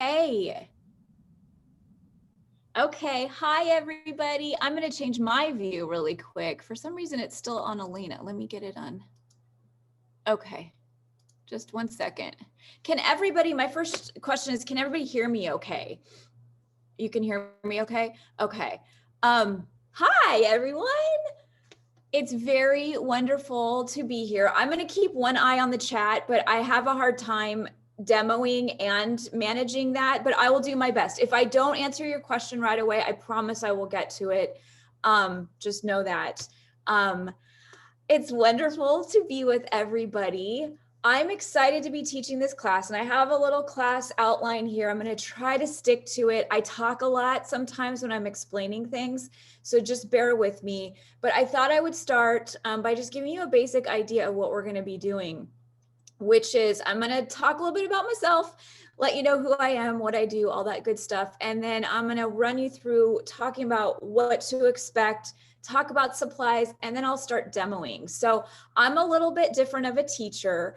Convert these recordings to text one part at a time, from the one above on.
Okay. Okay, hi everybody. I'm going to change my view really quick. For some reason, it's still on Alina. Let me get it on. Okay, just 1 second. Can everybody, my first question is, can everybody hear me okay? You can hear me okay? Okay. Hi everyone. It's very wonderful to be here. I'm going to keep one eye on the chat, but I have a hard time demoing and managing that, but I will do my best. If I don't answer your question right away, I promise I will get to it. Just know that. It's wonderful to be with everybody. I'm excited to be teaching this class, and I have a little class outline here. I'm going to try to stick to it. I talk a lot sometimes when I'm explaining things, so just bear with me. But I thought I would start by just giving you a basic idea of what we're going to be doing, which is I'm going to talk a little bit about myself, let you know who I am, what I do, all that good stuff. And then I'm going to run you through talking about what to expect, talk about supplies, and then I'll start demoing. So I'm a little bit different of a teacher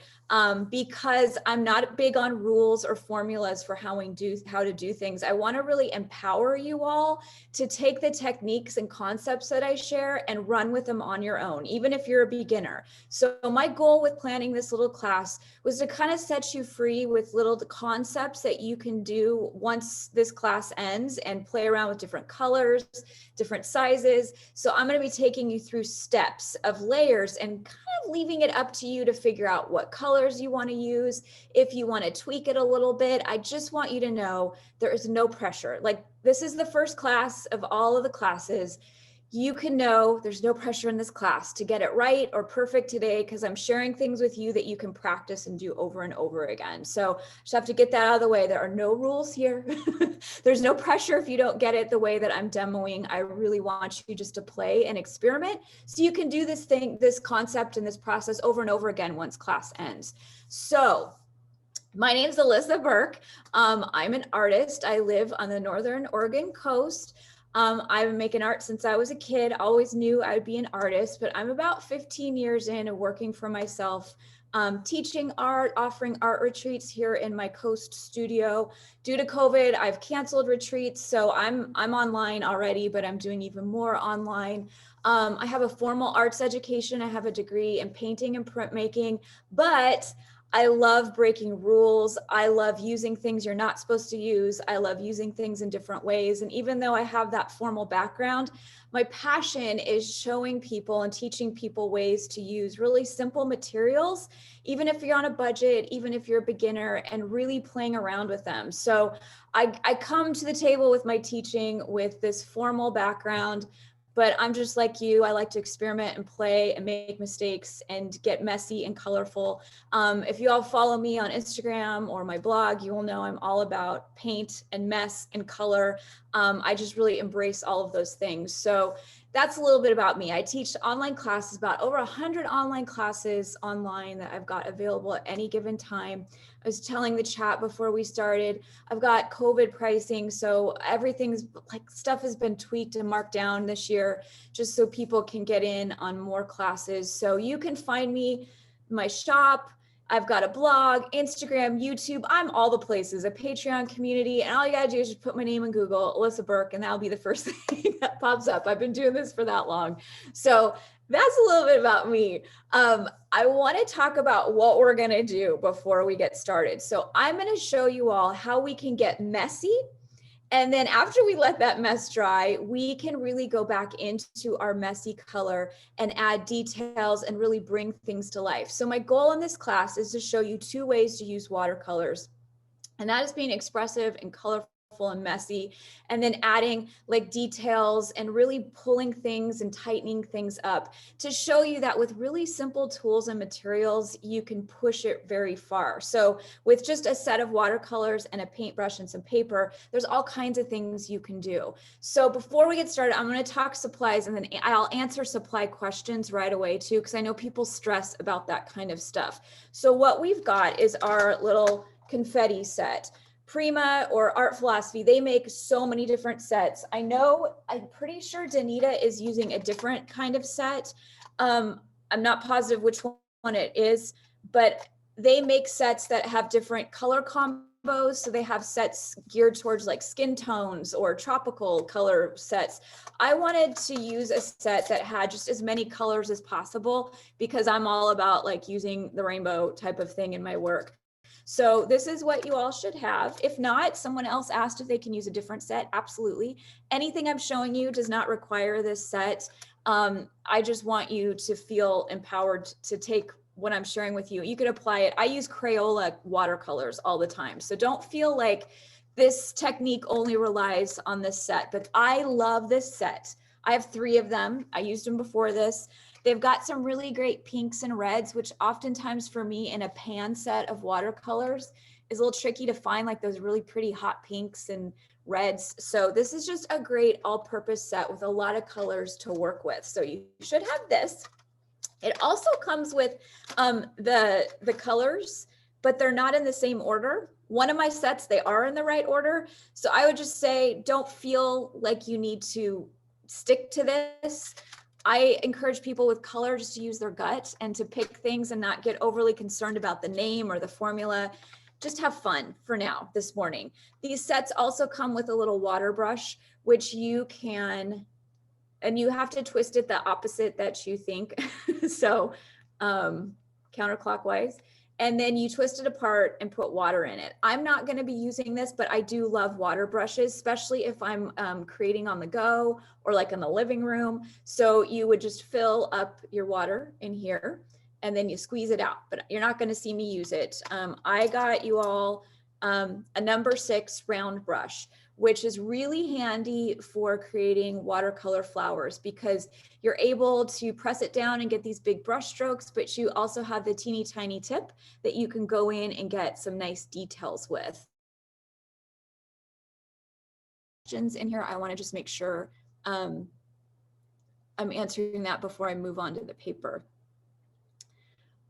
because I'm not big on rules or formulas for how to do things. I want to really empower you all to take the techniques and concepts that I share and run with them on your own, even if you're a beginner. So my goal with planning this little class was to kind of set you free with little concepts that you can do once this class ends and play around with different colors, different sizes. So I'm going to be taking you through steps of layers and kind of leaving it up to you to figure out what colors you want to use. If you want to tweak it a little bit, I just want you to know there is no pressure. Like, this is the first class of all of the classes. You can know there's no pressure in this class to get it right or perfect today, because I'm sharing things with you that you can practice and do over and over again. So just have to get that out of the way. There are no rules here. There's no pressure if you don't get it the way that I'm demoing. I really want you just to play and experiment so you can do this concept and this process over and over again once class ends. So my name is Alisa Burke. I'm an artist. I live on the Northern Oregon coast. I've been making art since I was a kid. Always knew I'd be an artist, but I'm about 15 years in and working for myself, teaching art, offering art retreats here in my coast studio. Due to COVID, I've canceled retreats, so I'm online already, but I'm doing even more online. I have a formal arts education. I have a degree in painting and printmaking, but I love breaking rules. I love using things you're not supposed to use. I love using things in different ways. And even though I have that formal background, my passion is showing people and teaching people ways to use really simple materials, even if you're on a budget, even if you're a beginner, and really playing around with them. So I come to the table with my teaching with this formal background, but I'm just like you. I like to experiment and play and make mistakes and get messy and colorful. If you all follow me on Instagram or my blog, you will know I'm all about paint and mess and color. I just really embrace all of those things. So that's a little bit about me. I teach online classes, about over 100 online classes online that I've got available at any given time. I was telling the chat before we started, I've got COVID pricing, so everything's like, stuff has been tweaked and marked down this year just so people can get in on more classes. So you can find me, my shop. I've got a blog, Instagram, YouTube. I'm all the places, a Patreon community. And all you gotta do is just put my name in Google, Alisa Burke, and that'll be the first thing that pops up. I've been doing this for that long. So that's a little bit about me. I wanna talk about what we're gonna do before we get started. So I'm gonna show you all how we can get messy. And then after we let that mess dry, we can really go back into our messy color and add details and really bring things to life. So my goal in this class is to show you 2 ways to use watercolors. And that is being expressive and colorful and messy, and then adding like details and really pulling things and tightening things up to show you that with really simple tools and materials, you can push it very far. So with just a set of watercolors and a paintbrush and some paper, there's all kinds of things you can do. So before we get started, I'm going to talk supplies, and then I'll answer supply questions right away too, because I know people stress about that kind of stuff. So what we've got is our little confetti set. Prima or Art Philosophy, they make so many different sets. I'm pretty sure Danita is using a different kind of set. I'm not positive which one it is, but they make sets that have different color combinations rainbows, so they have sets geared towards like skin tones or tropical color sets. I wanted to use a set that had just as many colors as possible because I'm all about like using the rainbow type of thing in my work. So this is what you all should have. If not, someone else asked if they can use a different set. Absolutely. Anything I'm showing you does not require this set. I just want you to feel empowered to take what I'm sharing with you. You could apply it. I use Crayola watercolors all the time. So don't feel like this technique only relies on this set, but I love this set. I have 3 of them. I used them before this. They've got some really great pinks and reds, which oftentimes for me in a pan set of watercolors is a little tricky to find, like those really pretty hot pinks and reds. So this is just a great all-purpose set with a lot of colors to work with. So you should have this. It also comes with the colors, but they're not in the same order. One of my sets, they are in the right order. So I would just say, don't feel like you need to stick to this. I encourage people with color just to use their gut and to pick things and not get overly concerned about the name or the formula. Just have fun for now this morning. These sets also come with a little water brush, which you can, and you have to twist it the opposite that you think. So counterclockwise. And then you twist it apart and put water in it. I'm not going to be using this, but I do love water brushes, especially if I'm creating on the go or like in the living room. So you would just fill up your water in here and then you squeeze it out, but you're not going to see me use it. I got you all a number 6 round brush, which is really handy for creating watercolor flowers because you're able to press it down and get these big brush strokes, but you also have the teeny tiny tip that you can go in and get some nice details with. In here, I want to just make sure I'm answering that before I move on to the paper.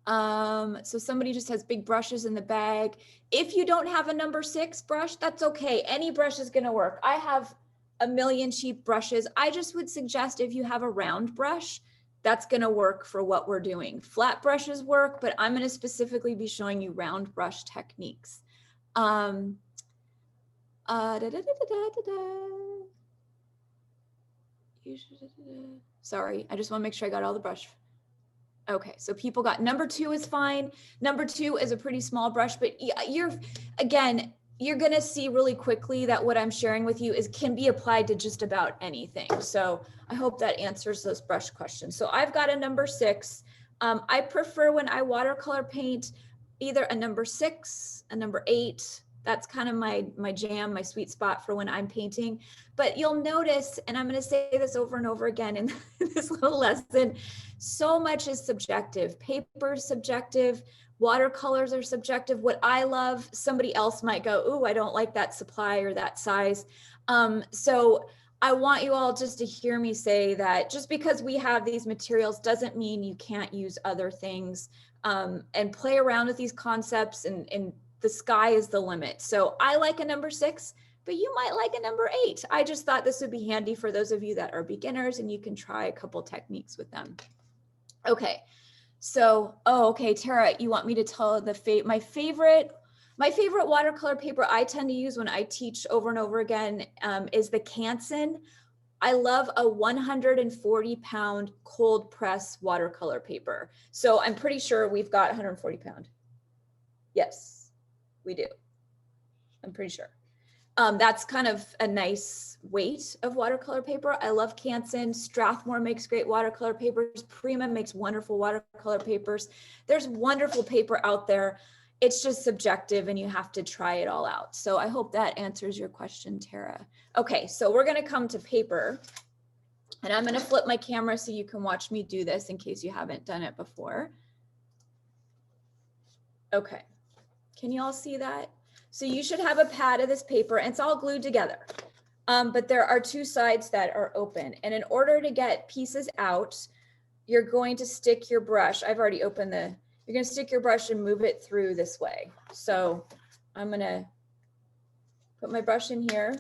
So somebody just has big brushes in the bag. If you don't have a number 6 brush, that's okay. Any brush is going to work. I have a million cheap brushes. I just would suggest if you have a round brush, that's going to work for what we're doing. Flat brushes work, but I'm going to specifically be showing you round brush techniques. Sorry, I just want to make sure I got all the brush. Okay, so people got number 2 is fine. Number 2 is a pretty small brush, but you're gonna see really quickly that what I'm sharing with you can be applied to just about anything. So I hope that answers those brush questions. So I've got a number 6. I prefer when I watercolor paint either a number 6, a number 8. That's kind of my jam, my sweet spot for when I'm painting. But you'll notice, and I'm going to say this over and over again in this little lesson, so much is subjective. Paper is subjective. Watercolors are subjective. What I love, somebody else might go, ooh, I don't like that supply or that size. So I want you all just to hear me say that just because we have these materials doesn't mean you can't use other things and play around with these concepts, and the sky is the limit. So I like a number 6, but you might like a number 8. I just thought this would be handy for those of you that are beginners and you can try a couple techniques with them. Okay, so, okay, Tara, you want me to tell my favorite watercolor paper I tend to use when I teach over and over again is the Canson. I love a 140-pound cold press watercolor paper. So I'm pretty sure we've got 140-pound. Yes, we do. I'm pretty sure. That's kind of a nice weight of watercolor paper. I love Canson. Strathmore makes great watercolor papers. Prima makes wonderful watercolor papers. There's wonderful paper out there. It's just subjective and you have to try it all out. So I hope that answers your question, Tara. Okay, so we're going to come to paper and I'm going to flip my camera so you can watch me do this in case you haven't done it before. Okay, can you all see that? So you should have a pad of this paper and it's all glued together. But there are 2 sides that are open. And in order to get pieces out, you're going to stick your brush. I've already opened you're going to stick your brush and move it through this way. So I'm going to put my brush in here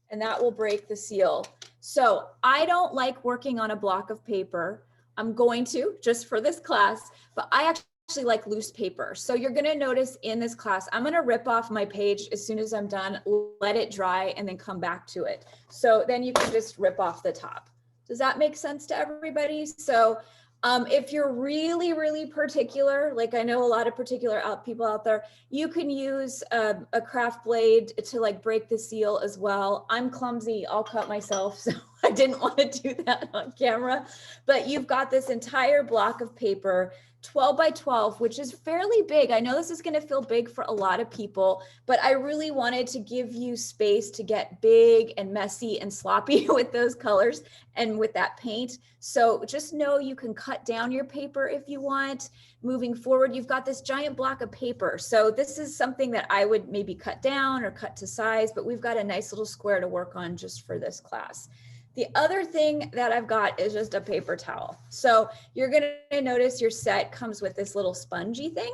and that will break the seal. So I don't like working on a block of paper. I'm going to just for this class, but I actually actually like loose paper. So you're going to notice in this class, I'm going to rip off my page as soon as I'm done, let it dry, and then come back to it. So then you can just rip off the top. Does that make sense to everybody? So if you're really, really particular, like I know a lot of particular people out there, you can use a craft blade to like break the seal as well. I'm clumsy, I'll cut myself, so I didn't want to do that on camera. But you've got this entire block of paper, 12 by 12, which is fairly big. I know this is going to feel big for a lot of people, but I really wanted to give you space to get big and messy and sloppy with those colors and with that paint. So just know you can cut down your paper if you want. Moving forward, you've got this giant block of paper. So this is something that I would maybe cut down or cut to size, but we've got a nice little square to work on just for this class. The other thing that I've got is just a paper towel. So you're gonna notice your set comes with this little spongy thing.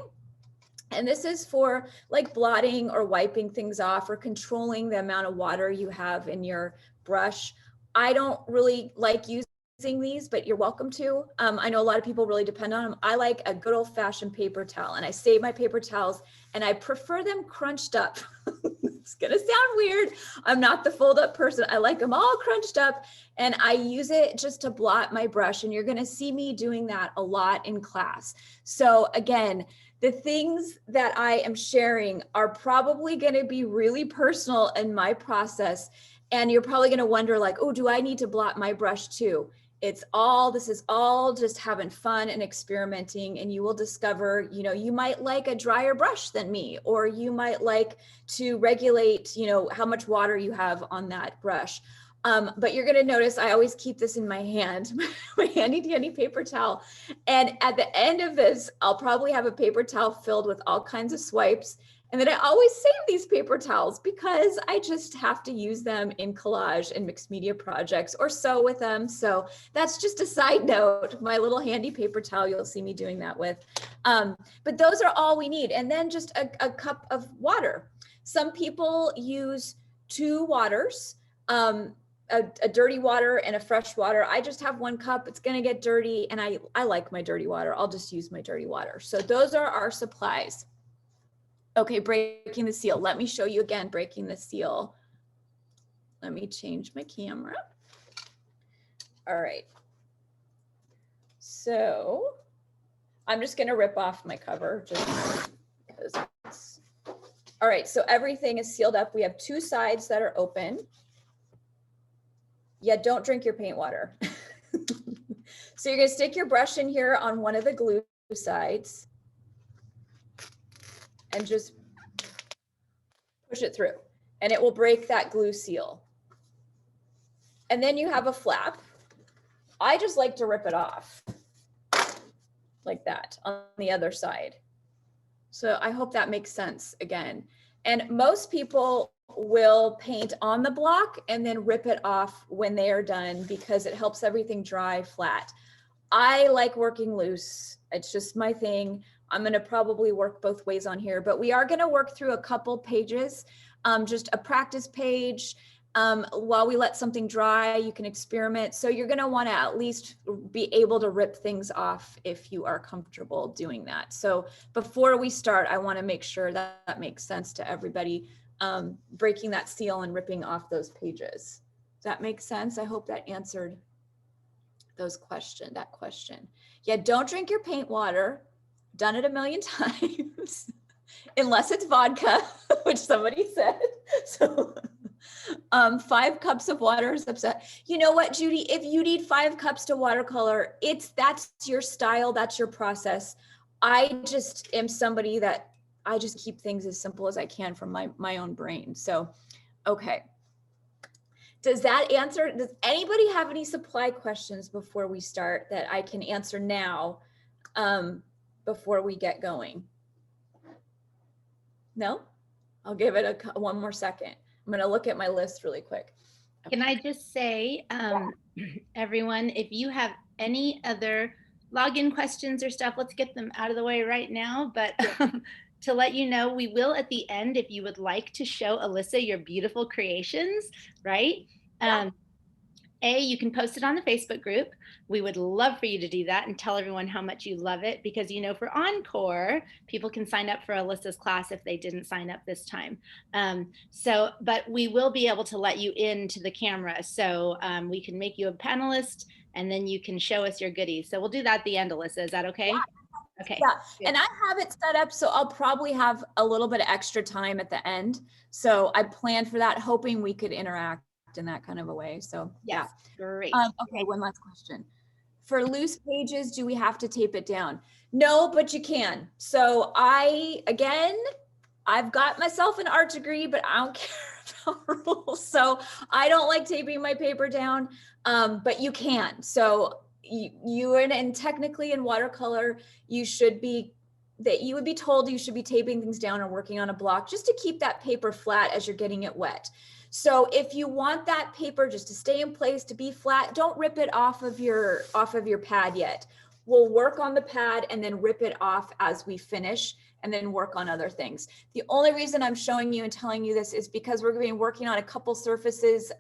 And this is for like blotting or wiping things off or controlling the amount of water you have in your brush. I don't really like using these, but you're welcome to. I know a lot of people really depend on them. I like a good old fashioned paper towel, and I save my paper towels and I prefer them crunched up. It's gonna sound weird. I'm not the fold up person. I like them all crunched up, and I use it just to blot my brush. And you're gonna see me doing that a lot in class. So again, the things that I am sharing are probably gonna be really personal in my process. And you're probably gonna wonder like, oh, do I need to blot my brush too? This is all just having fun and experimenting, and you will discover, you know, you might like a drier brush than me, or you might like to regulate, you know, how much water you have on that brush. But you're gonna notice I always keep this in my hand, my handy dandy paper towel. And at the end of this, I'll probably have a paper towel filled with all kinds of swipes. And then I always save these paper towels because I just have to use them in collage and mixed media projects or sew with them. So that's just a side note, my little handy paper towel, you'll see me doing that with. But those are all we need. And then just a cup of water. Some people use 2 waters, a dirty water and a fresh water. I just have 1 cup. It's gonna get dirty, and I like my dirty water. I'll just use my dirty water. So those are our supplies. Okay, breaking the seal. Let me show you again, breaking the seal. Let me change my camera. All right. So I'm just gonna rip off my cover just because it's, all right, so everything is sealed up. We have 2 sides that are open. Yeah, don't drink your paint water. So you're gonna stick your brush in here on one of the glue sides and just push it through, and it will break that glue seal. And then you have a flap. I just like to rip it off like that on the other side. So I hope that makes sense again. And most people will paint on the block and then rip it off when they are done because it helps everything dry flat. I like working loose. It's just my thing. I'm going to probably work both ways on here, but we are going to work through a couple pages, just a practice page. While we let something dry, you can experiment. So you're going to want to at least be able to rip things off if you are comfortable doing that. So before we start, I want to make sure that that makes sense to everybody, breaking that seal and ripping off those pages. Does that make sense? I hope that answered that question. Yeah, don't drink your paint water. Done it a million times, unless it's vodka, which somebody said. So 5 cups of water is upset. You know what, Judy, if you need 5 cups to watercolor, that's your style, that's your process. I just am somebody that I just keep things as simple as I can from my own brain. So, okay. Does that answer, does anybody have any supply questions before we start that I can answer now before we get going? No? I'll give it one more second. I'm gonna look at my list really quick. Okay. Can I just say, everyone, if you have any other login questions or stuff, let's get them out of the way right now. But to let you know, we will at the end, if you would like to show Alisa your beautiful creations, right? You can post it on the Facebook group. We would love for you to do that and tell everyone how much you love it, because for Encore, people can sign up for Alisa's class if they didn't sign up this time. But we will be able to let you into the camera. So we can make you a panelist and then you can show us your goodies. So we'll do that at the end, Alisa. Is that okay? Yeah. Okay. Yeah, good. and I have it set up so I'll probably have a little bit of extra time at the end. So I planned for that, hoping we could interact in that kind of a way. So yes, yeah. Great. Okay, one last question. For loose pages, do we have to tape it down? No, but you can. So I've got myself an art degree, but I don't care about rules. So I don't like taping my paper down, but you can. So and technically in watercolor, you would be told you should be taping things down or working on a block just to keep that paper flat as you're getting it wet. So if you want that paper just to stay in place, to be flat, don't rip it off of your pad yet. We'll work on the pad and then rip it off as we finish and then work on other things. The only reason I'm showing you and telling you this is because we're going to be working on a couple surfaces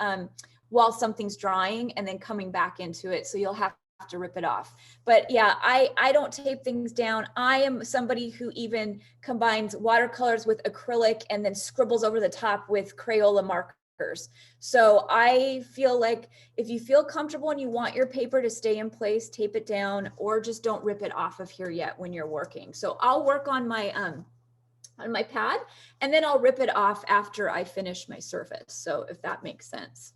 while something's drying and then coming back into it. So you'll have to rip it off. But yeah, I don't tape things down. I am somebody who even combines watercolors with acrylic and then scribbles over the top with Crayola markers. So I feel like if you feel comfortable and you want your paper to stay in place, tape it down, or just don't rip it off of here yet when you're working. So I'll work on my pad and then I'll rip it off after I finish my surface. So if that makes sense.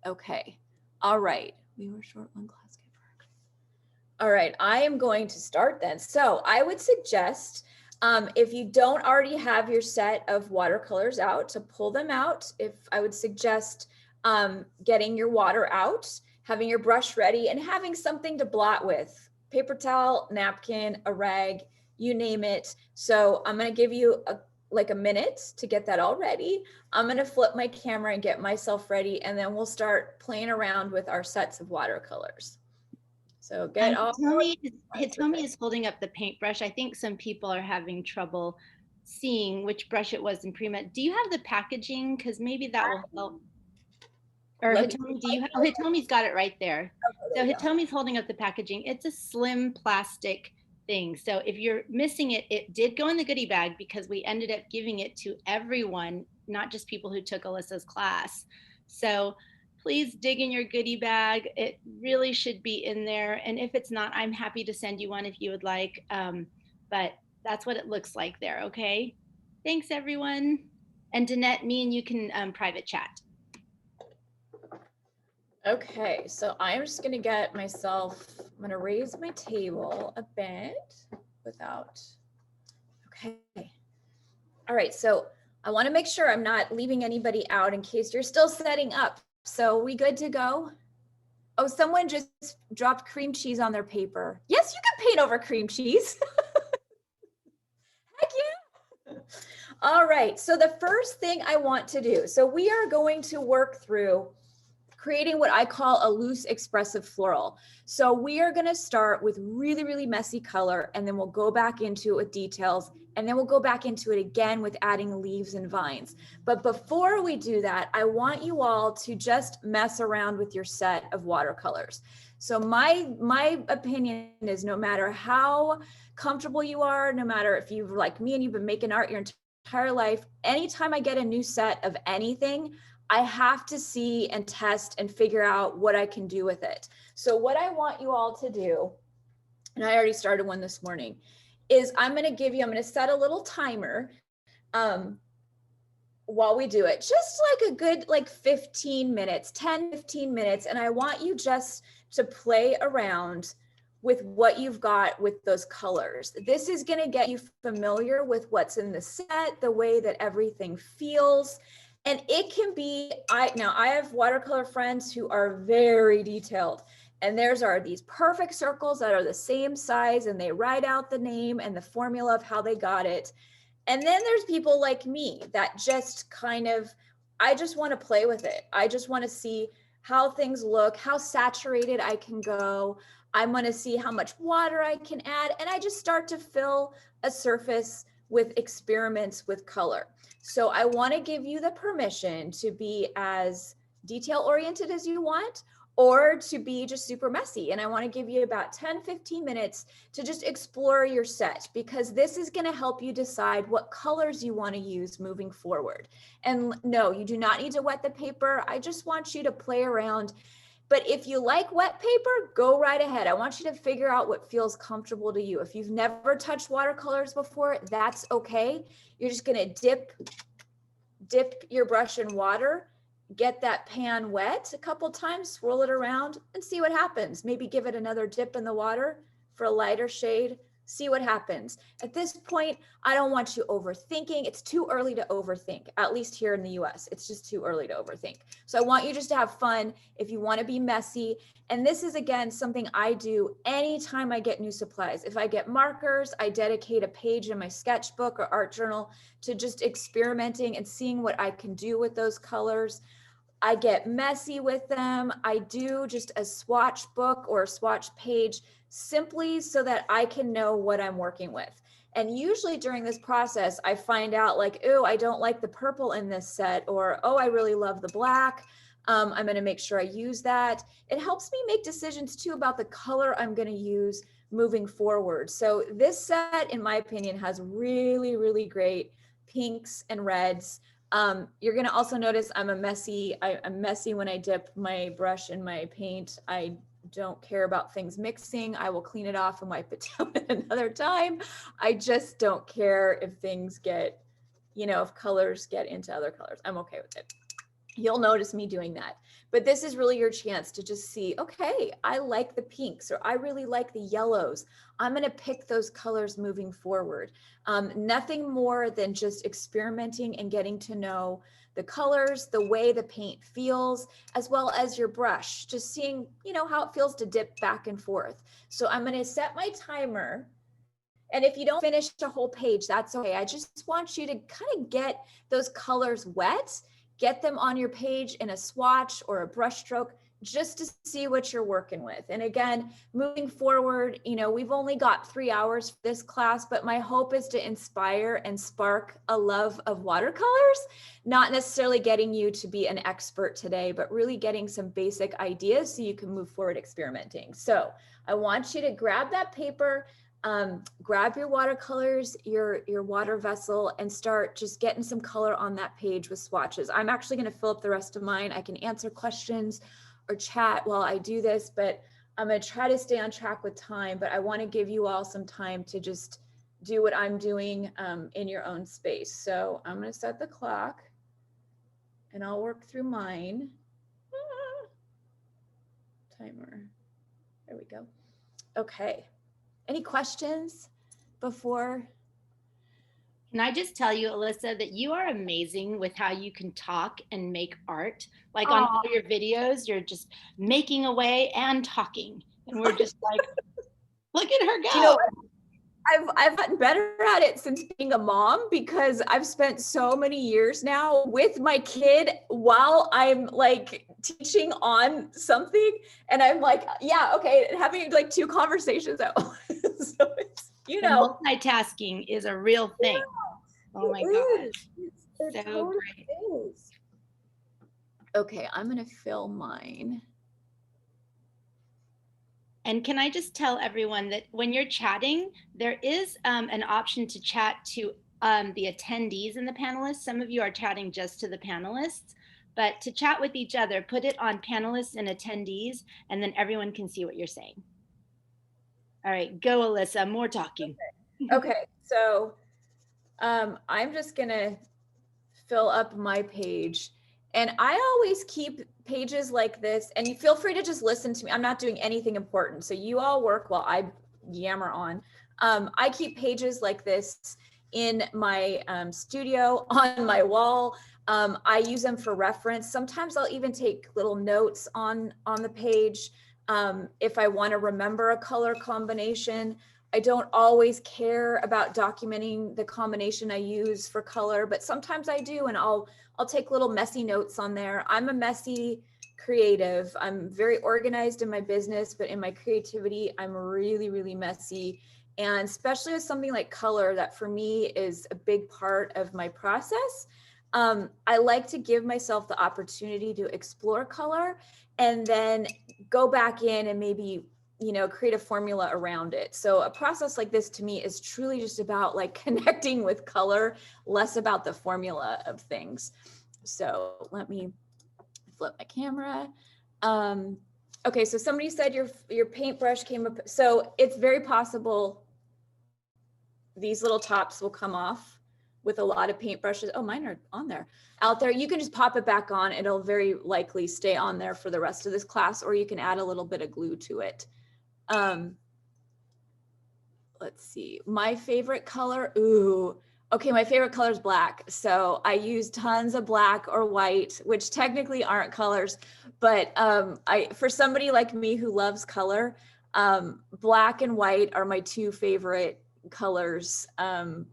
Okay. All right. We were short one class. All right, I am going to start then. So I would suggest if you don't already have your set of watercolors out, to pull them out. I would suggest getting your water out, having your brush ready, and having something to blot with. Paper towel, napkin, a rag, you name it. So I'm going to give you a minute to get that all ready. I'm going to flip my camera and get myself ready, and then we'll start playing around with our sets of watercolors. So Hitomi is holding up the paintbrush. I think some people are having trouble seeing which brush it was in pre-med. Do you have the packaging? Because maybe that will help. Or Hitomi, Hitomi's got it right there. Okay, so Hitomi's holding up the packaging. It's a slim plastic thing. So if you're missing it, it did go in the goodie bag because we ended up giving it to everyone, not just people who took Alisa's class. So please dig in your goodie bag. It really should be in there. And if it's not, I'm happy to send you one if you would like. But that's what it looks like there, okay? Thanks, everyone. And Danette, me and you can private chat. Okay, so I'm just gonna get myself, I'm gonna raise my table a bit without, okay. All right, so I wanna make sure I'm not leaving anybody out in case you're still setting up. So we good to go? Oh, someone just dropped cream cheese on their paper. Yes, you can paint over cream cheese. Heck yeah. All right, so the first thing I want to do, so we are going to work through creating what I call a loose expressive floral. So we are gonna start with really, really messy color, and then we'll go back into it with details, and then we'll go back into it again with adding leaves and vines. But before we do that, I want you all to just mess around with your set of watercolors. So my opinion is, no matter how comfortable you are, no matter if you're like me and you've been making art your entire life, anytime I get a new set of anything, I have to see and test and figure out what I can do with it. So what I want you all to do, and I already started one this morning, is I'm going to set a little timer while we do it, just like a good 15 minutes, 10, 15 minutes. And I want you just to play around with what you've got with those colors. This is going to get you familiar with what's in the set, the way that everything feels. And it can be, I have watercolor friends who are very detailed, and theirs are these perfect circles that are the same size, and they write out the name and the formula of how they got it. And then there's people like me that just I just want to play with it. I just want to see how things look, how saturated I can go. I want to see how much water I can add. And I just start to fill a surface with experiments with color. So I want to give you the permission to be as detail oriented as you want, or to be just super messy. And I want to give you about 10-15 minutes to just explore your set, because this is going to help you decide what colors you want to use moving forward. And no, you do not need to wet the paper. I just want you to play around. But if you like wet paper, go right ahead. I want you to figure out what feels comfortable to you. If you've never touched watercolors before, that's okay. You're just going to dip your brush in water, get that pan wet a couple times, swirl it around and see what happens. Maybe give it another dip in the water for a lighter shade, see what happens. At this point, I don't want you overthinking. It's too early to overthink, at least here in the US. It's just too early to overthink. So I want you just to have fun if you want to be messy. And this is, again, something I do anytime I get new supplies. If I get markers, I dedicate a page in my sketchbook or art journal to just experimenting and seeing what I can do with those colors. I get messy with them. I do just a swatch book or a swatch page simply so that I can know what I'm working with. And usually during this process, I find out like, oh, I don't like the purple in this set, or, oh, I really love the black. I'm going to make sure I use that. It helps me make decisions too about the color I'm going to use moving forward. So this set, in my opinion, has really, really great pinks and reds. You're going to also notice I'm messy when I dip my brush in my paint. I don't care about things mixing. I will clean it off and wipe it down at another time. I just don't care if things get, if colors get into other colors. I'm okay with it. You'll notice me doing that. But this is really your chance to just see, okay, I like the pinks, or I really like the yellows. I'm going to pick those colors moving forward. Nothing more than just experimenting and getting to know the colors, the way the paint feels, as well as your brush, just seeing, how it feels to dip back and forth. So I'm going to set my timer. And if you don't finish a whole page, that's okay. I just want you to kind of get those colors wet, get them on your page in a swatch or a brush stroke, just to see what you're working with. And again, moving forward, we've only got 3 hours for this class, but my hope is to inspire and spark a love of watercolors, not necessarily getting you to be an expert today, but really getting some basic ideas so you can move forward experimenting. So I want you to grab that paper, grab your watercolors, your water vessel, and start just getting some color on that page with swatches. I'm actually going to fill up the rest of mine. I can answer questions or chat while I do this, but I'm going to try to stay on track with time, but I want to give you all some time to just do what I'm doing in your own space. So I'm going to set the clock and I'll work through mine. Timer. There we go. Okay. Any questions before? Can I just tell you, Alisa, that you are amazing with how you can talk and make art. Like on all your videos, you're just making away and talking. And we're just like, look at her go. I've gotten better at it since being a mom, because I've spent so many years now with my kid while I'm like teaching on something, and I'm like, yeah, okay, having like 2 conversations at once. So it's, multitasking is a real thing. Yeah, oh my gosh. It's so totally great. Is. Okay, I'm gonna fill mine. And can I just tell everyone that when you're chatting, there is an option to chat to the attendees and the panelists. Some of you are chatting just to the panelists, but to chat with each other, put it on panelists and attendees, and then everyone can see what you're saying. All right, go Alisa, more talking. Okay, so I'm just gonna fill up my page. And I always keep pages like this, and you feel free to just listen to me. I'm not doing anything important. So you all work while I yammer on. I keep pages like this in my studio on my wall. I use them for reference. Sometimes I'll even take little notes on the page if I want to remember a color combination. I don't always care about documenting the combination I use for color, but sometimes I do, and I'll take little messy notes on there. I'm a messy creative. I'm very organized in my business, but in my creativity, I'm really, really messy. And especially with something like color, that for me is a big part of my process. I like to give myself the opportunity to explore color and then go back in and maybe, you know, create a formula around it. So a process like this to me is truly just about like connecting with color, less about the formula of things. So let me flip my camera. Okay, so somebody said your paintbrush came up. So it's very possible these little tops will come off with a lot of paintbrushes. Oh, mine are on there. Out there, you can just pop it back on. It'll very likely stay on there for the rest of this class, or you can add a little bit of glue to it. Let's see, my favorite color. Ooh, okay, my favorite color is black. So I use tons of black or white, which technically aren't colors, but for somebody like me who loves color, black and white are my two favorite colors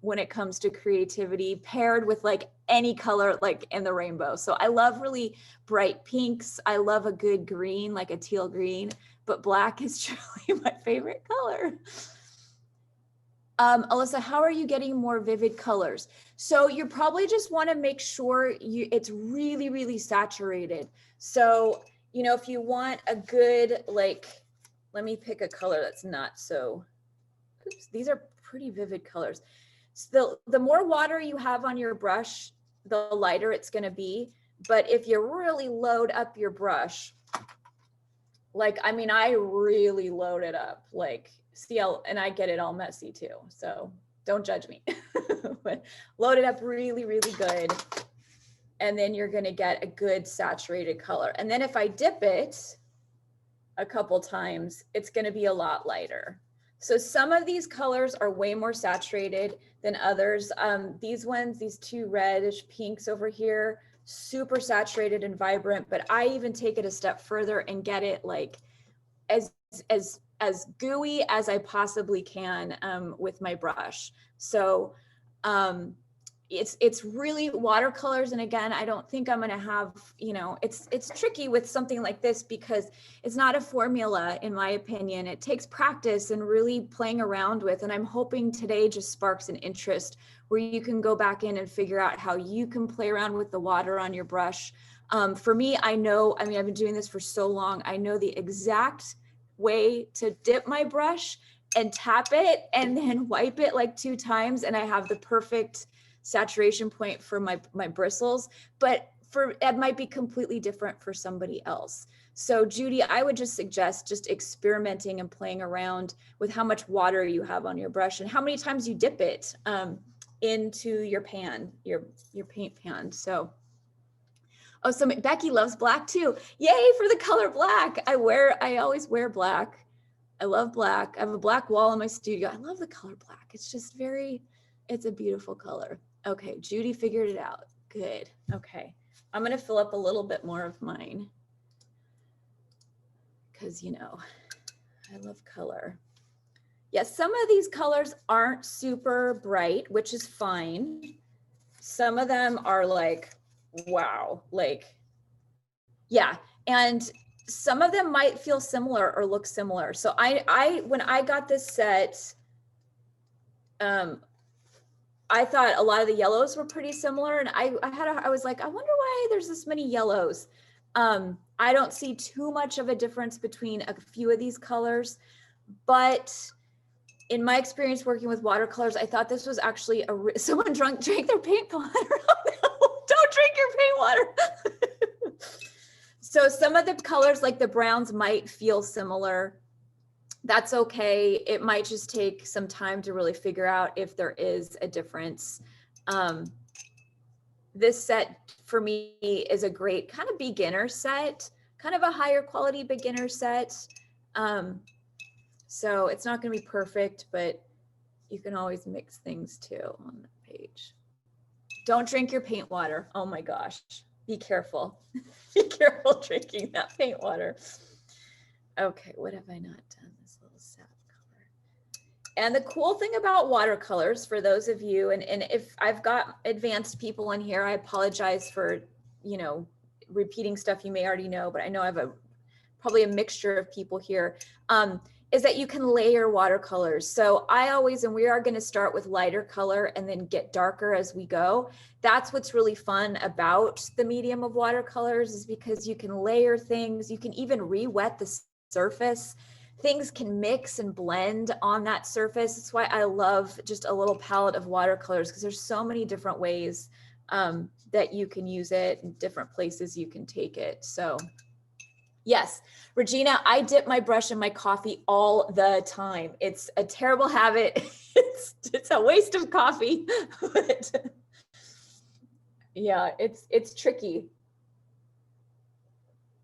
when it comes to creativity, paired with like any color like in the rainbow. So I love really bright pinks. I love a good green, like a teal green, but black is truly my favorite color. Alisa, how are you getting more vivid colors? So you probably just want to make sure it's really, really saturated. So, you know, if you want a good, like, let me pick a color that's not so, oops, these are pretty vivid colors. So the more water you have on your brush, the lighter it's going to be. But if you really load up your brush, like, I mean, I really load it up, like, and I get it all messy too. So don't judge me, but load it up really, really good. And then you're going to get a good saturated color. And then if I dip it a couple times, it's going to be a lot lighter. So some of these colors are way more saturated than others. These ones, these two reddish pinks over here, super saturated and vibrant, but I even take it a step further and get it like as gooey as I possibly can with my brush. So it's really watercolors. And again, I don't think I'm gonna have, you know, it's tricky with something like this because it's not a formula, in my opinion. It takes practice and really playing around with, and I'm hoping today just sparks an interest where you can go back in and figure out how you can play around with the water on your brush. For me, I know, I mean, I've been doing this for so long, I know the exact way to dip my brush and tap it and then wipe it like 2 times, and I have the perfect saturation point for my bristles. But it might be completely different for somebody else. So Judy, I would just suggest just experimenting and playing around with how much water you have on your brush and how many times you dip it into your pan, your paint pan. So oh, so Becky loves black too. Yay for the color black. I always wear black. I love black. I have a black wall in my studio. I love the color black. It's just it's a beautiful color. Okay, Judy figured it out. Good. Okay, I'm gonna fill up a little bit more of mine because, you know, I love color. Yes, some of these colors aren't super bright, which is fine. Some of them are like, wow, like, yeah. And some of them might feel similar or look similar. So when I got this set, I thought a lot of the yellows were pretty similar. And I was like, I wonder why there's this many yellows. I don't see too much of a difference between a few of these colors, but in my experience working with watercolors, I thought this was actually someone drank their paint water. Oh, no, don't drink your paint water. So some of the colors, like the browns, might feel similar. That's okay. It might just take some time to really figure out if there is a difference. This set for me is a great kind of beginner set, kind of a higher quality beginner set. So it's not going to be perfect, but you can always mix things too on the page. Don't drink your paint water. Oh my gosh. Be careful. Be careful drinking that paint water. Okay, what have I not done? This little sap color. And the cool thing about watercolors, for those of you, and if I've got advanced people in here, I apologize for, you know, repeating stuff you may already know, but I know I have probably a mixture of people here. is that you can layer watercolors. So I always, and we are going to start with lighter color and then get darker as we go. That's what's really fun about the medium of watercolors, is because you can layer things. You can even re-wet the surface. Things can mix and blend on that surface. That's why I love just a little palette of watercolors, because there's so many different ways that you can use it, and different places you can take it. So yes, Regina, I dip my brush in my coffee all the time. It's a terrible habit. It's a waste of coffee. But yeah, it's tricky.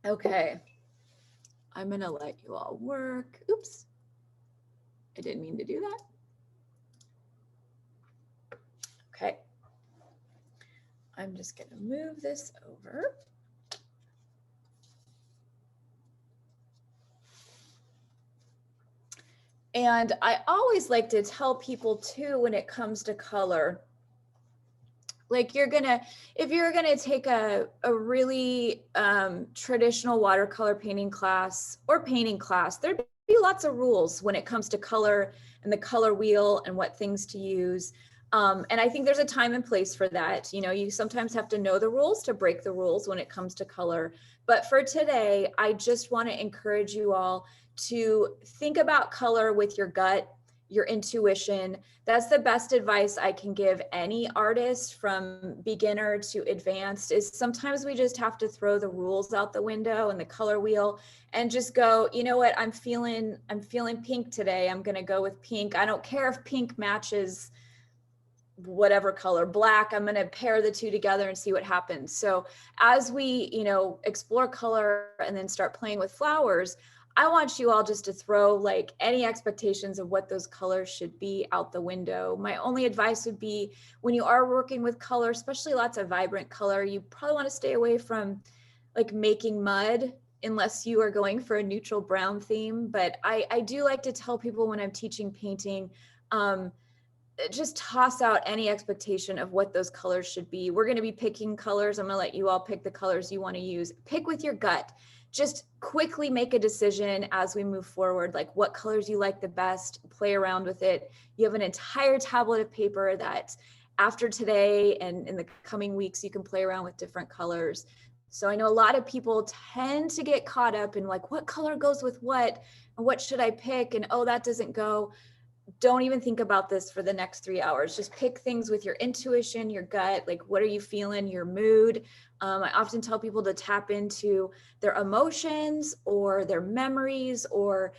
Okay. I'm gonna let you all work. Oops. I didn't mean to do that. Okay. I'm just gonna move this over. And I always like to tell people too, when it comes to color, like if you're gonna take a really traditional watercolor painting class or painting class, there'd be lots of rules when it comes to color and the color wheel and what things to use. And I think there's a time and place for that. You know, you sometimes have to know the rules to break the rules when it comes to color. But for today, I just want to encourage you all to think about color with your gut, your intuition. That's the best advice I can give any artist, from beginner to advanced, is sometimes we just have to throw the rules out the window and the color wheel and just go, you know what, I'm feeling pink today. I'm going to go with pink. I don't care if pink matches whatever color, black. I'm going to pair the two together and see what happens. So as we, you know, explore color and then start playing with flowers, I want you all just to throw like any expectations of what those colors should be out the window. My only advice would be, when you are working with color, especially lots of vibrant color, you probably want to stay away from like making mud, unless you are going for a neutral brown theme. But I do like to tell people when I'm teaching painting, just toss out any expectation of what those colors should be. We're going to be picking colors. I'm going to let you all pick the colors you want to use. Pick with your gut. Just quickly make a decision as we move forward, like what colors you like the best, play around with it. You have an entire tablet of paper that after today and in the coming weeks, you can play around with different colors. So I know a lot of people tend to get caught up in like, what color goes with what, and what should I pick? And oh, that doesn't go. Don't even think about this for the next 3 hours. Just pick things with your intuition, your gut, like what are you feeling, your mood. I often tell people to tap into their emotions or their memories, or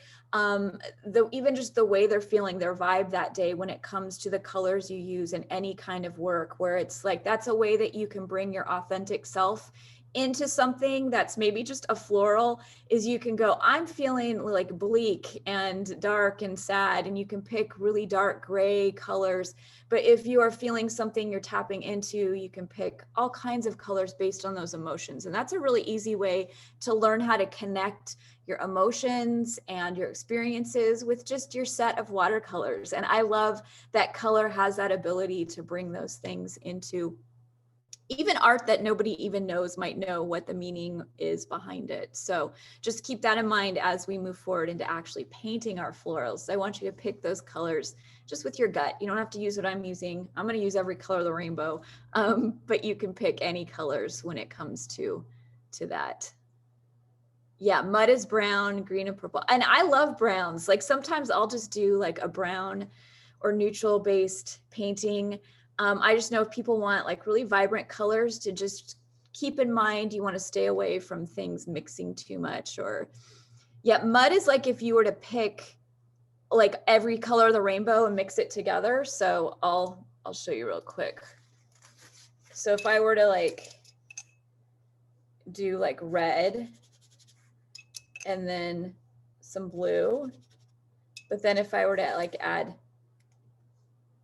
even just the way they're feeling, their vibe that day when it comes to the colors you use in any kind of work, where it's like, that's a way that you can bring your authentic self into something that's maybe just a floral. Is you can go, I'm feeling like bleak and dark and sad, and you can pick really dark gray colors. But if you are feeling something you're tapping into, you can pick all kinds of colors based on those emotions. And that's a really easy way to learn how to connect your emotions and your experiences with just your set of watercolors. And I love that color has that ability to bring those things into even art that nobody even knows might know what the meaning is behind it. So just keep that in mind as we move forward into actually painting our florals. I want you to pick those colors just with your gut. You don't have to use what I'm using. I'm going to use every color of the rainbow, but you can pick any colors when it comes to that. Yeah, mud is brown, green and purple. And I love browns. Like sometimes I'll just do like a brown or neutral based painting. I just know if people want like really vibrant colors, to just keep in mind, you want to stay away from things mixing too much. Or yeah, mud is like if you were to pick like every color of the rainbow and mix it together. So I'll show you real quick. So if I were to like do like red and then some blue, but then if I were to like add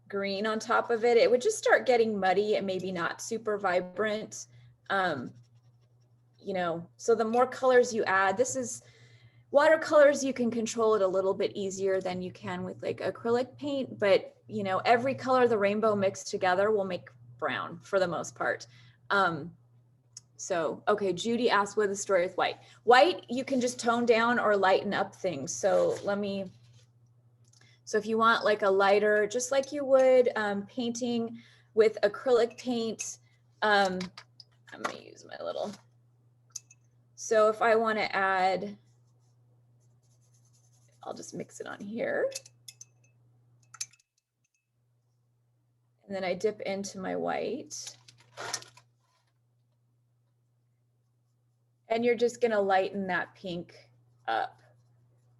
green on top of it, it would just start getting muddy and maybe not super vibrant. You know, so the more colors you add, this is watercolors, you can control it a little bit easier than you can with like acrylic paint, but you know, every color of the rainbow mixed together will make brown for the most part. So, okay, Judy asked what is the story with white. White, you can just tone down or lighten up things. So let me So if you want like a lighter, just like you would painting with acrylic paint, I'm gonna use my little, so if I want to add, I'll just mix it on here. And then I dip into my white. And you're just gonna lighten that pink up.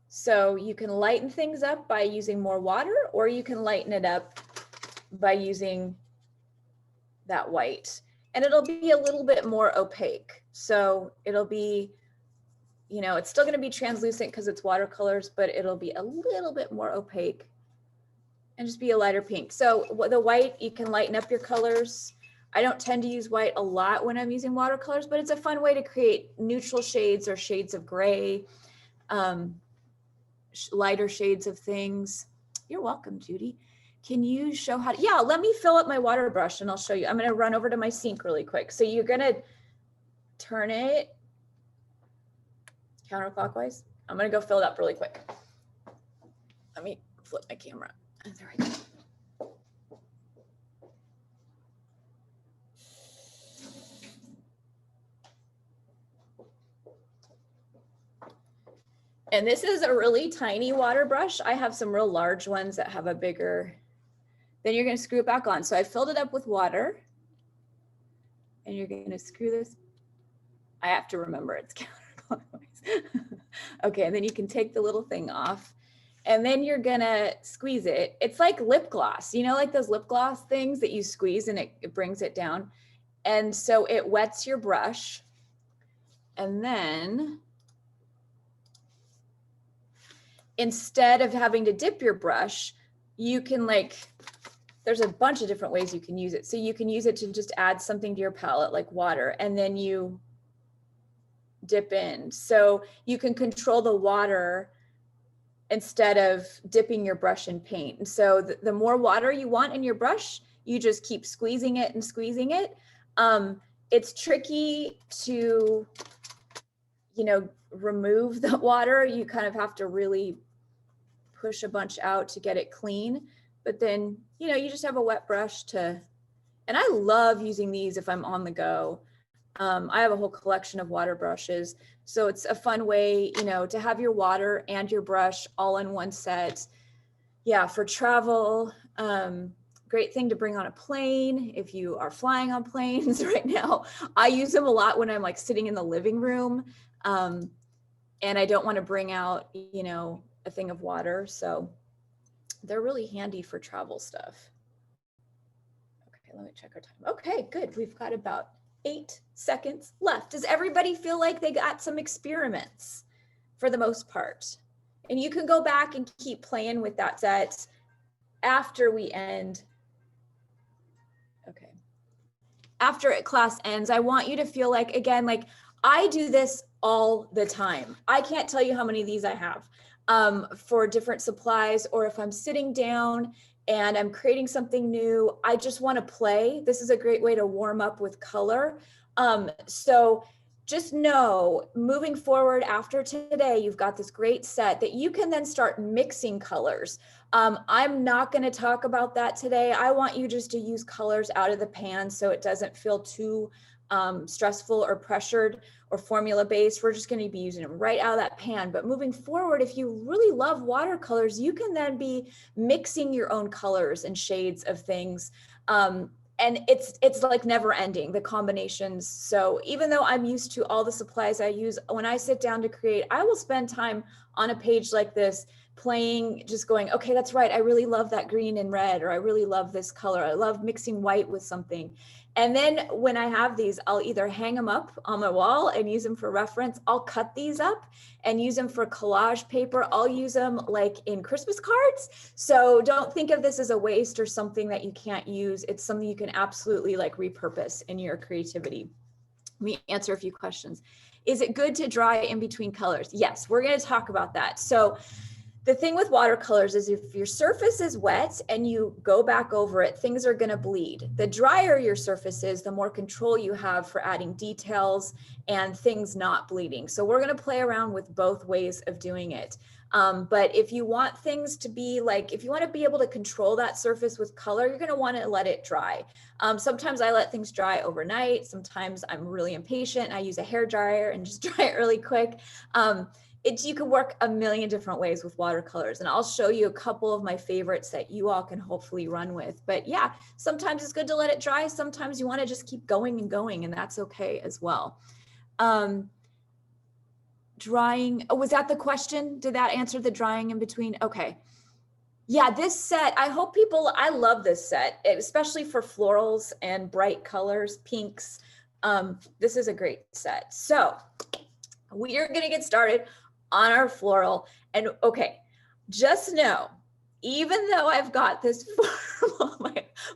So you can lighten things up by using more water, or you can lighten it up by using that white. And it'll be a little bit more opaque. So it'll be, you know, it's still gonna be translucent because it's watercolors, but it'll be a little bit more opaque and just be a lighter pink. So the white, you can lighten up your colors. I don't tend to use white a lot when I'm using watercolors, but it's a fun way to create neutral shades or shades of gray, lighter shades of things. You're welcome, Judy. Can you show how to, yeah, let me fill up my water brush and I'll show you. I'm gonna run over to my sink really quick. So you're gonna turn it counterclockwise. I'm gonna go fill it up really quick. Let me flip my camera. There we go. And this is a really tiny water brush. I have some real large ones that have a bigger, then you're gonna screw it back on. So I filled it up with water and you're gonna screw this. I have to remember it's counterclockwise. Okay, and then you can take the little thing off and then you're gonna squeeze it. It's like lip gloss, you know, like those lip gloss things that you squeeze and it brings it down. And so it wets your brush. And then instead of having to dip your brush, you can there's a bunch of different ways you can use it. So you can use it to just add something to your palette like water, and then you dip in. So you can control the water instead of dipping your brush in paint. And so the more water you want in your brush, you just keep squeezing it and squeezing it. It's tricky to, you know, remove the water. You kind of have to really push a bunch out to get it clean. But then, you know, you just have a wet brush to, and I love using these if I'm on the go. I have a whole collection of water brushes. So it's a fun way, you know, to have your water and your brush all in one set. Yeah, for travel, great thing to bring on a plane if you are flying on planes right now. I use them a lot when I'm like sitting in the living room and I don't want to bring out, you know, a thing of water. So they're really handy for travel stuff. Okay, let me check our time. Okay, good. We've got about 8 seconds left. Does everybody feel like they got some experiments for the most part? And you can go back and keep playing with that set after we end. Okay. After class ends, I want you to feel like, again, like I do this all the time. I can't tell you how many of these I have for different supplies, or if I'm sitting down and I'm creating something new, I just want to play. This is a great way to warm up with color. So just know, moving forward after today, you've got this great set that you can then start mixing colors. I'm not going to talk about that today. I want you just to use colors out of the pan so it doesn't feel too stressful or pressured or formula based. We're just going to be using them right out of that pan. But moving forward, if you really love watercolors, you can then be mixing your own colors and shades of things. And it's like never ending, the combinations. So even though I'm used to all the supplies I use, when I sit down to create, I will spend time on a page like this playing, just going, okay, that's right. I really love that green and red, or I really love this color. I love mixing white with something. And then when I have these, I'll either hang them up on my wall and use them for reference. I'll cut these up and use them for collage paper. I'll use them like in Christmas cards. So don't think of this as a waste or something that you can't use. It's something you can absolutely like repurpose in your creativity. Let me answer a few questions. Is it good to dry in between colors? Yes, we're going to talk about that. So the thing with watercolors is if your surface is wet and you go back over it, things are going to bleed. The drier your surface is, the more control you have for adding details and things not bleeding. So we're going to play around with both ways of doing it. But if you want things to be like, if you want to be able to control that surface with color, you're going to want to let it dry. Sometimes I let things dry overnight. Sometimes I'm really impatient and I use a hair dryer and just dry it really quick. You can work a million different ways with watercolors, and I'll show you a couple of my favorites that you all can hopefully run with. But yeah, sometimes it's good to let it dry. Sometimes you want to just keep going and going, and that's okay as well. Drying, oh, was that the question? Did that answer the drying in between? Okay. Yeah, this set, I hope people, I love this set, especially for florals and bright colors, pinks. This is a great set. So we are going to get started on our floral. And okay, just know, even though I've got this formal,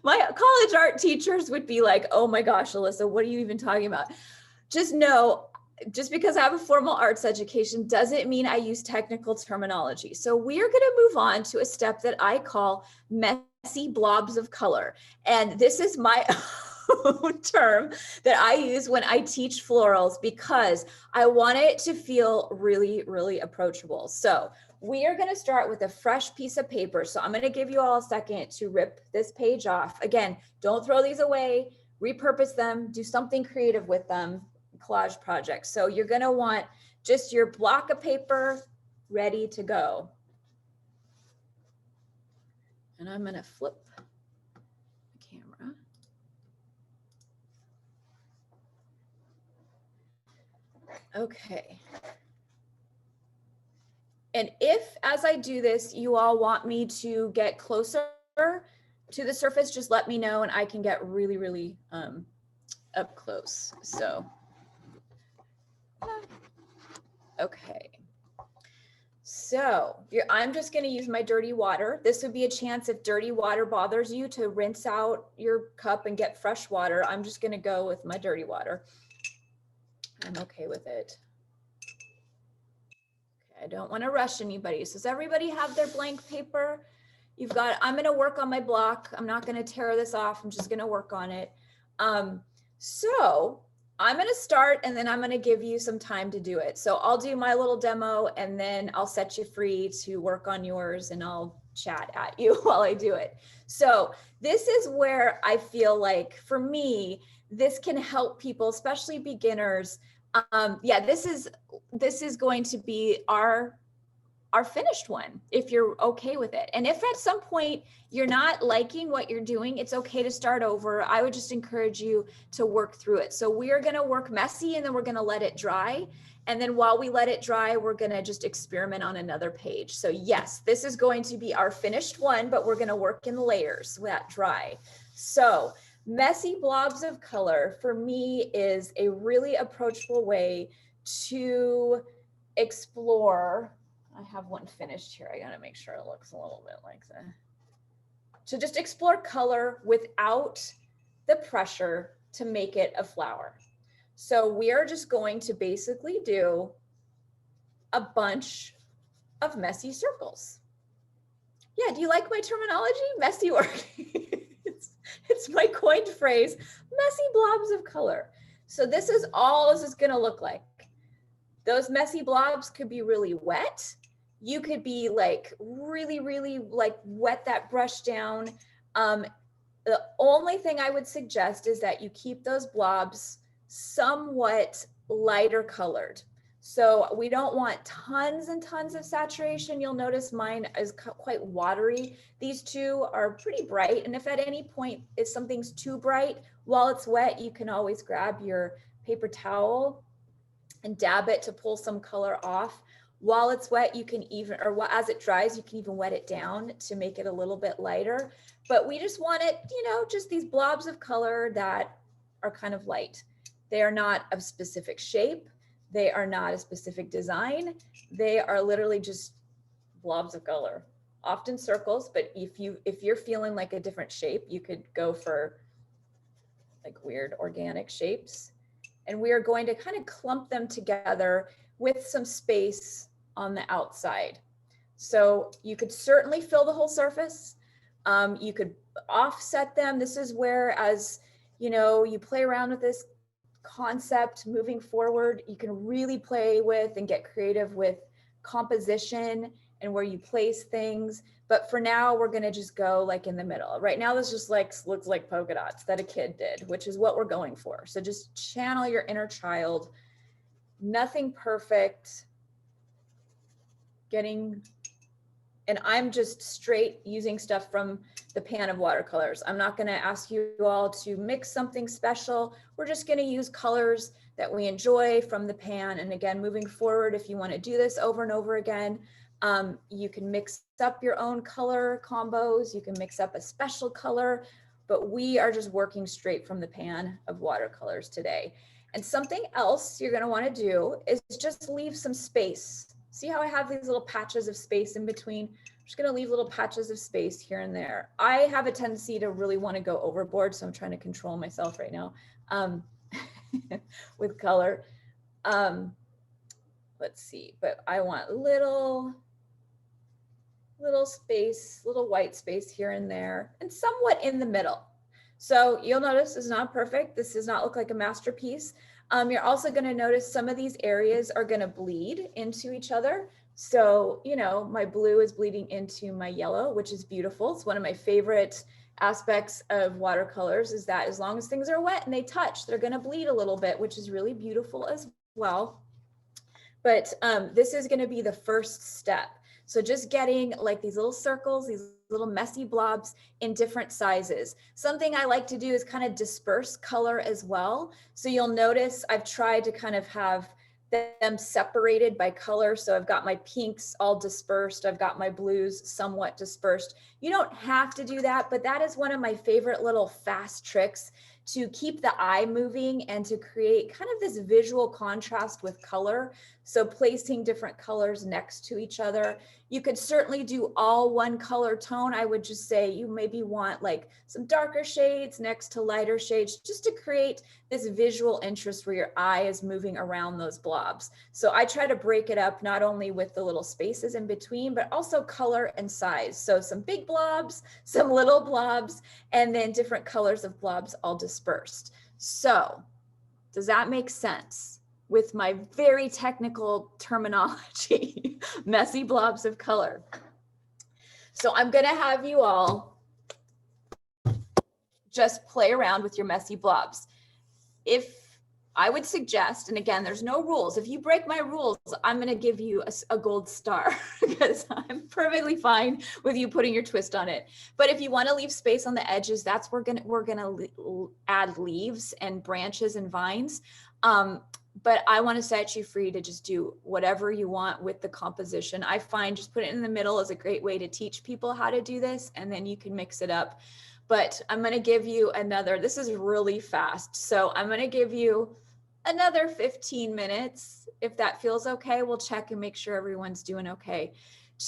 my college art teachers would be like, oh my gosh, Alisa, what are you even talking about? Just know, just because I have a formal arts education doesn't mean I use technical terminology. So we are going to move on to a step that I call messy blobs of color. And this is my term that I use when I teach florals because I want it to feel really, really approachable. So we are going to start with a fresh piece of paper. So I'm going to give you all a second to rip this page off. Again, don't throw these away, repurpose them, do something creative with them, collage projects. So you're going to want just your block of paper ready to go. And I'm going to flip the camera. Okay. And if, as I do this, you all want me to get closer to the surface, just let me know and I can get really, really up close. So, okay. So I'm just going to use my dirty water. This would be a chance if dirty water bothers you to rinse out your cup and get fresh water. I'm just going to go with my dirty water. I'm okay with it. I don't want to rush anybody. So does everybody have their blank paper? You've got, I'm going to work on my block. I'm not going to tear this off. I'm just going to work on it. So I'm going to start and then I'm going to give you some time to do it. So I'll do my little demo and then I'll set you free to work on yours and I'll chat at you while I do it. So this is where I feel like for me, this can help people, especially beginners. Yeah, this is going to be our finished one, if you're okay with it. And if at some point you're not liking what you're doing, it's okay to start over. I would just encourage you to work through it. So we are going to work messy and then we're going to let it dry. And then while we let it dry, we're going to just experiment on another page. So yes, this is going to be our finished one, but we're going to work in layers with that dry. So messy blobs of color for me is a really approachable way to explore. I have one finished here. I got to make sure it looks a little bit like that. To just explore color without the pressure to make it a flower. So we are just going to basically do a bunch of messy circles. Yeah, do you like my terminology? Messy work. It's my coined phrase, messy blobs of color. So this is all this is going to look like. Those messy blobs could be really wet. You could be like really, really like wet that brush down. The only thing I would suggest is that you keep those blobs somewhat lighter colored. So we don't want tons and tons of saturation. You'll notice mine is quite watery. These two are pretty bright. And if at any point if something's too bright while it's wet, you can always grab your paper towel and dab it to pull some color off. While it's wet, you can even, or as it dries, you can even wet it down to make it a little bit lighter. But we just want it, you know, just these blobs of color that are kind of light. They are not of specific shape. They are not a specific design. They are literally just blobs of color, often circles. But if you're feeling like a different shape, you could go for like weird organic shapes. And we are going to kind of clump them together with some space on the outside. So you could certainly fill the whole surface. You could offset them. This is where, as you know, you play around with this concept moving forward, you can really play with and get creative with composition and where you place things. But for now, we're going to just go like in the middle. Right now, this just like looks like polka dots that a kid did, which is what we're going for. So just channel your inner child. Nothing perfect. And I'm just straight using stuff from the pan of watercolors. I'm not going to ask you all to mix something special. We're just going to use colors that we enjoy from the pan. And again, moving forward, if you want to do this over and over again, you can mix up your own color combos. You can mix up a special color, but we are just working straight from the pan of watercolors today. And something else you're going to want to do is just leave some space. See how I have these little patches of space in between? I'm just going to leave little patches of space here and there. I have a tendency to really want to go overboard, so I'm trying to control myself right now with color. Let's see, but I want little space, little white space here and there, and somewhat in the middle. So you'll notice it's not perfect. This does not look like a masterpiece. You're also going to notice some of these areas are going to bleed into each other. So, you know, my blue is bleeding into my yellow, which is beautiful. It's one of my favorite aspects of watercolors, is that as long as things are wet and they touch, they're going to bleed a little bit, which is really beautiful as well. But this is going to be the first step. So just getting like these little circles, these little messy blobs in different sizes. Something I like to do is kind of disperse color as well. So you'll notice I've tried to kind of have them separated by color. So I've got my pinks all dispersed. I've got my blues somewhat dispersed. You don't have to do that, but that is one of my favorite little fast tricks to keep the eye moving and to create kind of this visual contrast with color. So placing different colors next to each other. You could certainly do all one color tone. I would just say you maybe want like some darker shades next to lighter shades, just to create this visual interest where your eye is moving around those blobs. So I try to break it up not only with the little spaces in between, but also color and size. So some big blobs, some little blobs, and then different colors of blobs all dispersed. So does that make sense with my very technical terminology? Messy blobs of color. So I'm going to have you all just play around with your messy blobs. If I would suggest, and again, there's no rules. If you break my rules, I'm going to give you a gold star because I'm perfectly fine with you putting your twist on it. But if you want to leave space on the edges, that's where we're going to add leaves and branches and vines. But I want to set you free to just do whatever you want with the composition. I find just put it in the middle is a great way to teach people how to do this, and then you can mix it up. But I'm going to give you another, this is really fast. So I'm going to give you another 15 minutes. If that feels okay, we'll check and make sure everyone's doing okay.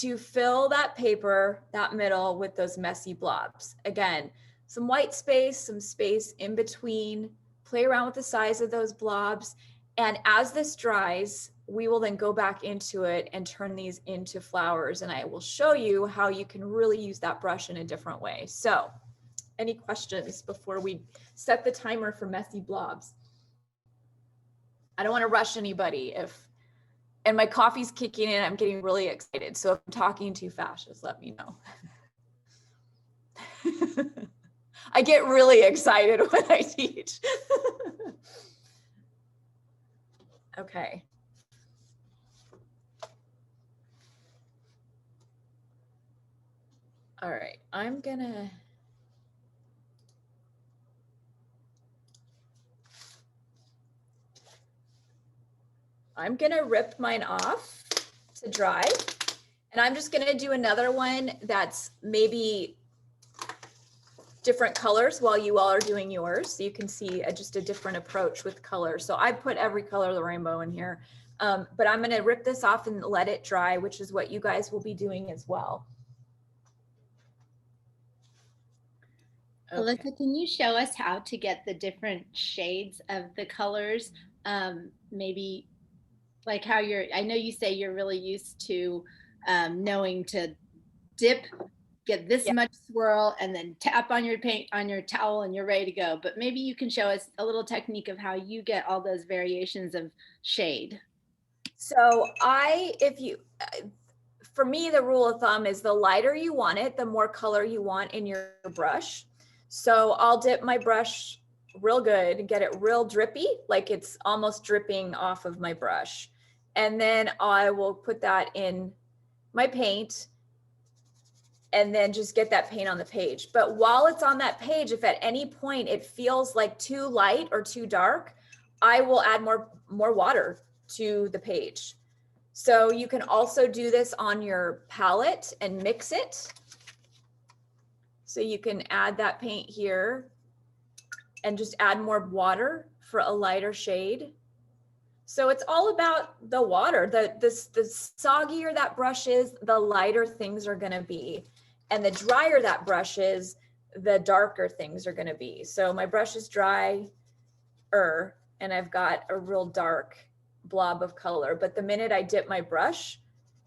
To fill that paper, that middle, with those messy blobs. Again, some white space, some space in between, play around with the size of those blobs. And as this dries, we will then go back into it and turn these into flowers. And I will show you how you can really use that brush in a different way. So any questions before we set the timer for messy blobs? I don't want to rush anybody. And my coffee's kicking in, I'm getting really excited. So if I'm talking too fast, just let me know. I get really excited when I teach. Okay. All right, I'm gonna rip mine off to dry, and I'm just gonna do another one that's maybe different colors while you all are doing yours, so you can see just a different approach with color. So I put every color of the rainbow in here, but I'm gonna rip this off and let it dry, which is what you guys will be doing as well. Okay. Alisa, can you show us how to get the different shades of the colors? Maybe like how I know you say you're really used to knowing to dip, get this Yeah. much swirl, and then tap on your paint on your towel and you're ready to go. But maybe you can show us a little technique of how you get all those variations of shade. So for me, the rule of thumb is the lighter you want it, the more color you want in your brush. So I'll dip my brush real good and get it real drippy, like it's almost dripping off of my brush. And then I will put that in my paint and then just get that paint on the page. But while it's on that page, if at any point it feels like too light or too dark, I will add more water to the page. So you can also do this on your palette and mix it. So you can add that paint here and just add more water for a lighter shade. So it's all about the water. The soggier that brush is, the lighter things are gonna be. And the drier that brush is, the darker things are gonna be. So my brush is drier and I've got a real dark blob of color, but the minute I dip my brush,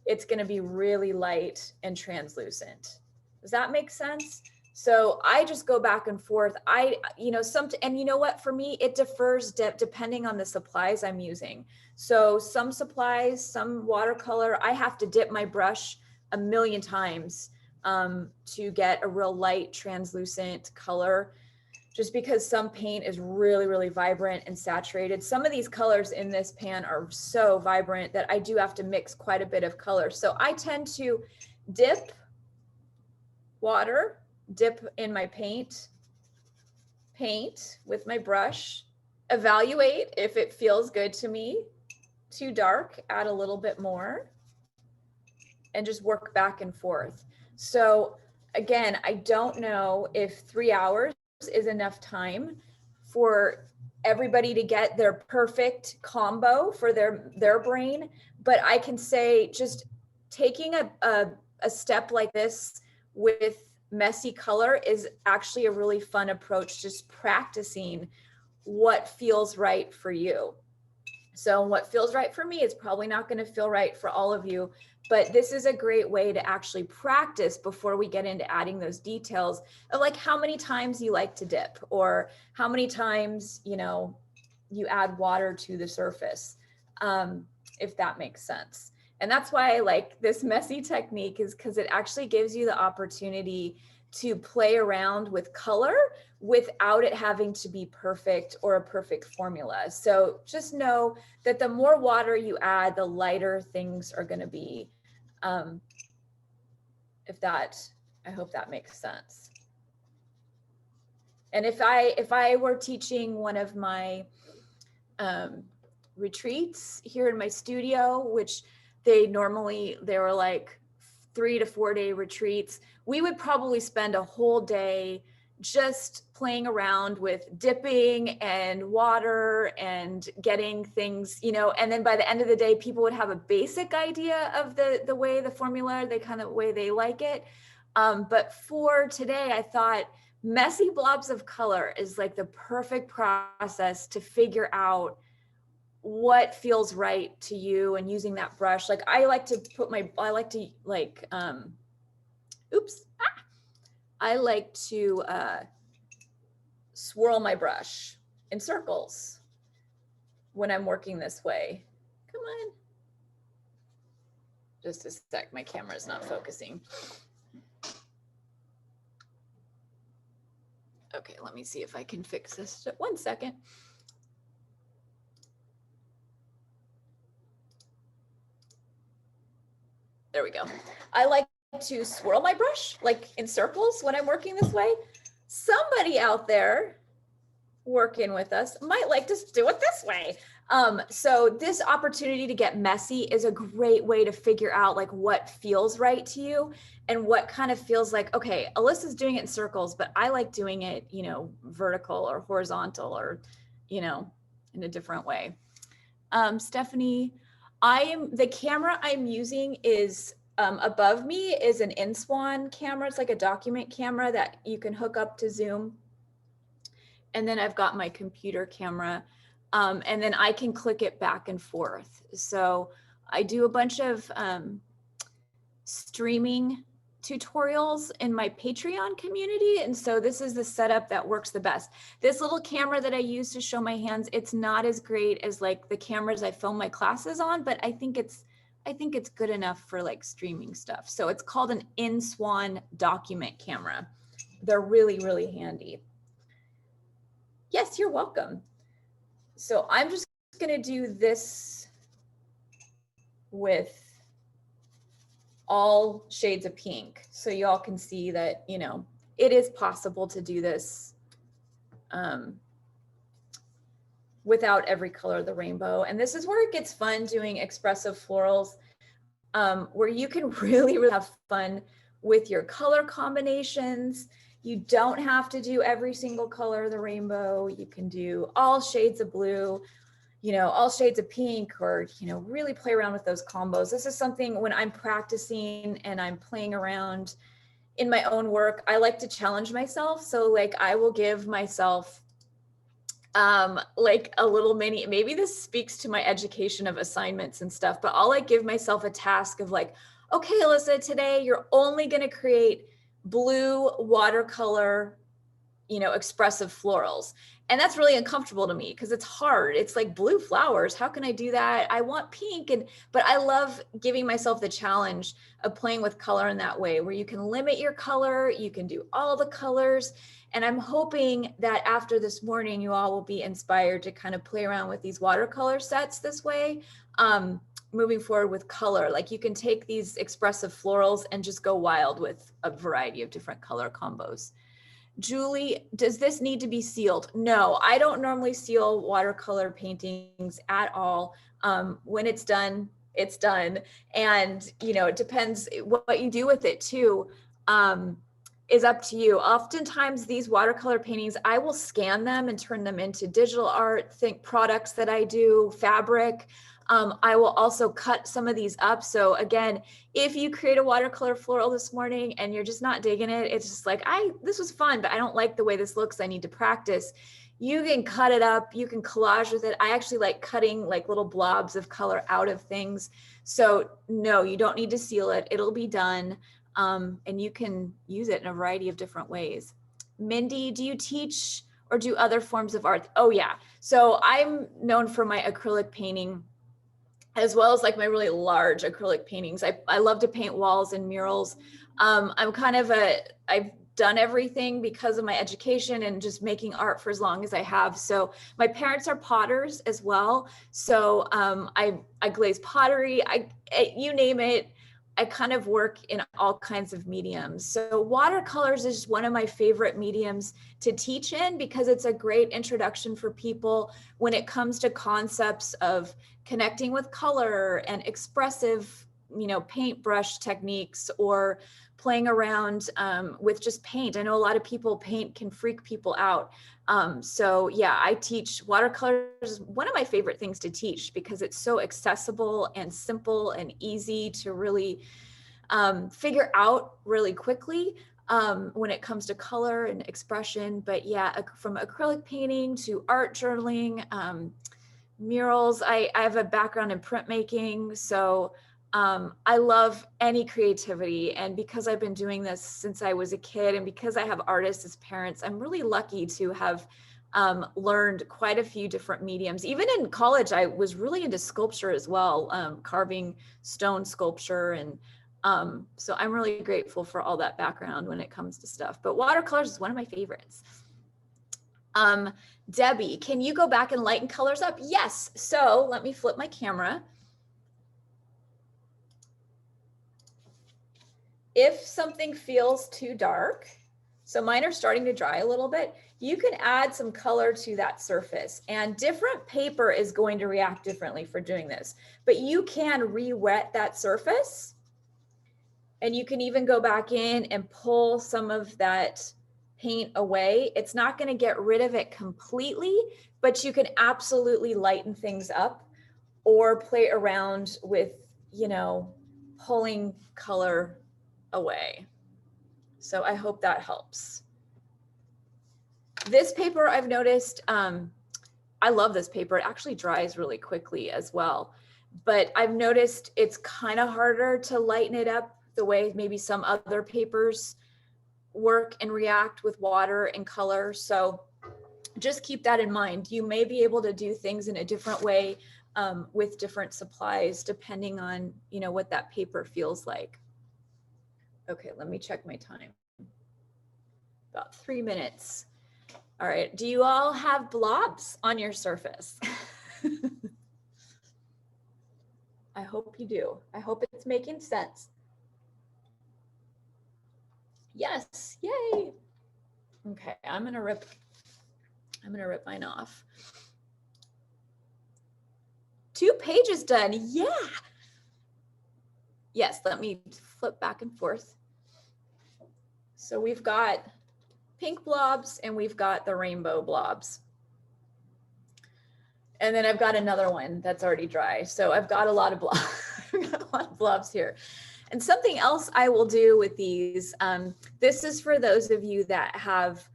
it's going to be really light and translucent. Does that make sense? So I just go back and forth. And you know what, for me, it differs depending on the supplies I'm using. So some supplies, some watercolor, I have to dip my brush a million times to get a real light, translucent color, just because some paint is really, really vibrant and saturated. Some of these colors in this pan are so vibrant that I do have to mix quite a bit of color. So I tend to dip water, dip in my paint with my brush, evaluate if it feels good to me. Too dark, add a little bit more, and just work back and forth. So again, I don't know if 3 hours is enough time for everybody to get their perfect combo for their brain, but I can say just taking a step like this with messy color is actually a really fun approach, just practicing what feels right for you. So what feels right for me is probably not going to feel right for all of you, but this is a great way to actually practice before we get into adding those details of like how many times you like to dip or how many times, you add water to the surface, if that makes sense. And that's why I like this messy technique, is because it actually gives you the opportunity to play around with color without it having to be perfect or a perfect formula. So just know that the more water you add, the lighter things are going to be. I hope that makes sense. And if I were teaching one of my retreats here in my studio, which they were like 3 to 4 day retreats, we would probably spend a whole day just playing around with dipping and water and getting things, and then by the end of the day, people would have a basic idea of the way the formula, the kind of way they like it. But for today, I thought messy blobs of color is like the perfect process to figure out what feels right to you, and using that brush. Like I like to swirl my brush in circles when I'm working this way. Come on. Just a sec, my camera is not focusing. Okay, let me see if I can fix this. 1 second. There we go. I like to swirl my brush like in circles when I'm working this way. Somebody out there working with us might like to do it this way. So this opportunity to get messy is a great way to figure out like what feels right to you and what kind of feels like, okay, Alisa's doing it in circles, but I like doing it, vertical or horizontal or, in a different way. Stephanie, the camera I'm using is above me is an InSwan camera. It's like a document camera that you can hook up to Zoom. And then I've got my computer camera, and then I can click it back and forth. So I do a bunch of streaming tutorials in my Patreon community. And so this is the setup that works the best. This little camera that I use to show my hands, it's not as great as like the cameras I film my classes on, but I think it's good enough for like streaming stuff. So it's called an InSwan document camera. They're really, really handy. Yes, you're welcome. So I'm just gonna do this with all shades of pink. So y'all can see that, you know, it is possible to do this without every color of the rainbow. And this is where it gets fun doing expressive florals, where you can really, really have fun with your color combinations. You don't have to do every single color of the rainbow. You can do all shades of blue, you know, all shades of pink, or, you know, really play around with those combos. This is something when I'm practicing and I'm playing around in my own work, I like to challenge myself. So like I will give myself like a little mini, maybe this speaks to my education of assignments and stuff, but I'll like give myself a task of like, okay, Alisa, today you're only going to create blue watercolor, you know, expressive florals. And that's really uncomfortable to me because it's hard. It's like blue flowers. How can I do that? I want pink. But I love giving myself the challenge of playing with color in that way, where you can limit your color, you can do all the colors. And I'm hoping that after this morning, you all will be inspired to kind of play around with these watercolor sets this way. Moving forward with color, like you can take these expressive florals and just go wild with a variety of different color combos. Julie, does this need to be sealed? No, I don't normally seal watercolor paintings at all. When it's done, it's done. And, you know, it depends what you do with it too, is up to you. Oftentimes these watercolor paintings, I will scan them and turn them into digital art, think products that I do, fabric. I will also cut some of these up. So again, if you create a watercolor floral this morning and you're just not digging it, it's just like, this was fun, but I don't like the way this looks. I need to practice. You can cut it up. You can collage with it. I actually like cutting like little blobs of color out of things. So no, you don't need to seal it. It'll be done. And you can use it in a variety of different ways. Mindy, do you teach or do other forms of art? Oh yeah. So I'm known for my acrylic painting, as well as like my really large acrylic paintings. I love to paint walls and murals. I've done everything because of my education and just making art for as long as I have. So my parents are potters as well. So I glaze pottery, you name it. I kind of work in all kinds of mediums. So watercolors is one of my favorite mediums to teach in because it's a great introduction for people when it comes to concepts of connecting with color and expressive, you know, paintbrush techniques, or playing around with just paint. I know a lot of people, paint can freak people out. So yeah, I teach watercolors, is one of my favorite things to teach because it's so accessible and simple and easy to really figure out really quickly when it comes to color and expression. But yeah, from acrylic painting to art journaling, murals. I have a background in printmaking, so I love any creativity. And because I've been doing this since I was a kid, and because I have artists as parents, I'm really lucky to have learned quite a few different mediums. Even in college, I was really into sculpture as well, carving stone sculpture. And so I'm really grateful for all that background when it comes to stuff. But watercolors is one of my favorites. Debbie, can you go back and lighten colors up? Yes. So let me flip my camera. If something feels too dark, so mine are starting to dry a little bit, you can add some color to that surface, and different paper is going to react differently for doing this, but you can re-wet that surface, and you can even go back in and pull some of that paint away. It's not going to get rid of it completely, but you can absolutely lighten things up or play around with, you know, pulling color away. So I hope that helps. This paper I've noticed, I love this paper. It actually dries really quickly as well, but I've noticed it's kind of harder to lighten it up the way maybe some other papers work and react with water and color. So just keep that in mind. You may be able to do things in a different way with different supplies, depending on, you know, what that paper feels like. Okay, let me check my time. About 3 minutes. All right, do you all have blobs on your surface? I hope you do. I hope it's making sense. Yes, yay. Okay, I'm gonna rip mine off. 2 pages done, yeah. Yes, let me flip back and forth. So we've got pink blobs and we've got the rainbow blobs. And then I've got another one that's already dry. So I've got a lot of blobs, I've got a lot of blobs here. And something else I will do with these, this is for those of you that have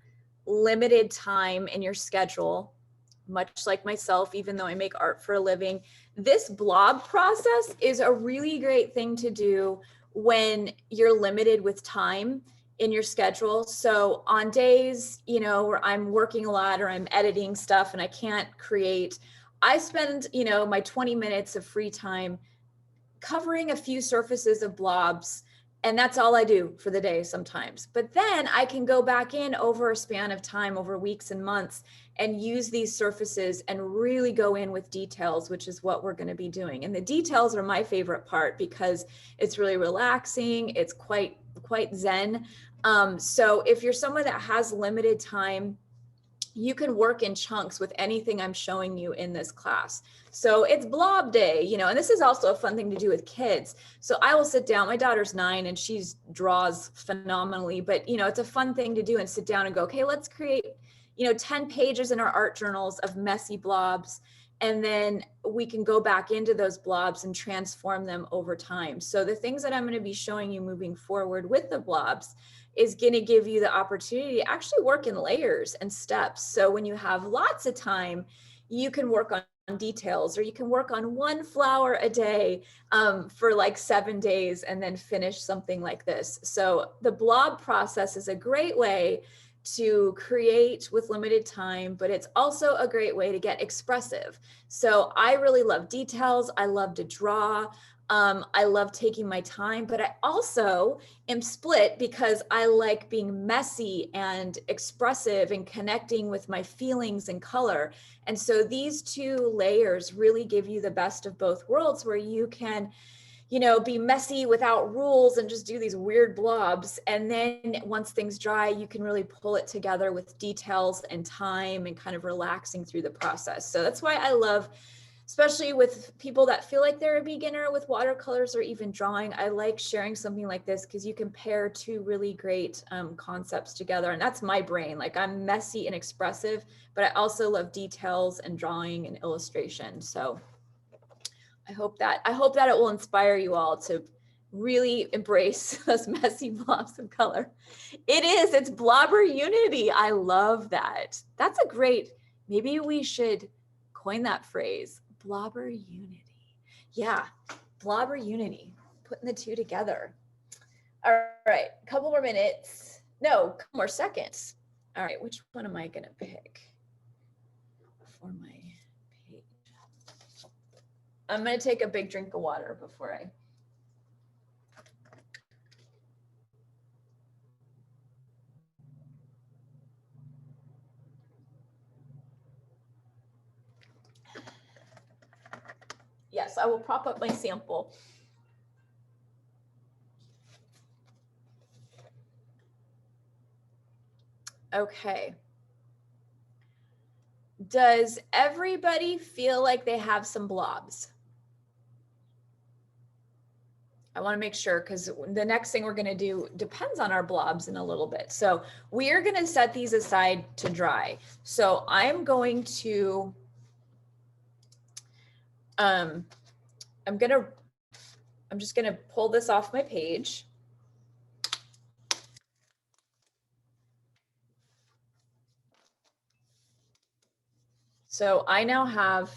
limited time in your schedule, much like myself, even though I make art for a living. This blob process is a really great thing to do when you're limited with time in your schedule. So on days, you know, where I'm working a lot or I'm editing stuff and I can't create, I spend, you know, my 20 minutes of free time covering a few surfaces of blobs, and that's all I do for the day sometimes. But then I can go back in over a span of time, over weeks and months, and use these surfaces and really go in with details, which is what we're going to be doing. And the details are my favorite part because it's really relaxing. It's quite zen. So if you're someone that has limited time, you can work in chunks with anything I'm showing you in this class. So it's blob day, you know, and this is also a fun thing to do with kids. So I will sit down, my daughter's 9 and she draws phenomenally, but you know, it's a fun thing to do and sit down and go, okay, let's create, you know, 10 pages in our art journals of messy blobs. And then we can go back into those blobs and transform them over time. So the things that I'm going to be showing you moving forward with the blobs is going to give you the opportunity to actually work in layers and steps. So when you have lots of time, you can work on details, or you can work on 1 flower a day for like 7 days and then finish something like this. So the blob process is a great way to create with limited time, but it's also a great way to get expressive. So I really love details. I love to draw. I love taking my time, but I also am split because I like being messy and expressive and connecting with my feelings and color. And so these 2 layers really give you the best of both worlds, where you can, you know, be messy without rules and just do these weird blobs. And then once things dry, you can really pull it together with details and time and kind of relaxing through the process. So that's why I love, especially with people that feel like they're a beginner with watercolors or even drawing, I like sharing something like this because you can pair 2 really great concepts together. And that's my brain. Like, I'm messy and expressive, but I also love details and drawing and illustration. So I hope that it will inspire you all to really embrace those messy blobs of color. It's blobber unity. I love that. That's a great, maybe we should coin that phrase, blobber unity. Yeah, blobber unity, putting the 2 together. All right, a couple more minutes. No, a couple more seconds. All right, which one am I gonna pick for my page? I'm gonna take a big drink of water before I. Yes, I will prop up my sample. Okay. Does everybody feel like they have some blobs? I want to make sure, because the next thing we're going to do depends on our blobs in a little bit. So we are going to set these aside to dry. So I'm going to, I'm just going to pull this off my page. So I now have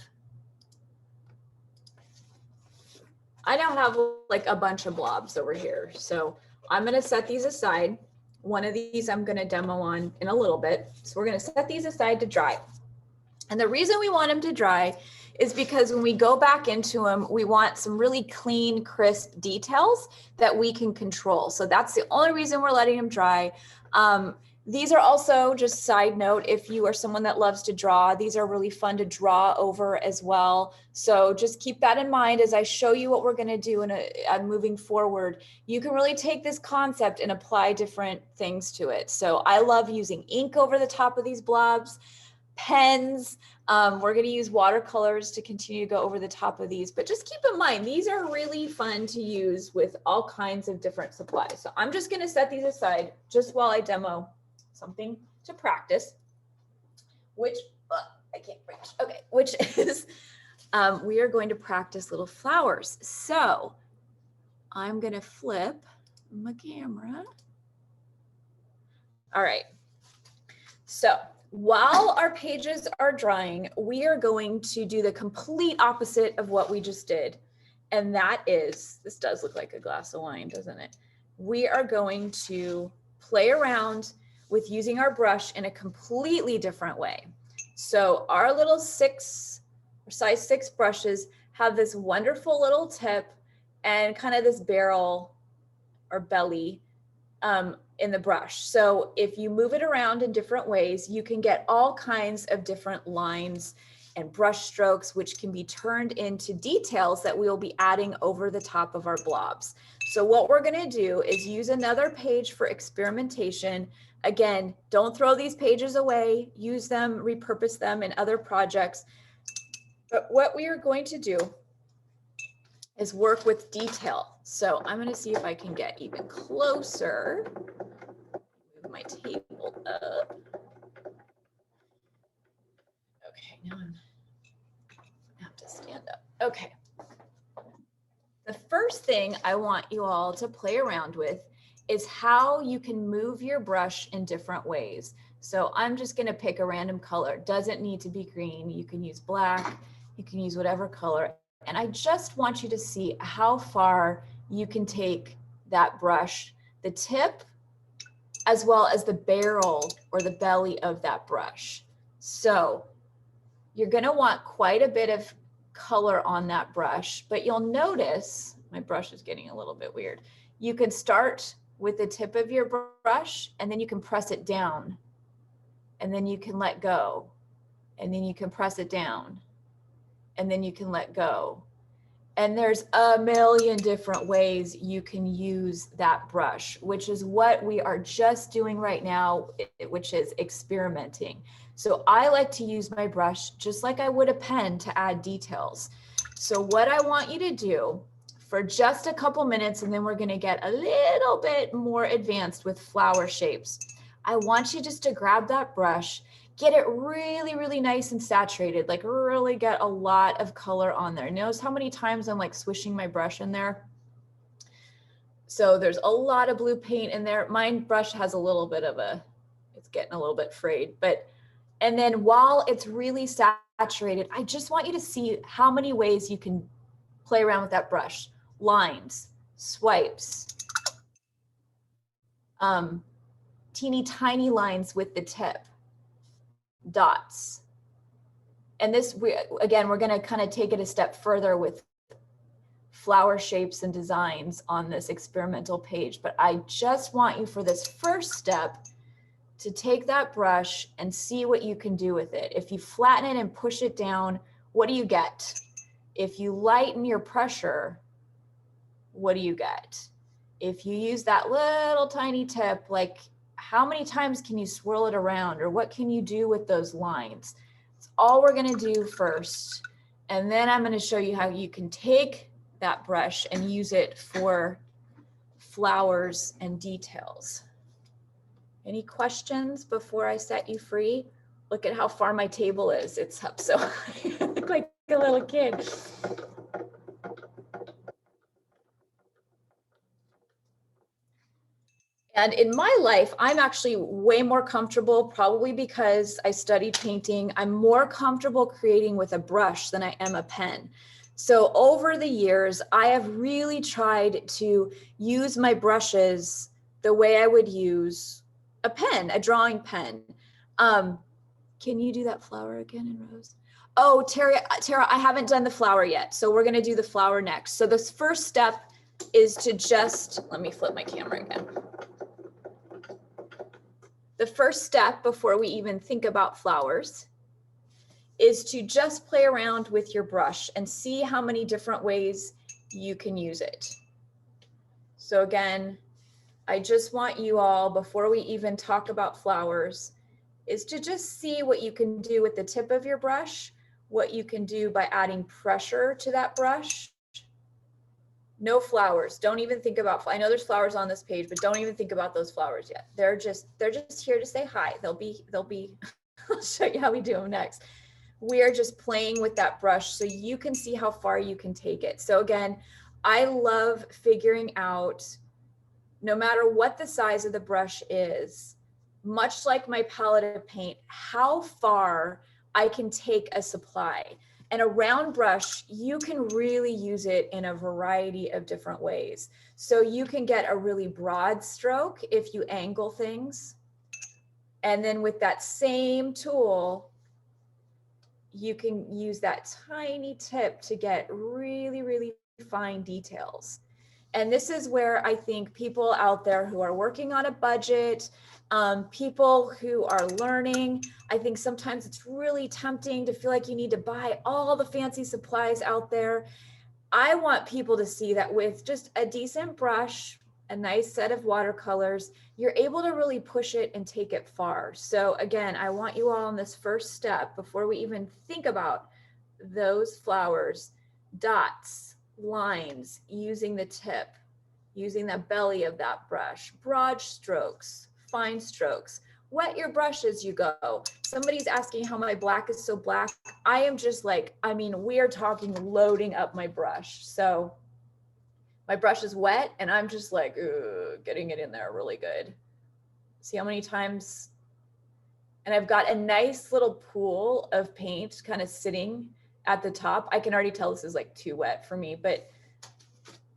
I now have like a bunch of blobs over here. So I'm gonna set these aside. One of these I'm gonna demo on in a little bit. So we're gonna set these aside to dry. And the reason we want them to dry is because when we go back into them, we want some really clean, crisp details that we can control. So that's the only reason we're letting them dry. These are also, just side note, if you are someone that loves to draw, these are really fun to draw over as well. So just keep that in mind as I show you what we're gonna do moving forward. You can really take this concept and apply different things to it. So I love using ink over the top of these blobs, pens. We're going to use watercolors to continue to go over the top of these, but just keep in mind, these are really fun to use with all kinds of different supplies. So I'm just going to set these aside just while I demo something to practice, which I can't reach. Okay, which is we are going to practice little flowers. So I'm going to flip my camera. All right. So while our pages are drying, we are going to do the complete opposite of what we just did. And that is, this does look like a glass of wine, doesn't it? We are going to play around with using our brush in a completely different way. So our little size 6 brushes have this wonderful little tip and kind of this barrel or belly in the brush. So if you move it around in different ways, you can get all kinds of different lines and brush strokes, which can be turned into details that we'll be adding over the top of our blobs. So what we're going to do is use another page for experimentation. Again, don't throw these pages away, use them, repurpose them in other projects. But what we are going to do is work with detail. So I'm going to see if I can get even closer. Move my table up. Okay, now I have to stand up. Okay. The first thing I want you all to play around with is how you can move your brush in different ways. So I'm just going to pick a random color. Doesn't need to be green. You can use black. You can use whatever color. And I just want you to see how far you can take that brush, the tip, as well as the barrel or the belly of that brush. So you're going to want quite a bit of color on that brush, but you'll notice my brush is getting a little bit weird. You can start with the tip of your brush and then you can press it down and then you can let go and then you can press it down and then you can let go. And there's a million different ways you can use that brush, which is what we are just doing right now, which is experimenting. So I like to use my brush just like I would a pen to add details. So what I want you to do for just a couple minutes, and then we're going to get a little bit more advanced with flower shapes. I want you just to grab that brush, get it really, really nice and saturated, like really get a lot of color on there. Notice how many times I'm like swishing my brush in there. So there's a lot of blue paint in there. My brush has a little bit of it's getting a little bit frayed, and then while it's really saturated, I just want you to see how many ways you can play around with that brush. Lines, swipes, teeny tiny lines with the tip, dots. And this, again, we're going to kind of take it a step further with flower shapes and designs on this experimental page. But I just want you for this first step to take that brush and see what you can do with it. If you flatten it and push it down, what do you get? If you lighten your pressure, what do you get? If you use that little tiny tip, like how many times can you swirl it around, or what can you do with those lines? It's all we're going to do first. And then I'm going to show you how you can take that brush and use it for flowers and details. Any questions before I set you free? Look at how far my table is. It's up so high. I look like a little kid. And in my life, I'm actually way more comfortable, probably because I studied painting. I'm more comfortable creating with a brush than I am a pen. So over the years, I have really tried to use my brushes the way I would use a pen, a drawing pen. Can you do that flower again in Rose? Oh, Tara, I haven't done the flower yet. So we're gonna do the flower next. So this first step is to just, let me flip my camera again. The first step before we even think about flowers is to just play around with your brush and see how many different ways you can use it. So again, I just want you all, before we even talk about flowers, is to just see what you can do with the tip of your brush, what you can do by adding pressure to that brush. No flowers. Don't even think about, I know there's flowers on this page, but don't even think about those flowers yet. They're just here to say hi. They'll be, I'll show you how we do them next. We are just playing with that brush so you can see how far you can take it. So again, I love figuring out, no matter what the size of the brush is, much like my palette of paint, how far I can take a supply. And a round brush, you can really use it in a variety of different ways. So you can get a really broad stroke if you angle things. And then with that same tool, you can use that tiny tip to get really, really fine details. And this is where I think people out there who are working on a budget, people who are learning, I think sometimes it's really tempting to feel like you need to buy all the fancy supplies out there. I want people to see that with just a decent brush, a nice set of watercolors, you're able to really push it and take it far. So again, I want you all in this first step, before we even think about those flowers, dots, lines, using the tip, using the belly of that brush, broad strokes, fine strokes. Wet your brush as you go. Somebody's asking how my black is so black. I am just like, I mean, we are talking loading up my brush. So my brush is wet and I'm just like, getting it in there really good. See how many times, and I've got a nice little pool of paint kind of sitting at the top. I can already tell this is like too wet for me, but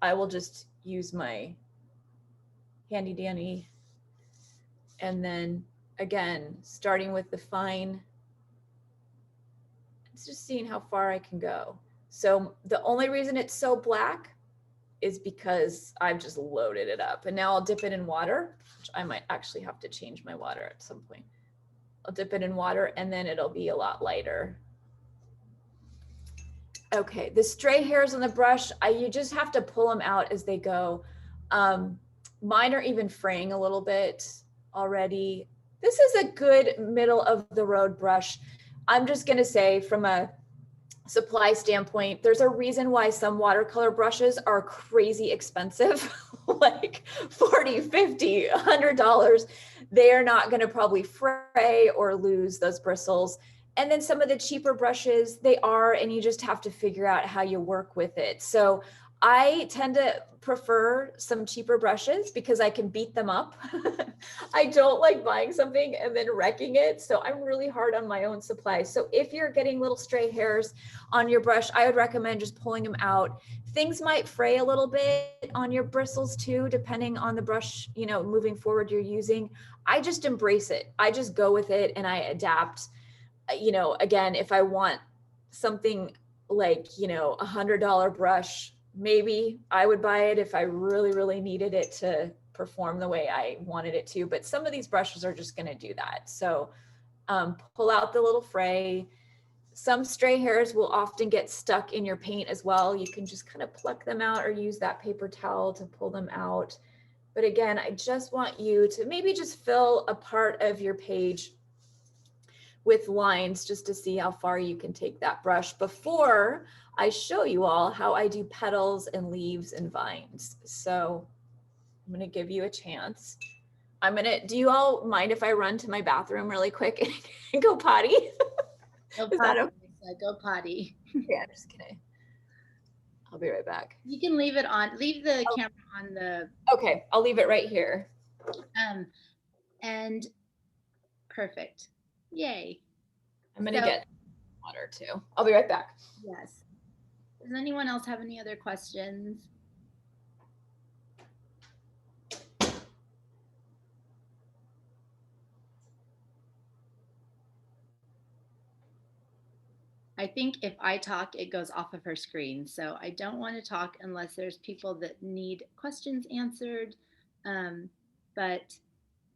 I will just use my handy dandy. And then again, starting with the fine, it's just seeing how far I can go. So the only reason it's so black is because I've just loaded it up. And now I'll dip it in water, which I might actually have to change my water at some point. I'll dip it in water and then it'll be a lot lighter. Okay, the stray hairs on the brush, you just have to pull them out as they go. Mine are even fraying a little bit already. This is a good middle of the road brush. I'm just gonna say, from a supply standpoint, there's a reason why some watercolor brushes are crazy expensive, like $40, $50, $100. They are not gonna probably fray or lose those bristles. And then some of the cheaper brushes, they are, and you just have to figure out how you work with it. So I tend to prefer some cheaper brushes because I can beat them up. I don't like buying something and then wrecking it. So I'm really hard on my own supply. So if you're getting little stray hairs on your brush, I would recommend just pulling them out. Things might fray a little bit on your bristles too, depending on the brush, you know, moving forward you're using. I just embrace it. I just go with it and I adapt. You know, again, if I want something like, you know, $100 brush, maybe I would buy it if I really, really needed it to perform the way I wanted it to. But some of these brushes are just going to do that. So pull out the little fray. Some stray hairs will often get stuck in your paint as well. You can just kind of pluck them out or use that paper towel to pull them out. But again, I just want you to maybe just fill a part of your page with lines just to see how far you can take that brush before I show you all how I do petals and leaves and vines. So I'm gonna give you a chance. Do you all mind if I run to my bathroom really quick and go potty? Go Is that potty, okay? Lisa, go potty. Yeah, I'm just kidding. I'll be right back. You can leave it on, leave the camera on the. Okay, I'll leave it right here. And perfect. Yay. I'm gonna get water too. I'll be right back. Yes. Does anyone else have any other questions? I think if I talk, it goes off of her screen. So I don't want to talk unless there's people that need questions answered. But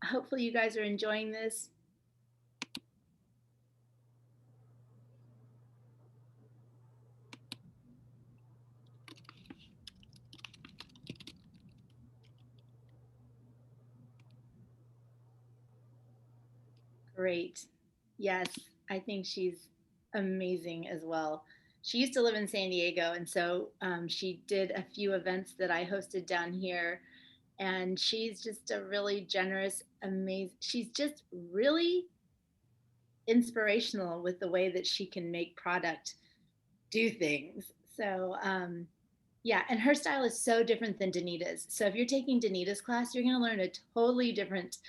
hopefully you guys are enjoying this. Great. Yes, I think she's amazing as well. She used to live in San Diego, and so she did a few events that I hosted down here. And she's just a really generous, amazing, she's just really inspirational with the way that she can make product do things. So yeah, and her style is so different than Danita's. So if you're taking Danita's class, you're going to learn a totally different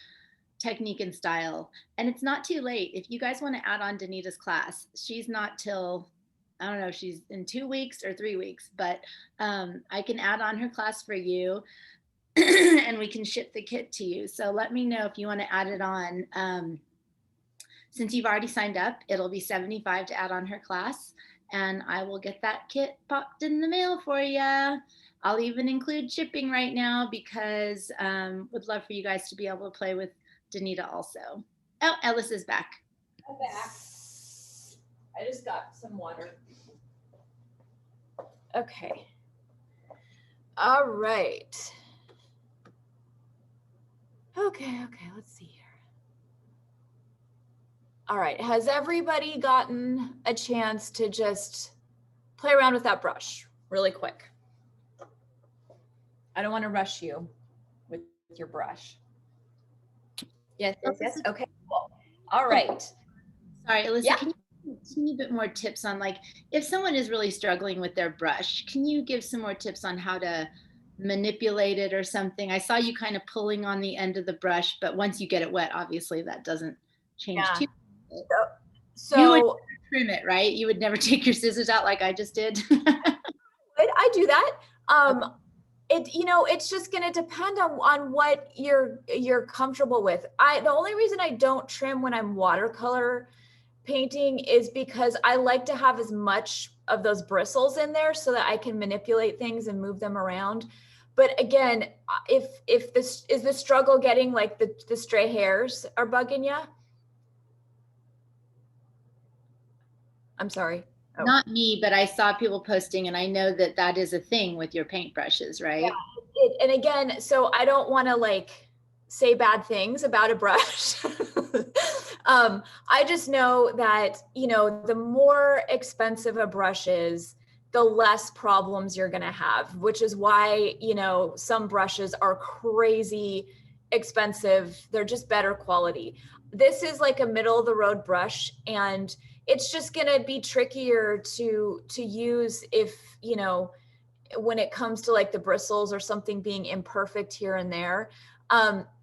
technique and style. And it's not too late. If you guys want to add on Danita's class, she's not till, I don't know, she's in 2 weeks or 3 weeks, but I can add on her class for you and we can ship the kit to you. So let me know if you want to add it on. Since you've already signed up, it'll be $75 to add on her class, and I will get that kit popped in the mail for you. I'll even include shipping right now because would love for you guys to be able to play with Danita also. Oh, Alisa's back. I'm back. I just got some water. Okay. All right. Okay, let's see here. All right, has everybody gotten a chance to just play around with that brush really quick? I don't want to rush you with your brush. Yes. Okay, cool. All right. Sorry, Alisa, yeah. Can you give a teeny bit more tips on, like, if someone is really struggling with their brush, can you give some more tips on how to manipulate it or something? I saw you kind of pulling on the end of the brush, but once you get it wet, obviously that doesn't change too much. So you would trim it, right? You would never take your scissors out like I just did. I do that. It's just going to depend on what you're comfortable with. The only reason I don't trim when I'm watercolor painting is because I like to have as much of those bristles in there so that I can manipulate things and move them around. But again, if this is the struggle getting like the stray hairs are bugging you. I'm sorry. Oh. Not me, but I saw people posting, and I know that that is a thing with your paintbrushes, right? Yeah, and again, so I don't want to like say bad things about a brush. I just know that, the more expensive a brush is, the less problems you're going to have, which is why, some brushes are crazy expensive. They're just better quality. This is like a middle of the road brush, and it's just going to be trickier to use if, when it comes to like the bristles or something being imperfect here and there.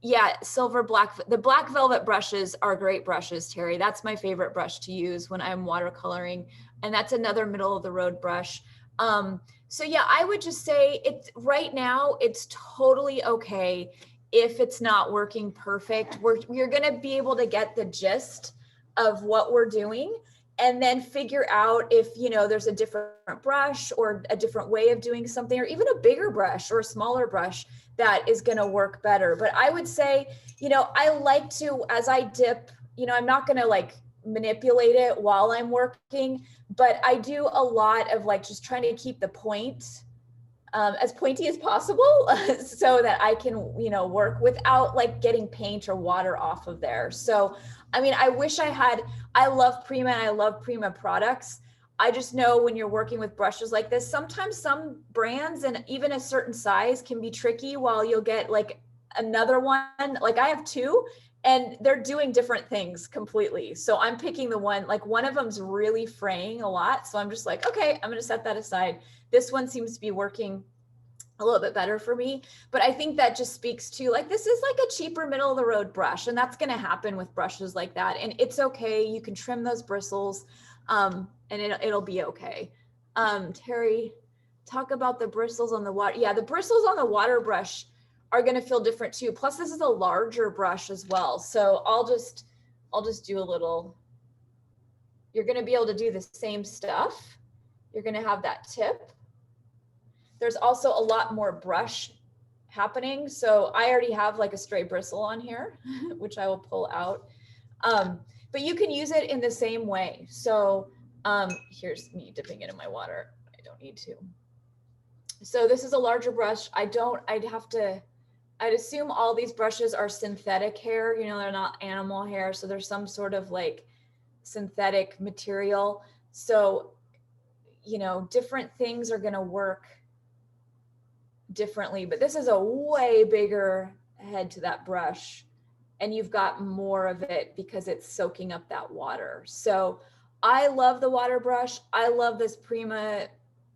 Yeah, the black velvet brushes are great brushes, Terry. That's my favorite brush to use when I'm watercoloring. And that's another middle of the road brush. So yeah, I would just say right now, it's totally okay if it's not working perfect. You're going to be able to get the gist of what we're doing, and then figure out if, there's a different brush or a different way of doing something, or even a bigger brush or a smaller brush that is going to work better. But I would say, I like to, as I dip, I'm not going to like manipulate it while I'm working, but I do a lot of like just trying to keep the point as pointy as possible so that I can, work without like getting paint or water off of there. So, I mean, I wish I love Prima and I love Prima products. I just know when you're working with brushes like this, sometimes some brands and even a certain size can be tricky, while you'll get like another one. Like I have two and they're doing different things completely. So I'm picking the one, like one of them's really fraying a lot. So I'm just like, okay, I'm going to set that aside. This one seems to be working a little bit better for me. But I think that just speaks to like, this is like a cheaper middle of the road brush. And that's going to happen with brushes like that. And it's okay. You can trim those bristles and it'll be okay. Terry, talk about the bristles on the water. Yeah, the bristles on the water brush are going to feel different too. Plus this is a larger brush as well. So I'll just do a little, you're going to be able to do the same stuff. You're going to have that tip. There's also a lot more brush happening. So I already have like a stray bristle on here, which I will pull out. But you can use it in the same way. So here's me dipping it in my water. I don't need to. So this is a larger brush. I'd assume all these brushes are synthetic hair, you know, they're not animal hair. So there's some sort of like synthetic material. So, you know, different things are going to work differently, but this is a way bigger head to that brush. And you've got more of it because it's soaking up that water. So I love the water brush. I love this Prima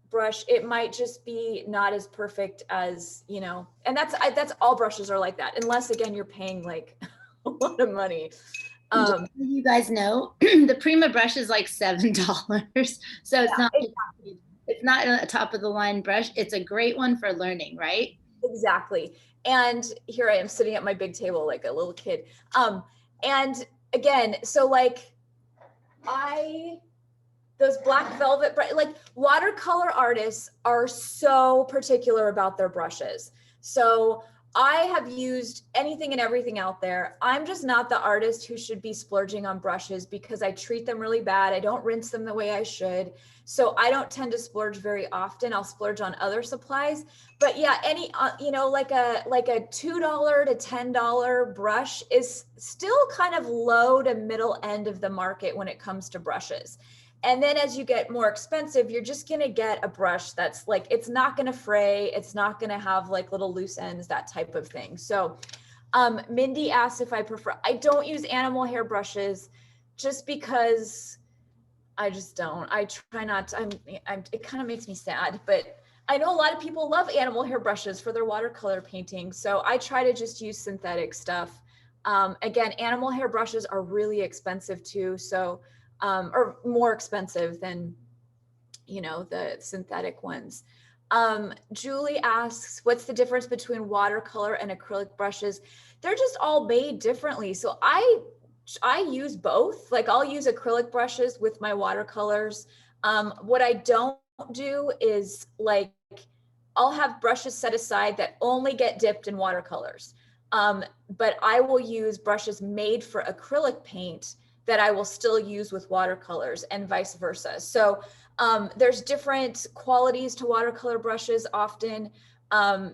brush. It might just be not as perfect as, you know, and that's all brushes are like that, unless again, you're paying like a lot of money. You guys know the Prima brush is like $7. So it's not, exactly. It's not a top of the line brush. It's a great one for learning, right? Exactly. And here I am sitting at my big table like a little kid. And again, so like those black velvet, like watercolor artists are so particular about their brushes. So I have used anything and everything out there. I'm just not the artist who should be splurging on brushes because I treat them really bad. I don't rinse them the way I should. So I don't tend to splurge very often. I'll splurge on other supplies. But yeah, any, you know, like a $2 to $10 brush is still kind of low to middle end of the market when it comes to brushes. And then as you get more expensive, you're just going to get a brush that's like, it's not going to fray. It's not going to have like little loose ends, that type of thing. So Mindy asked if I prefer, I don't use animal hair brushes just because I just don't. I try not to, it kind of makes me sad, but I know a lot of people love animal hair brushes for their watercolor painting. So I try to just use synthetic stuff. Again, animal hair brushes are really expensive too. So or more expensive than, you know, the synthetic ones. Julie asks, what's the difference between watercolor and acrylic brushes? They're just all made differently. So I use both. Like I'll use acrylic brushes with my watercolors. What I don't do is like, I'll have brushes set aside that only get dipped in watercolors. But I will use brushes made for acrylic paint that I will still use with watercolors and vice versa. So there's different qualities to watercolor brushes often.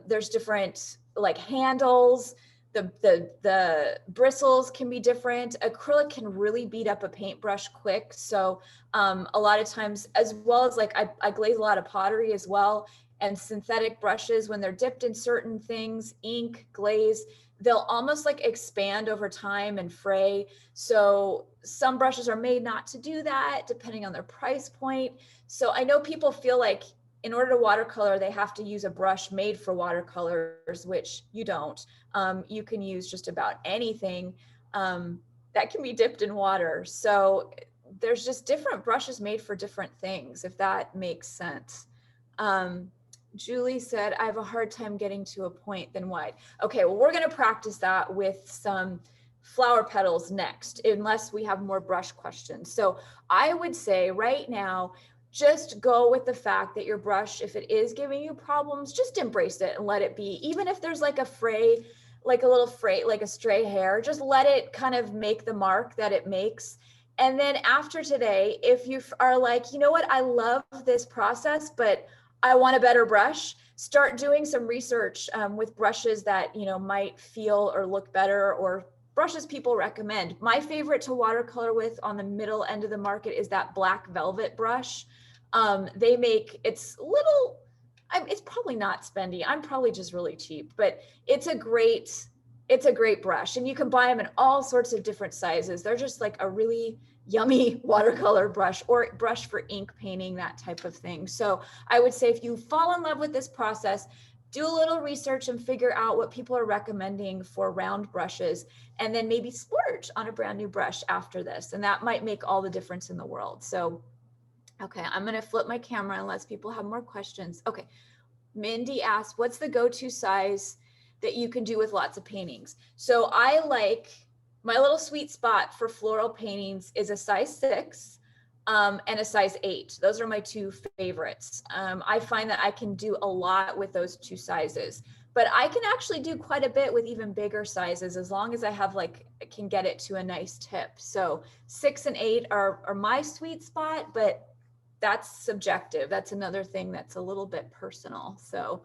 There's different like handles, the bristles can be different. Acrylic can really beat up a paintbrush quick. So a lot of times, as well as like I glaze a lot of pottery as well, and synthetic brushes, when they're dipped in certain things, ink, glaze, they'll almost like expand over time and fray. So some brushes are made not to do that depending on their price point. So I know people feel like in order to watercolor, they have to use a brush made for watercolors, which you don't. You can use just about anything that can be dipped in water. So there's just different brushes made for different things, if that makes sense. Julie said, I have a hard time getting to a point then wide. Okay, well, we're going to practice that with some flower petals next, unless we have more brush questions. So I would say right now, just go with the fact that your brush, if it is giving you problems, just embrace it and let it be. Even if there's like a fray, like a little fray, like a stray hair, just let it kind of make the mark that it makes. And then after today, if you are like, you know what, I love this process, but I want a better brush, start doing some research with brushes that, you know, might feel or look better, or brushes people recommend. My favorite to watercolor with on the middle end of the market is that black velvet brush. They make, it's little, it's probably not spendy. I'm probably just really cheap, but it's a great brush, and you can buy them in all sorts of different sizes. They're just like a really yummy watercolor brush, or brush for ink painting, that type of thing. So I would say if you fall in love with this process, do a little research and figure out what people are recommending for round brushes, and then maybe splurge on a brand new brush after this. And that might make all the difference in the world. So Okay, I'm gonna flip my camera unless people have more questions. Okay, Mindy asked, what's the go-to size that you can do with lots of paintings? So I like, my little sweet spot for floral paintings is a size 6 and a size 8. Those are my two favorites. I find that I can do a lot with those two sizes, but I can actually do quite a bit with even bigger sizes as long as I have like, can get it to a nice tip. So 6 and 8 are my sweet spot, but that's subjective. That's another thing that's a little bit personal. So,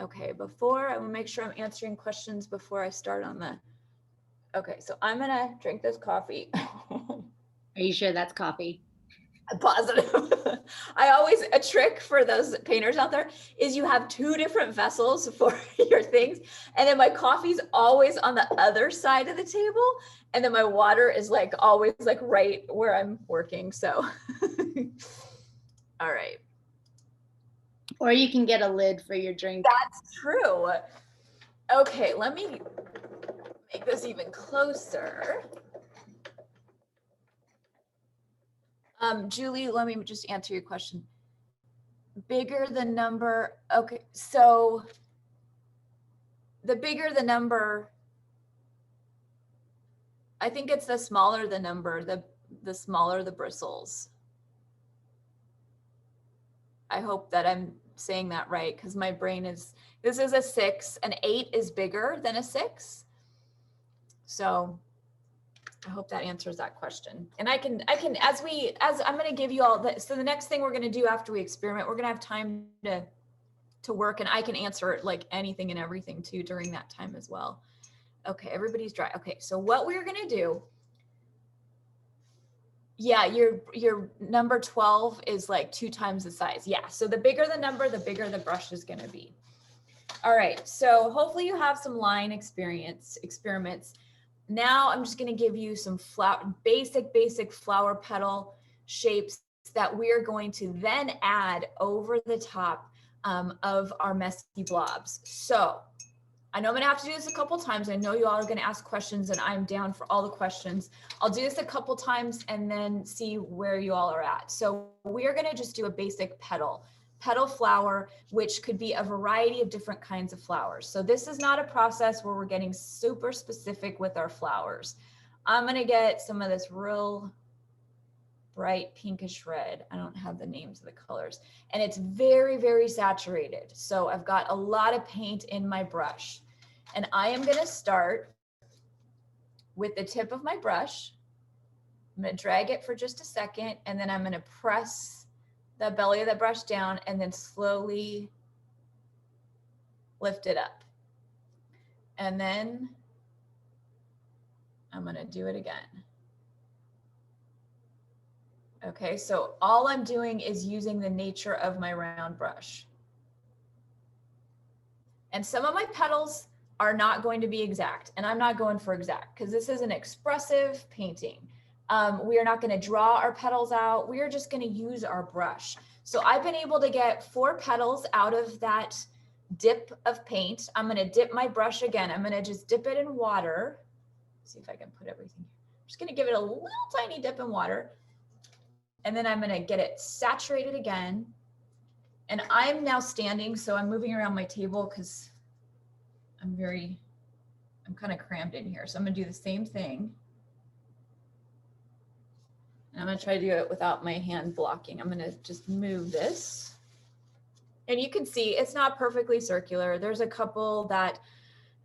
okay, before I will make sure I'm answering questions before I start on the, okay, so I'm gonna drink this coffee. Are you sure that's coffee? I'm positive. I always, a trick for those painters out there is you have 2 different vessels for your things. And then my coffee's always on the other side of the table. And then my water is like always like right where I'm working. So, all right. Or you can get a lid for your drink. That's true. Okay, let me make this even closer. Julie, let me just answer your question. Bigger the number, okay, so the bigger the number, I think it's the smaller the number, the smaller the bristles. I hope that I'm saying that right, because my brain is, this is a 6, an 8 is bigger than a 6. So I hope that answers that question. And I can, as I'm going to give you all the, so the next thing we're going to do after we experiment, we're going to have time to work, and I can answer like anything and everything too during that time as well. Okay, everybody's dry. Okay, so what we're going to do, yeah, your number 12 is like 2 times the size. Yeah, so the bigger the number, the bigger the brush is going to be. All right, so hopefully you have some line experiments. Now I'm just going to give you some basic flower petal shapes that we're going to then add over the top of our messy blobs. So I know I'm going to have to do this a couple times. I know you all are going to ask questions, and I'm down for all the questions. I'll do this a couple times and then see where you all are at. So we are going to just do a basic petal flower, which could be a variety of different kinds of flowers. So this is not a process where we're getting super specific with our flowers. I'm going to get some of this real bright pinkish red. I don't have the names of the colors, and it's very, very saturated. So I've got a lot of paint in my brush, and I am going to start with the tip of my brush. I'm going to drag it for just a second, and then I'm going to press the belly of the brush down and then slowly lift it up. And then I'm going to do it again. Okay, so all I'm doing is using the nature of my round brush. And some of my petals are not going to be exact, and I'm not going for exact because this is an expressive painting. We are not going to draw our petals out. We are just going to use our brush. So I've been able to get 4 petals out of that dip of paint. I'm going to dip my brush again. I'm going to just dip it in water. Let's see if I can put everything. I'm just going to give it a little tiny dip in water. And then I'm going to get it saturated again. And I'm now standing, so I'm moving around my table because I'm kind of crammed in here. So I'm going to do the same thing. And I'm going to try to do it without my hand blocking. I'm going to just move this. And you can see it's not perfectly circular. There's a couple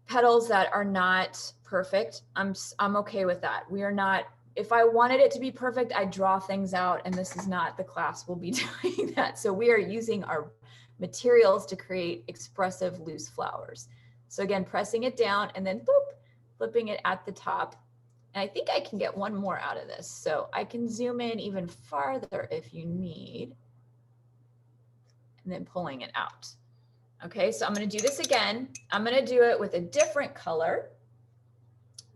petals that are not perfect. I'm okay with that. We are not, if I wanted it to be perfect, I'd draw things out, and this is not the class we'll be doing that. So we are using our materials to create expressive loose flowers. So again, pressing it down and then boop, flipping it at the top. And I think I can get one more out of this. So I can zoom in even farther if you need, and then pulling it out. Okay, so I'm going to do this again. I'm going to do it with a different color.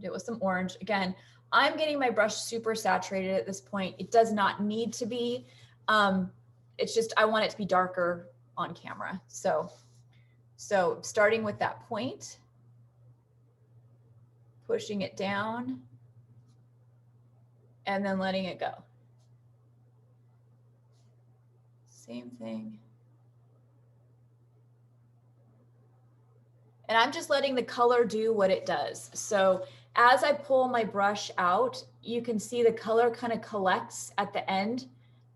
Do it with some orange. Again, I'm getting my brush super saturated at this point. It does not need to be. It's just, I want it to be darker on camera. So starting with that point, pushing it down, and then letting it go. Same thing. And I'm just letting the color do what it does. So as I pull my brush out, you can see the color kind of collects at the end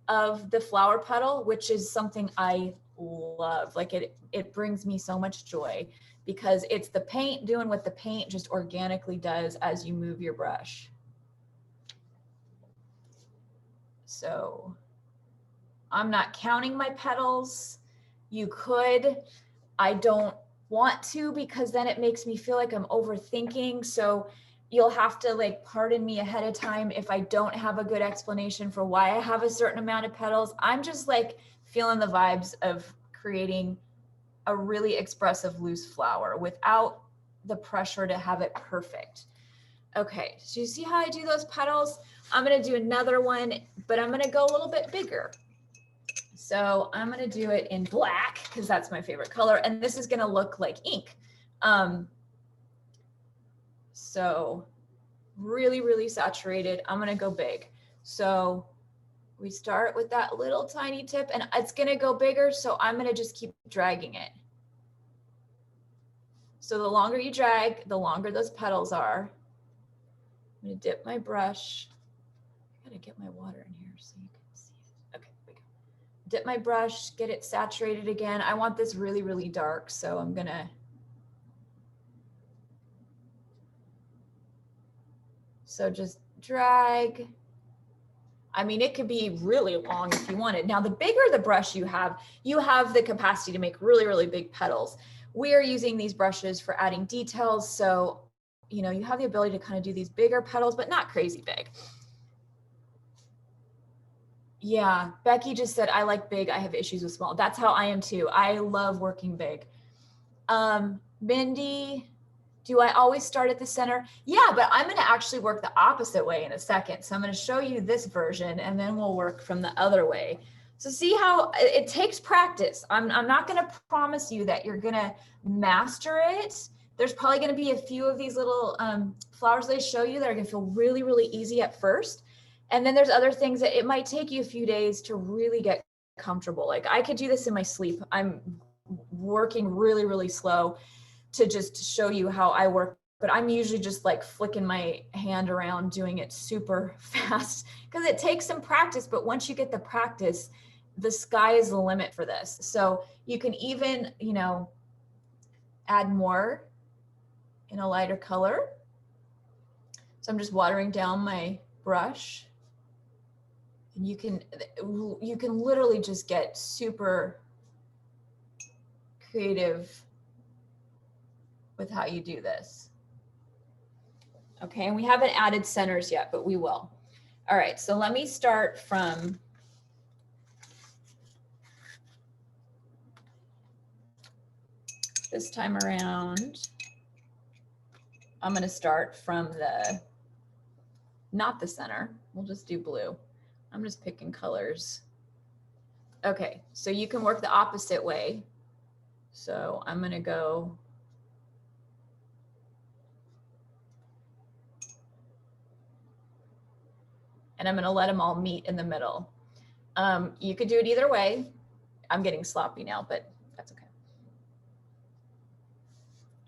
of the flower petal, which is something I love. Like it brings me so much joy because it's the paint doing what the paint just organically does as you move your brush. So I'm not counting my petals. You could, I don't want to because then it makes me feel like I'm overthinking. So you'll have to like pardon me ahead of time if I don't have a good explanation for why I have a certain amount of petals. I'm just like feeling the vibes of creating a really expressive loose flower without the pressure to have it perfect. Okay, so you see how I do those petals? I'm gonna do another one, but I'm gonna go a little bit bigger. So I'm gonna do it in black because that's my favorite color. And this is gonna look like ink. So really, really saturated. I'm gonna go big. So we start with that little tiny tip and it's gonna go bigger. So I'm gonna just keep dragging it. So the longer you drag, the longer those petals are. I'm gonna dip my brush. I gotta get my water in here so you can see it. Okay, there we go. Dip my brush, get it saturated again. I want this really, really dark, so I'm gonna. So just drag. I mean, it could be really long if you wanted. Now, the bigger the brush you have the capacity to make really, really big petals. We are using these brushes for adding details. So, you know, you have the ability to kind of do these bigger petals, but not crazy big. Yeah, Becky just said, I like big. I have issues with small. That's how I am too. I love working big. Mindy, do I always start at the center? Yeah, but I'm going to actually work the opposite way in a second. So I'm going to show you this version and then we'll work from the other way. So see how it takes practice. I'm not going to promise you that you're going to master it. There's probably going to be a few of these little flowers they show you that are going to feel really, really easy at first. And then there's other things that it might take you a few days to really get comfortable. Like I could do this in my sleep. I'm working really, really slow to just show you how I work, but I'm usually just like flicking my hand around doing it super fast because it takes some practice. But once you get the practice, the sky is the limit for this. So you can even, you know, add more in a lighter color. So I'm just watering down my brush. And you can literally just get super creative with how you do this. Okay, and we haven't added centers yet, but we will. All right, so let me start from this time around. I'm going to start from not the center. We'll just do blue. I'm just picking colors. Okay, so you can work the opposite way. So I'm going to go. And I'm going to let them all meet in the middle. You could do it either way. I'm getting sloppy now, but that's okay.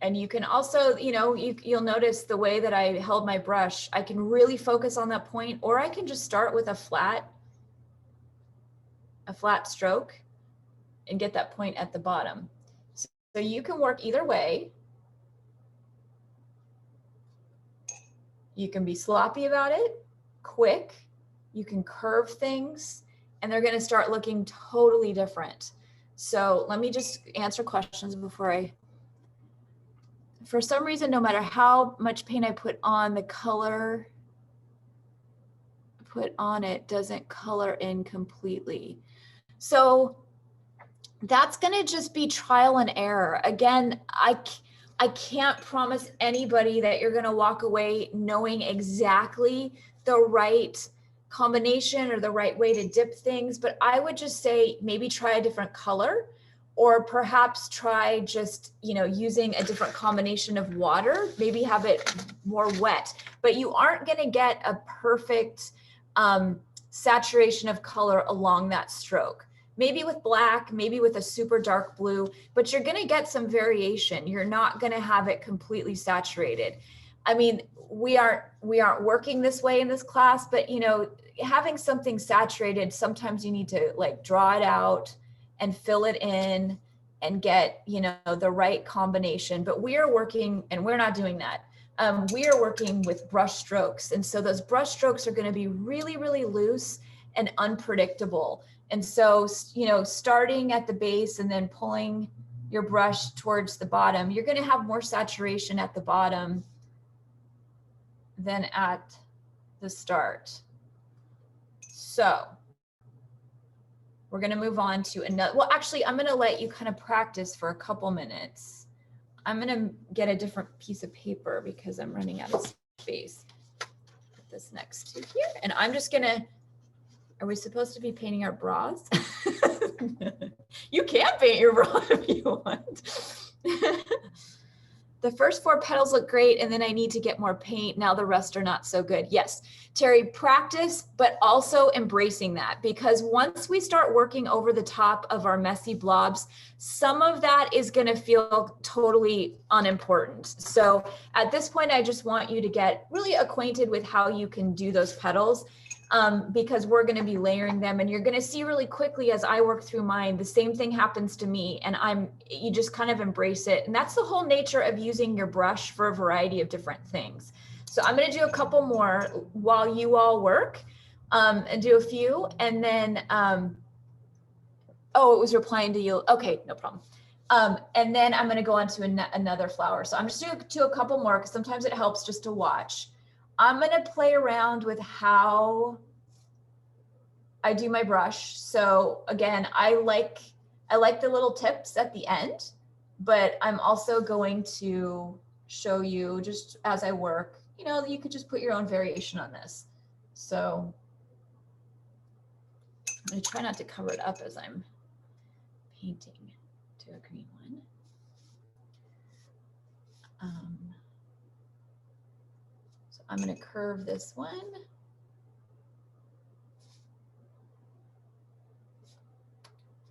And you can also, you know, you'll notice the way that I held my brush, I can really focus on that point, or I can just start with a flat stroke and get that point at the bottom. So you can work either way. You can be sloppy about it, quick, you can curve things, and they're going to start looking totally different. So let me just answer questions before for some reason, no matter how much paint I put on, the color put on it doesn't color in completely. So that's going to just be trial and error. Again, I can't promise anybody that you're going to walk away knowing exactly the right combination or the right way to dip things, but I would just say maybe try a different color, or perhaps try just, you know, using a different combination of water, maybe have it more wet, but you aren't going to get a perfect saturation of color along that stroke. maybe with black, maybe with a super dark blue, but you're gonna get some variation. You're not gonna have it completely saturated. I mean, we aren't working this way in this class, but you know, having something saturated, sometimes you need to like draw it out and fill it in and get, you know, the right combination. But we are working, and we're not doing that. We are working with brush strokes. And so those brush strokes are going to be really, really loose and unpredictable. And so, you know, starting at the base and then pulling your brush towards the bottom, you're going to have more saturation at the bottom than at the start. So we're going to move on to another. Well, actually, I'm going to let you kind of practice for a couple minutes. I'm going to get a different piece of paper because I'm running out of space. Put this next to here. And I'm just going to, are we supposed to be painting our bras? You can paint your bra if you want. The first 4 petals look great, and then I need to get more paint. Now the rest are not so good. Yes, Terry, practice, but also embracing that, because once we start working over the top of our messy blobs, some of that is going to feel totally unimportant. So at this point, I just want you to get really acquainted with how you can do those petals. Because we're going to be layering them, and you're going to see really quickly as I work through mine, the same thing happens to me, and you just kind of embrace it. And that's the whole nature of using your brush for a variety of different things. So I'm going to do a couple more while you all work, and do a few, and then, oh, it was replying to you. Okay, no problem. And then I'm going to go on to another flower. So I'm just going to do a couple more because sometimes it helps just to watch. I'm going to play around with how I do my brush. So again, I like the little tips at the end, but I'm also going to show you just as I work, you know, you could just put your own variation on this. So I'm going to try not to cover it up as I'm painting to a green one. I'm going to curve this one.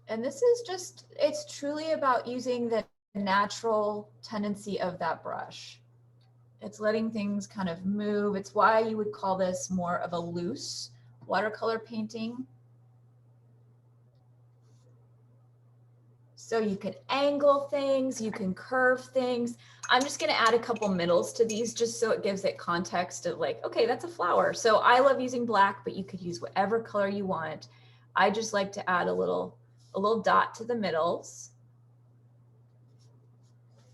And this is just, it's truly about using the natural tendency of that brush. It's letting things kind of move. It's why you would call this more of a loose watercolor painting. So you can angle things, you can curve things. I'm just gonna add a couple middles to these just so it gives it context of like, okay, that's a flower. So I love using black, but you could use whatever color you want. I just like to add a little dot to the middles.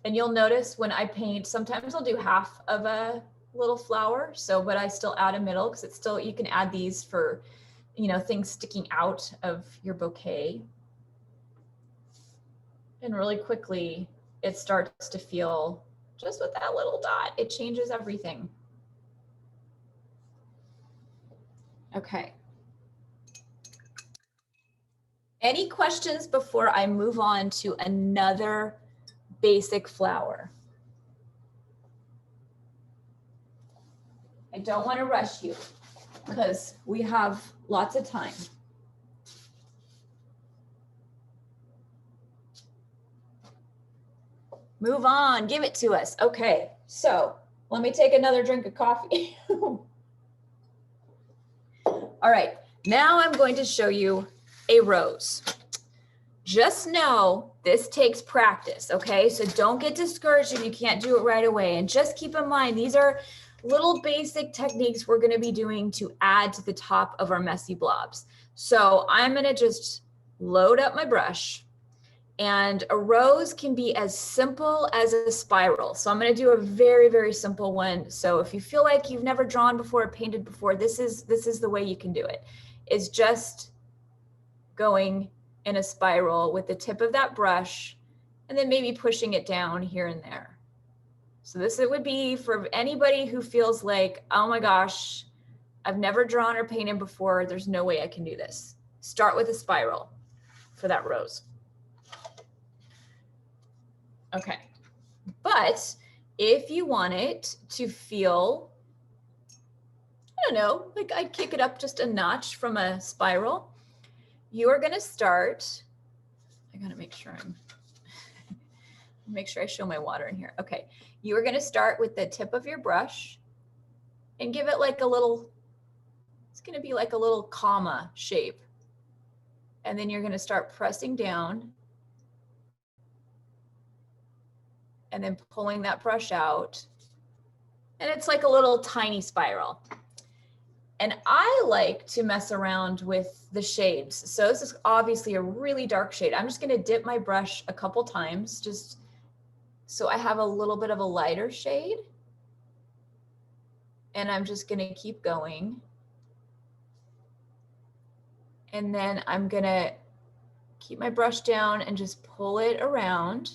And you'll notice when I paint, sometimes I'll do half of a little flower. So, but I still add a middle because it's still, you can add these for, you know, things sticking out of your bouquet. And really quickly, it starts to feel, just with that little dot, it changes everything. Okay. Any questions before I move on to another basic flower? I don't want to rush you because we have lots of time. Move on, give it to us. Okay, so let me take another drink of coffee. All right, now I'm going to show you a rose. Just know this takes practice, okay? So don't get discouraged if you can't do it right away. And just keep in mind, these are little basic techniques we're gonna be doing to add to the top of our messy blobs. So I'm gonna just load up my brush. And a rose can be as simple as a spiral. So I'm going to do a very, very simple one. So if you feel like you've never drawn before or painted before, this is the way you can do it. It's just going in a spiral with the tip of that brush and then maybe pushing it down here and there. So this it would be for anybody who feels like, oh my gosh, I've never drawn or painted before. There's no way I can do this. Start with a spiral for that rose. Okay, but if you want it to feel, I don't know, like I'd kick it up just a notch from a spiral, you are gonna start, I gotta make sure I show my water in here. Okay, you are gonna start with the tip of your brush and give it like a little, it's gonna be like a little comma shape. And then you're gonna start pressing down and then pulling that brush out. And it's like a little tiny spiral. And I like to mess around with the shades. So this is obviously a really dark shade. I'm just gonna dip my brush a couple times just so I have a little bit of a lighter shade. And I'm just gonna keep going. And then I'm gonna keep my brush down and just pull it around.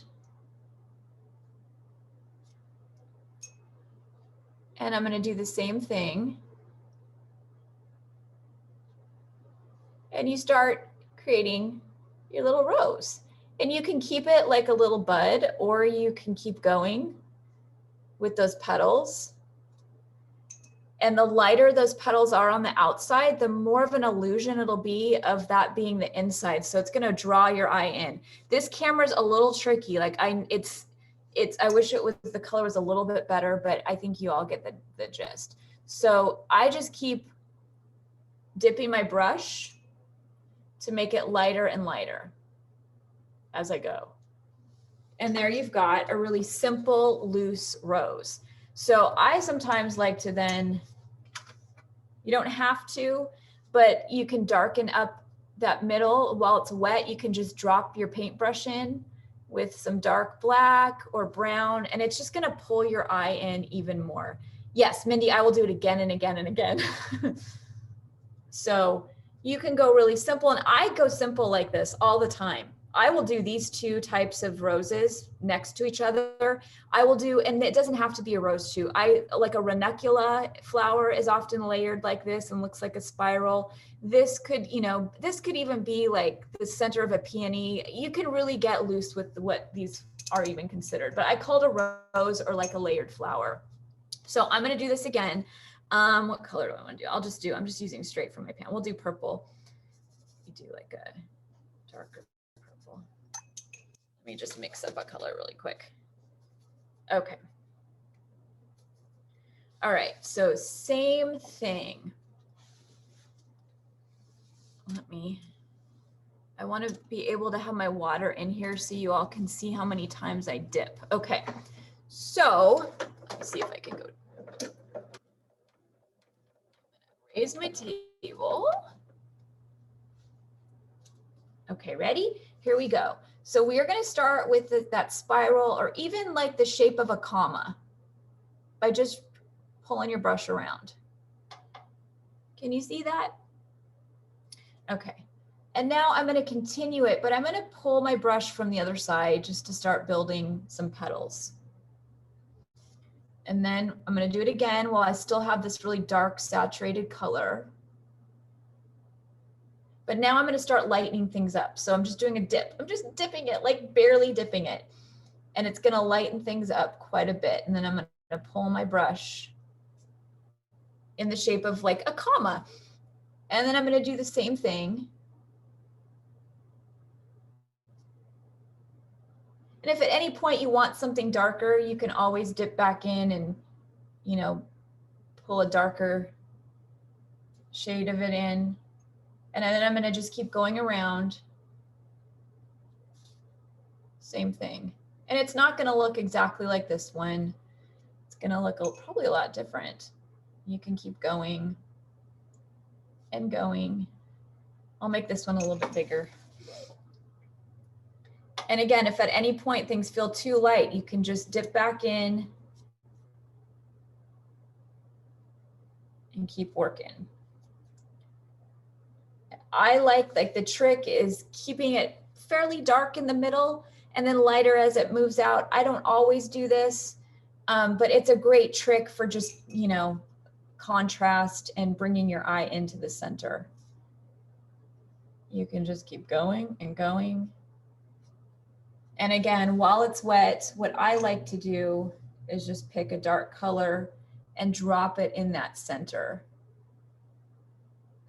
And I'm gonna do the same thing. And you start creating your little rose. And you can keep it like a little bud, or you can keep going with those petals. And the lighter those petals are on the outside, the more of an illusion it'll be of that being the inside. So it's gonna draw your eye in. This camera's a little tricky. Like I wish the color was a little bit better, but I think you all get the gist. So I just keep dipping my brush to make it lighter and lighter as I go. And there you've got a really simple, loose rose. So I sometimes like to then, you don't have to, but you can darken up that middle while it's wet. You can just drop your paintbrush in with some dark black or brown, and it's just gonna pull your eye in even more. Yes, Mindy, I will do it again and again and again. So you can go really simple, and I go simple like this all the time. I will do these two types of roses next to each other. I will do, and it doesn't have to be a rose too. I like a ranunculus flower is often layered like this and looks like a spiral. This could, this could even be like the center of a peony. You can really get loose with what these are even considered, but I called a rose or like a layered flower. So I'm gonna do this again. What color do I want to do? I'm just using straight from my pan. We'll do purple. We do like a darker purple. Let me just mix up a color really quick. Okay. All right, so same thing. I want to be able to have my water in here so you all can see how many times I dip. Okay, so let's see if I can go. Raise my table. Okay, ready? Here we go. So we are going to start with that spiral, or even like the shape of a comma, by just pulling your brush around. Can you see that? Okay. And now I'm going to continue it, but I'm going to pull my brush from the other side just to start building some petals. And then I'm going to do it again while I still have this really dark saturated color. But now I'm going to start lightening things up. So I'm just doing a dip. I'm just dipping it, like barely dipping it. And it's going to lighten things up quite a bit. And then I'm going to pull my brush in the shape of like a comma. And then I'm going to do the same thing. And if at any point you want something darker, you can always dip back in and, pull a darker shade of it in. And then I'm going to just keep going around. Same thing. And it's not going to look exactly like this one. It's going to look probably a lot different. You can keep going and going. I'll make this one a little bit bigger. And again, if at any point things feel too light, you can just dip back in and keep working. I like the trick is keeping it fairly dark in the middle and then lighter as it moves out. I don't always do this, but it's a great trick for just, contrast and bringing your eye into the center. You can just keep going and going. And again, while it's wet, what I like to do is just pick a dark color and drop it in that center.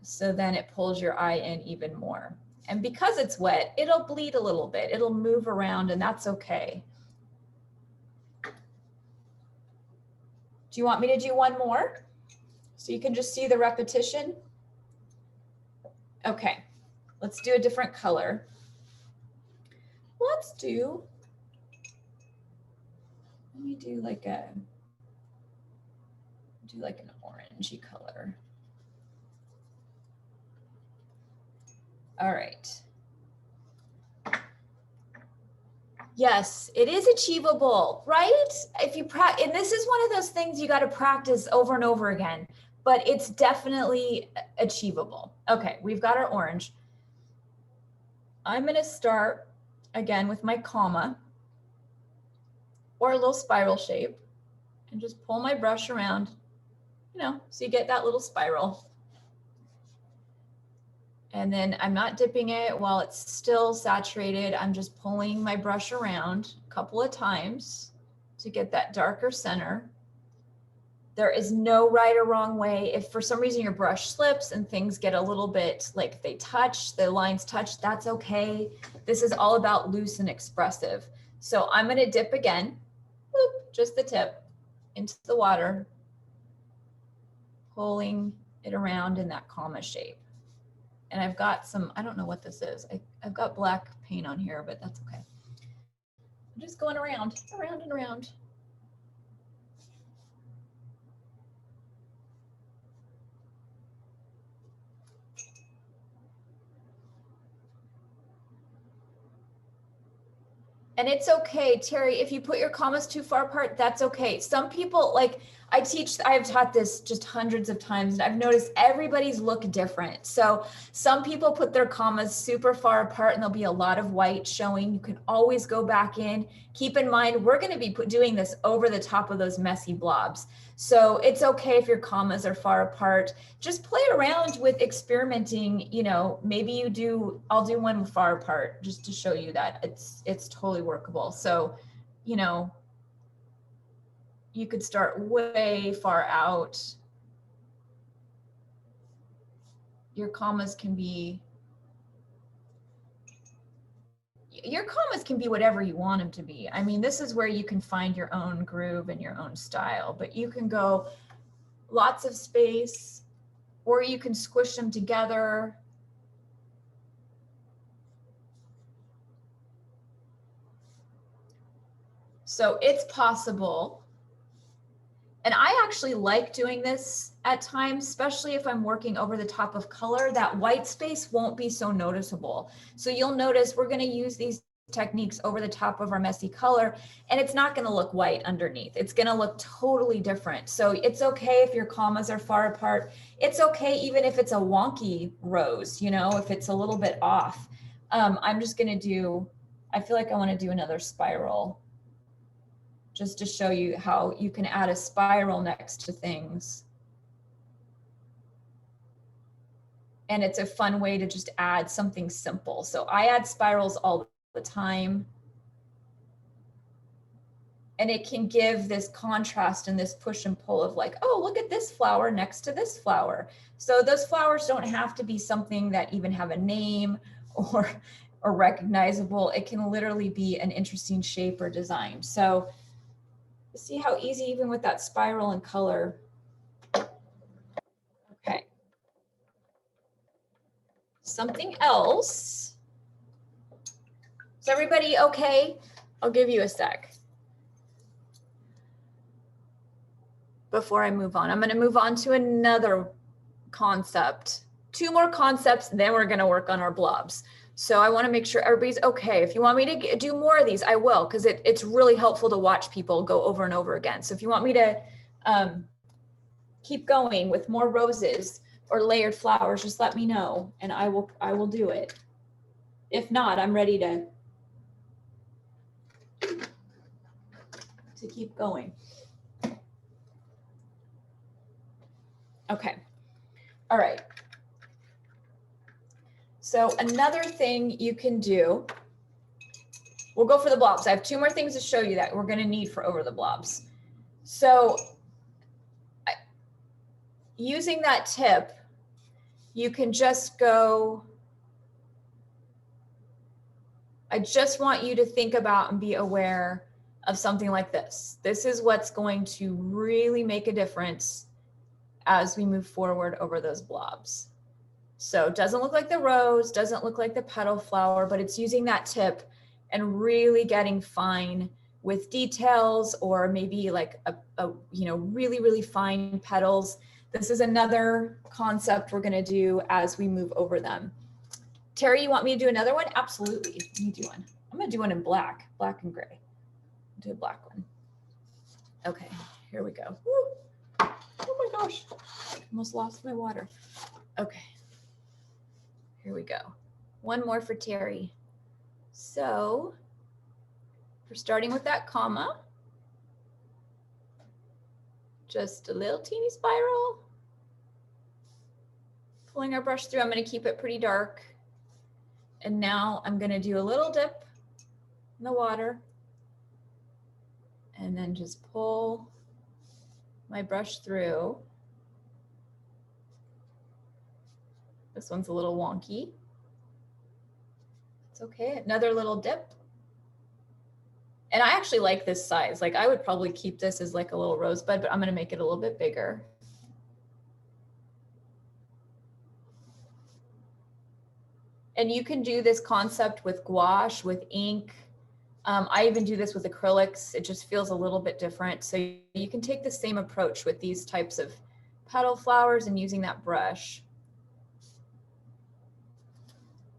So then it pulls your eye in even more. And because it's wet, it'll bleed a little bit. It'll move around and that's okay. Do you want me to do one more? So you can just see the repetition? Okay, let's do a different color. Let me do like an orangey color. All right. Yes, it is achievable, right? If you practice, and this is one of those things you got to practice over and over again, but it's definitely achievable. Okay, we've got our orange. I'm going to start again with my comma or a little spiral shape and just pull my brush around, you know, so you get that little spiral. And then I'm not dipping it while it's still saturated. I'm just pulling my brush around a couple of times to get that darker center. There is no right or wrong way. If for some reason your brush slips and things get a little bit like they touch, the lines touch, that's okay. This is all about loose and expressive. So I'm going to dip again, whoop, just the tip into the water, pulling it around in that comma shape. And I've got some, I don't know what this is. I've got black paint on here, but that's okay. I'm just going around and around. And it's okay, Terry, if you put your commas too far apart, that's okay. Some people, like I've taught this just hundreds of times and I've noticed everybody's look different. So some people put their commas super far apart and there'll be a lot of white showing. You can always go back in. Keep in mind, we're going to be doing this over the top of those messy blobs. So it's okay if your commas are far apart. Just play around with experimenting, you know, maybe I'll do one far apart just to show you that it's totally workable. So, you know, you could start way far out. Your commas can be whatever you want them to be. I mean, this is where you can find your own groove and your own style, but you can go lots of space or you can squish them together. So it's possible. And I actually like doing this at times, especially if I'm working over the top of color. That white space won't be so noticeable. So you'll notice we're going to use these techniques over the top of our messy color, and it's not going to look white underneath. It's going to look totally different. So it's okay if your commas are far apart. It's okay even if it's a wonky rose, you know, if it's a little bit off. I'm just going to I feel like I want to do another spiral, just to show you how you can add a spiral next to things. And it's a fun way to just add something simple. So I add spirals all the time. And it can give this contrast and this push and pull of like, oh, look at this flower next to this flower. So those flowers don't have to be something that even have a name or recognizable. It can literally be an interesting shape or design. So see how easy, even with that spiral and color. Okay. Something else. Is everybody okay? I'll give you a sec. Before I move on, I'm going to move on to another concept. 2 more concepts, then we're going to work on our blobs. So I want to make sure everybody's okay. If you want me to do more of these, I will, because it's really helpful to watch people go over and over again. So if you want me to keep going with more roses or layered flowers, just let me know and I will do it. If not, I'm ready to keep going. Okay. All right. So another thing you can do, we'll go for the blobs. I have 2 more things to show you that we're going to need for over the blobs. So using that tip, you can just go I just want you to think about and be aware of something like this. This is what's going to really make a difference as we move forward over those blobs. So it doesn't look like the rose, doesn't look like the petal flower, but it's using that tip and really getting fine with details, or maybe like a really, really fine petals. This is another concept we're going to do as we move over them. Terry, you want me to do another one? Absolutely. Let me do one. I'm going to do one in black and gray. Do a black one. Okay, here we go. Woo. Oh my gosh, almost lost my water. Okay, here we go. One more for Terry. So we're starting with that comma. Just a little teeny spiral. Pulling our brush through. I'm going to keep it pretty dark. And now I'm going to do a little dip in the water. And then just pull my brush through. This one's a little wonky. It's okay. Another little dip. And I actually like this size. Like I would probably keep this as like a little rosebud, but I'm going to make it a little bit bigger. And you can do this concept with gouache, with ink. I even do this with acrylics. It just feels a little bit different. So you can take the same approach with these types of petal flowers and using that brush.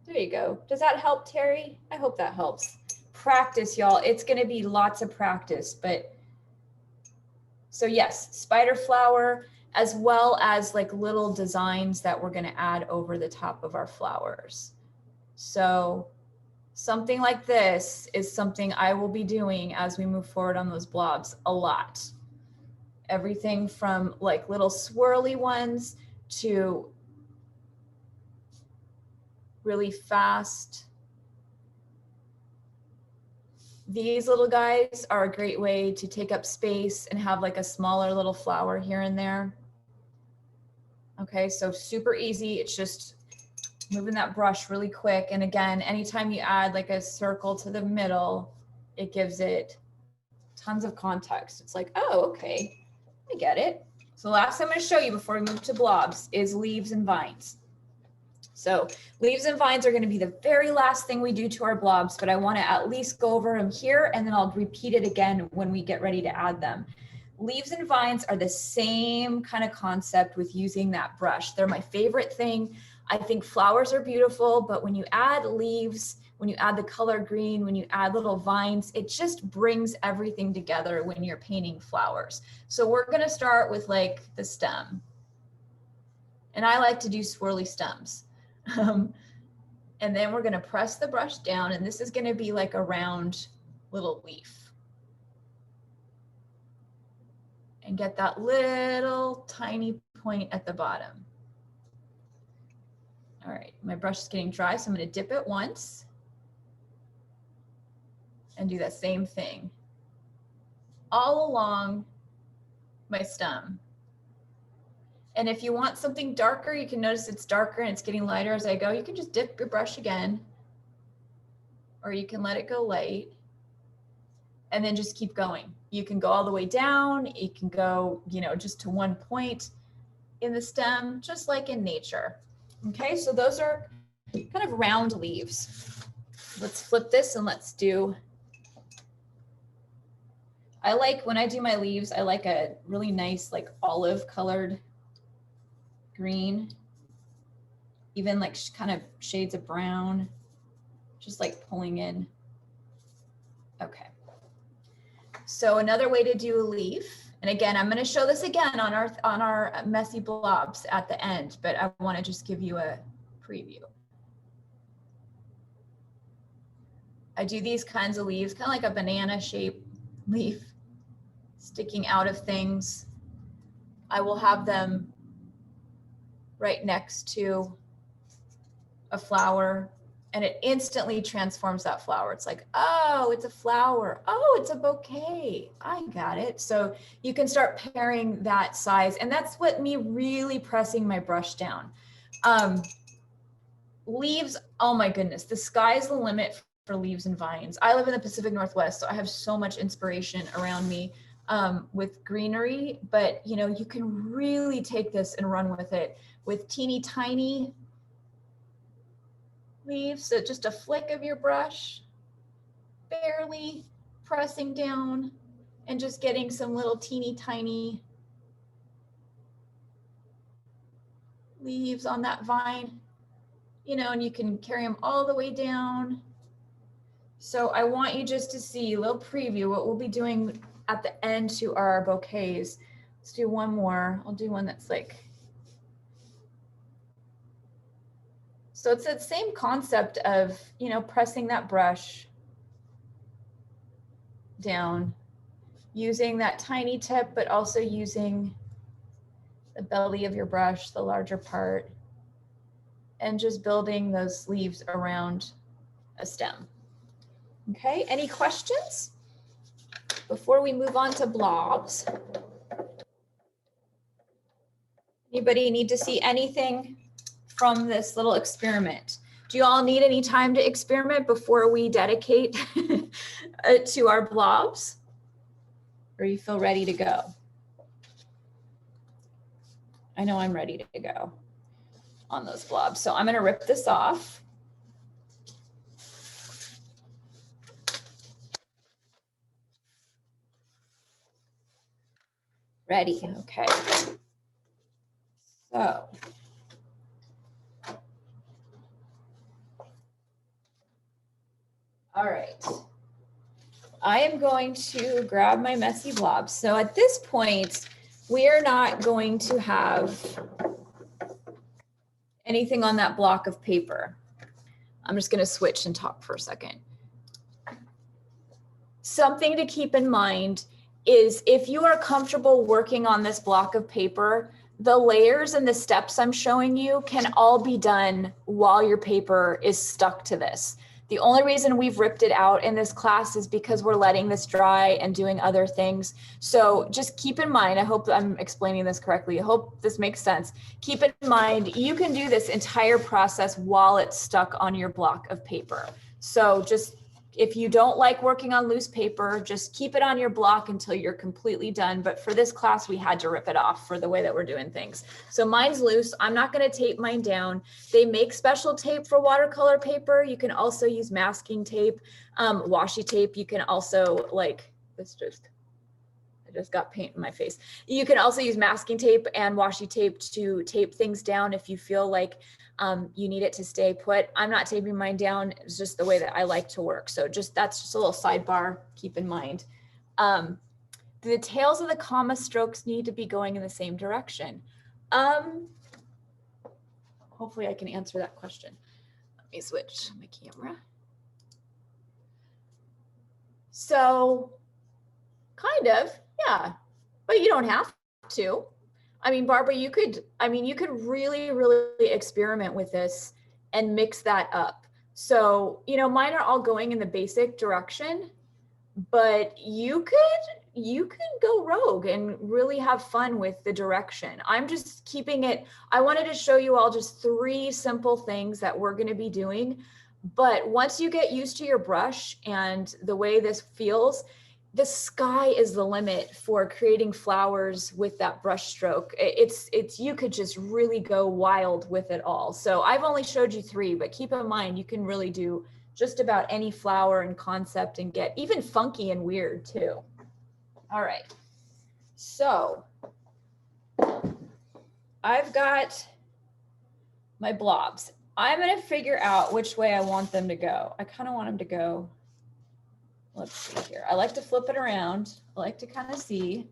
There you go. Does that help, Terry? I hope that helps. Practice, y'all. It's going to be lots of practice, but so yes, spider flower, as well as like little designs that we're going to add over the top of our flowers. So something like this is something I will be doing as we move forward on those blobs a lot. Everything from like little swirly ones to really fast. These little guys are a great way to take up space and have like a smaller little flower here and there. Okay, so super easy. It's just moving that brush really quick. And again, anytime you add like a circle to the middle, it gives it tons of context. It's like, oh, okay, I get it. So the last thing I'm going to show you before we move to blobs is leaves and vines. So leaves and vines are going to be the very last thing we do to our blobs, but I want to at least go over them here and then I'll repeat it again when we get ready to add them. Leaves and vines are the same kind of concept with using that brush. They're my favorite thing. I think flowers are beautiful, but when you add leaves, when you add the color green, when you add little vines, it just brings everything together when you're painting flowers. So we're going to start with like the stem. And I like to do swirly stems. And then we're going to press the brush down, and this is going to be like a round little leaf. And get that little tiny point at the bottom. All right, my brush is getting dry, so I'm going to dip it once and do that same thing all along my stem. And if you want something darker, you can notice it's darker and it's getting lighter as I go. You can just dip your brush again, or you can let it go light and then just keep going. You can go all the way down. You can go, just to one point in the stem, just like in nature. Okay, so those are kind of round leaves. Let's flip this and let's do, when I do my leaves, I like a really nice, like olive colored green, even like kind of shades of brown, just like pulling in. Okay. So another way to do a leaf, and again, I'm going to show this again on our messy blobs at the end, but I want to just give you a preview. I do these kinds of leaves, kind of like a banana shaped leaf sticking out of things. I will have them right next to a flower, and it instantly transforms that flower. It's like, oh, it's a flower. Oh, it's a bouquet. I got it. So you can start pairing that size. And that's what me really pressing my brush down. Leaves, oh my goodness, the sky's the limit for leaves and vines. I live in the Pacific Northwest, so I have so much inspiration around me with greenery, but you know, you can really take this and run with it with teeny tiny leaves. So just a flick of your brush, barely pressing down and just getting some little teeny tiny leaves on that vine, you know, and you can carry them all the way down. So I want you just to see a little preview what we'll be doing at the end to our bouquets. Let's do one more. I'll do one that's like, so it's that same concept of, you know, pressing that brush down, using that tiny tip, but also using the belly of your brush, the larger part, and just building those leaves around a stem. Okay, any questions before we move on to blobs? Anybody need to see anything from this little experiment? Do you all need any time to experiment before we dedicate to our blobs? Or you feel ready to go? I know I'm ready to go on those blobs. So I'm going to rip this off. Ready, okay. So, all right. I am going to grab my messy blobs. So at this point, we are not going to have anything on that block of paper. I'm just going to switch and talk for a second. Something to keep in mind is if you are comfortable working on this block of paper, the layers and the steps I'm showing you can all be done while your paper is stuck to this. The only reason we've ripped it out in this class is because we're letting this dry and doing other things. So just keep in mind, I hope I'm explaining this correctly. I hope this makes sense. Keep in mind, you can do this entire process while it's stuck on your block of paper. So just, if you don't like working on loose paper, just keep it on your block until you're completely done. But for this class, we had to rip it off for the way that we're doing things. So mine's loose. I'm not going to tape mine down. They make special tape for watercolor paper. You can also use masking tape, washi tape. You can also I just got paint in my face. You can also use masking tape and washi tape to tape things down if you feel like you need it to stay put. I'm not taping mine down. It's just the way that I like to work. So that's just a little sidebar, keep in mind. The tails of the comma strokes need to be going in the same direction. Hopefully I can answer that question. Let me switch my camera. So kind of, yeah, but you don't have to. I mean, Barbara, you could really, really experiment with this and mix that up. So, you know, mine are all going in the basic direction, but you could go rogue and really have fun with the direction. I'm just keeping it, I wanted to show you all just 3 simple things that we're going to be doing. But once you get used to your brush and the way this feels, the sky is the limit for creating flowers with that brush stroke. It's you could just really go wild with it all. So I've only showed you 3, but keep in mind, you can really do just about any flower and concept and get even funky and weird too. All right, so I've got my blobs. I'm gonna figure out which way I want them to go. I kind of want them to go, let's see here. I like to flip it around. I like to kind of see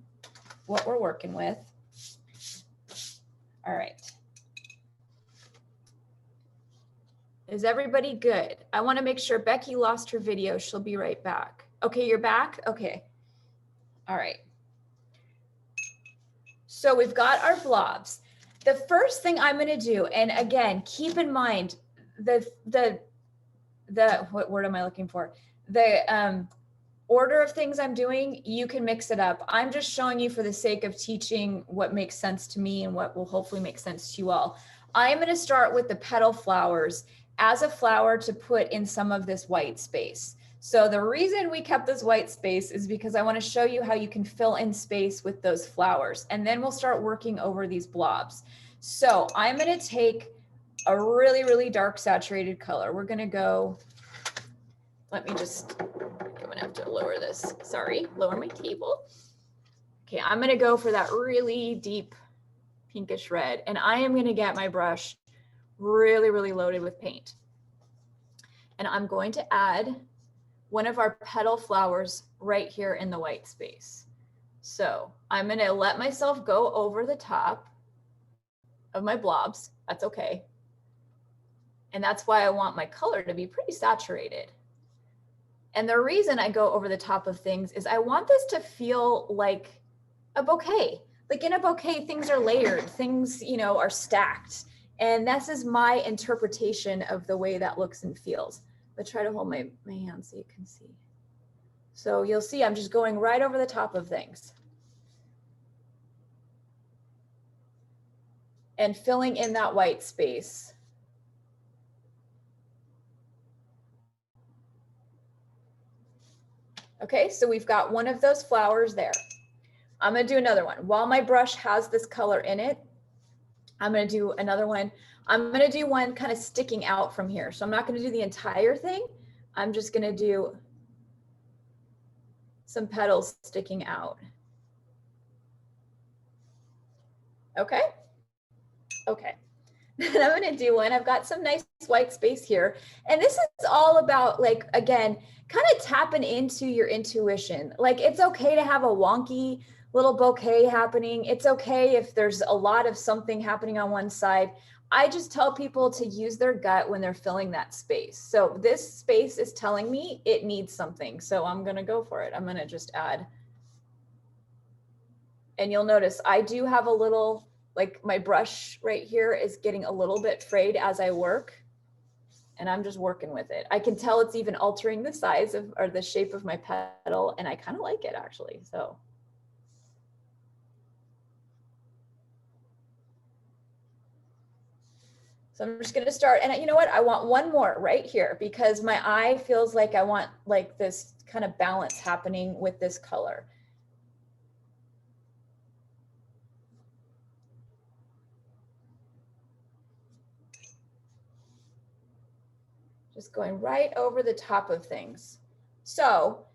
what we're working with. All right. Is everybody good? I want to make sure Becky lost her video. She'll be right back. Okay, you're back? Okay. All right. So we've got our blobs. The first thing I'm going to do, and again, keep in mind what word am I looking for? The order of things I'm doing, you can mix it up. I'm just showing you for the sake of teaching what makes sense to me and what will hopefully make sense to you all. I'm going to start with the petal flowers, as a flower to put in some of this white space. So the reason we kept this white space is because I want to show you how you can fill in space with those flowers. And then we'll start working over these blobs. So I'm going to take a really, really dark saturated color. We're going to go, let me just, I'm going to have to lower this. Sorry, lower my table. Okay, I'm going to go for that really deep pinkish red. And I am going to get my brush really, really loaded with paint. And I'm going to add one of our petal flowers right here in the white space. So I'm going to let myself go over the top of my blobs. That's okay. And that's why I want my color to be pretty saturated. And the reason I go over the top of things is I want this to feel like a bouquet. Like in a bouquet, things are layered, things, you know, are stacked. And this is my interpretation of the way that looks and feels. But try to hold my hand so you can see. So you'll see I'm just going right over the top of things. And filling in that white space. Okay, so we've got one of those flowers there. I'm gonna do another one. While my brush has this color in it, I'm gonna do another one. I'm gonna do one kind of sticking out from here. So I'm not gonna do the entire thing. I'm just gonna do some petals sticking out. Okay, okay. And I'm gonna do one. I've got some nice white space here. And this is all about, like, again, kind of tapping into your intuition. Like, it's okay to have a wonky little bouquet happening. It's okay if there's a lot of something happening on one side. I just tell people to use their gut when they're filling that space. So this space is telling me it needs something. So I'm gonna go for it. I'm gonna just add. And you'll notice I do have a little, like my brush right here is getting a little bit frayed as I work. And I'm just working with it. I can tell it's even altering the size of, or the shape of my petal. And I kind of like it actually, so. So I'm just gonna start, and you know what? I want one more right here because my eye feels like I want like this kind of balance happening with this color. Just going right over the top of things. So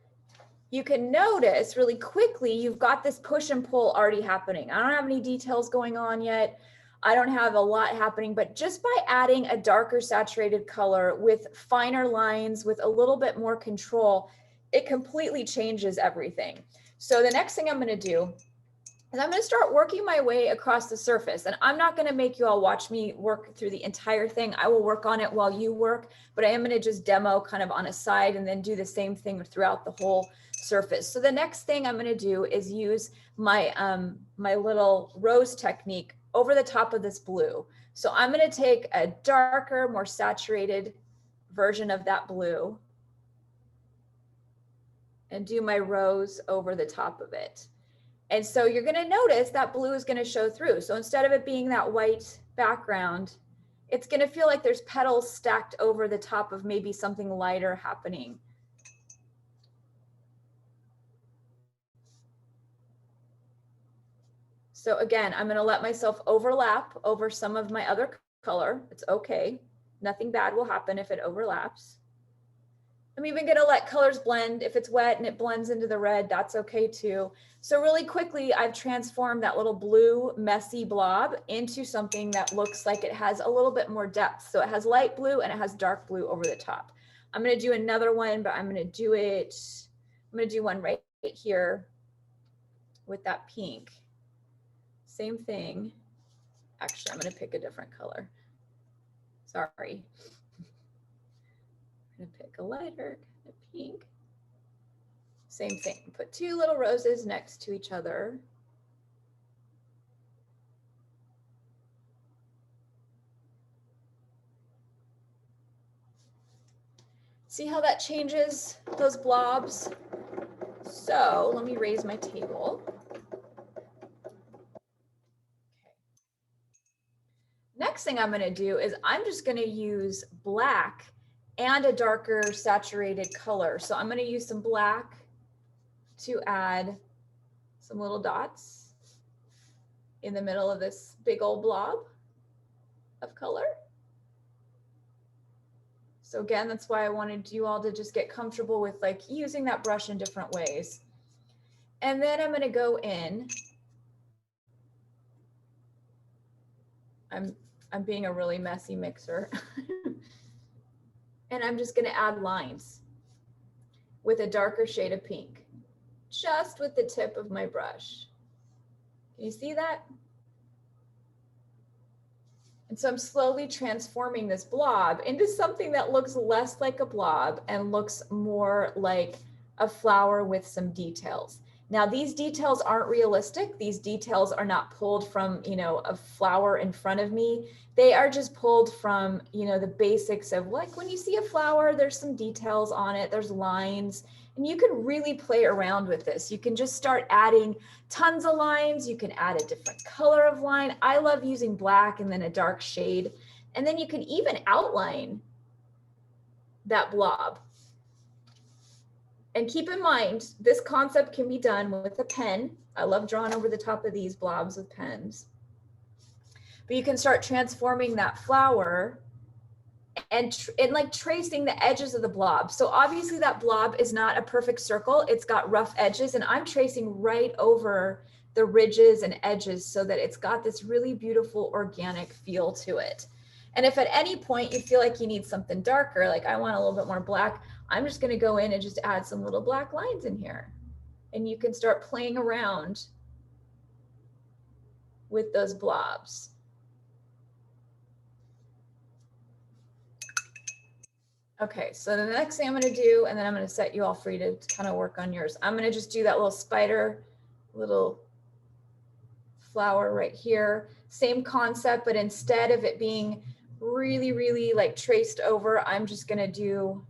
you can notice really quickly, you've got this push and pull already happening. I don't have any details going on yet. I don't have a lot happening, but just by adding a darker saturated color with finer lines, with a little bit more control, it completely changes everything. So the next thing I'm going to do is I'm going to start working my way across the surface. And I'm not going to make you all watch me work through the entire thing. I will work on it while you work, but I am going to just demo kind of on a side and then do the same thing throughout the whole surface. So the next thing I'm going to do is use my, my little rose technique over the top of this blue. So I'm going to take a darker, more saturated version of that blue and do my rose over the top of it. And so you're going to notice that blue is going to show through. So instead of it being that white background, it's going to feel like there's petals stacked over the top of maybe something lighter happening. So again, I'm going to let myself overlap over some of my other color. It's okay. Nothing bad will happen if it overlaps. I'm even going to let colors blend. If it's wet and it blends into the red, that's okay too. So really quickly, I've transformed that little blue messy blob into something that looks like it has a little bit more depth. So it has light blue and it has dark blue over the top. I'm going to do another one, but I'm going to do it. I'm going to do one right here with that pink. Same thing. Actually, I'm going to pick a different color. Sorry. I'm going to pick a lighter kind of pink. Same thing. Put two little roses next to each other. See how that changes those blobs? So let me raise my table. next thing I'm gonna do is I'm just gonna use black and a darker saturated color. So I'm gonna use some black to add some little dots in the middle of this big old blob of color. So again, that's why I wanted you all to just get comfortable with like using that brush in different ways. And then I'm gonna go in. I'm being a really messy mixer. And I'm just gonna add lines with a darker shade of pink, just with the tip of my brush. Can you see that? And so I'm slowly transforming this blob into something that looks less like a blob and looks more like a flower with some details. Now, these details aren't realistic. These details are not pulled from, you know, a flower in front of me. They are just pulled from, you know, the basics of like when you see a flower, there's some details on it, there's lines, and you can really play around with this. You can just start adding tons of lines. You can add a different color of line. I love using black and then a dark shade. And then you can even outline that blob. And keep in mind, this concept can be done with a pen. I love drawing over the top of these blobs with pens. But you can start transforming that flower and like tracing the edges of the blob. So obviously that blob is not a perfect circle. It's got rough edges, and I'm tracing right over the ridges and edges so that it's got this really beautiful organic feel to it. And if at any point you feel like you need something darker, like I want a little bit more black, I'm just going to go in and just add some little black lines in here. And you can start playing around with those blobs. Okay, so the next thing I'm going to do, and then I'm going to set you all free to kind of work on yours. I'm going to just do that little spider, little flower right here. Same concept, but instead of it being really, really like traced over, I'm just going to do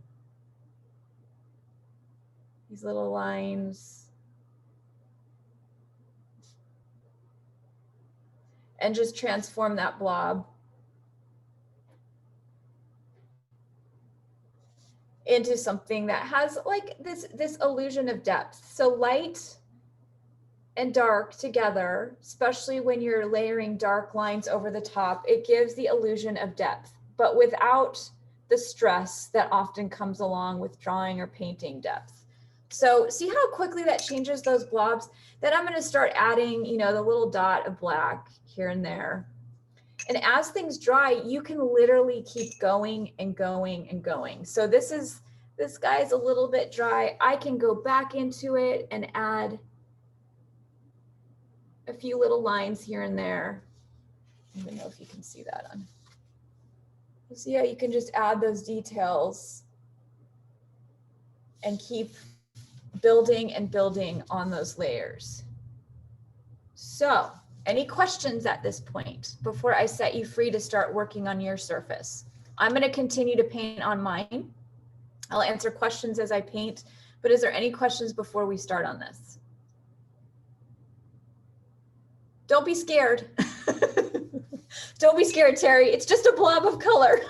these little lines and just transform that blob into something that has like this illusion of depth. So light and dark together, especially when you're layering dark lines over the top, it gives the illusion of depth, but without the stress that often comes along with drawing or painting depth. So see how quickly that changes those blobs? Then I'm going to start adding, you know, the little dot of black here and there. And as things dry, you can literally keep going and going and going. So this guy is a little bit dry. I can go back into it and add a few little lines here and there. I don't know if you can see that on. You see how you can just add those details and keep building and building on those layers. So, any questions at this point before I set you free to start working on your surface? I'm going to continue to paint on mine. I'll answer questions as I paint, but is there any questions before we start on this? Don't be scared. Don't be scared, Terry. It's just a blob of color.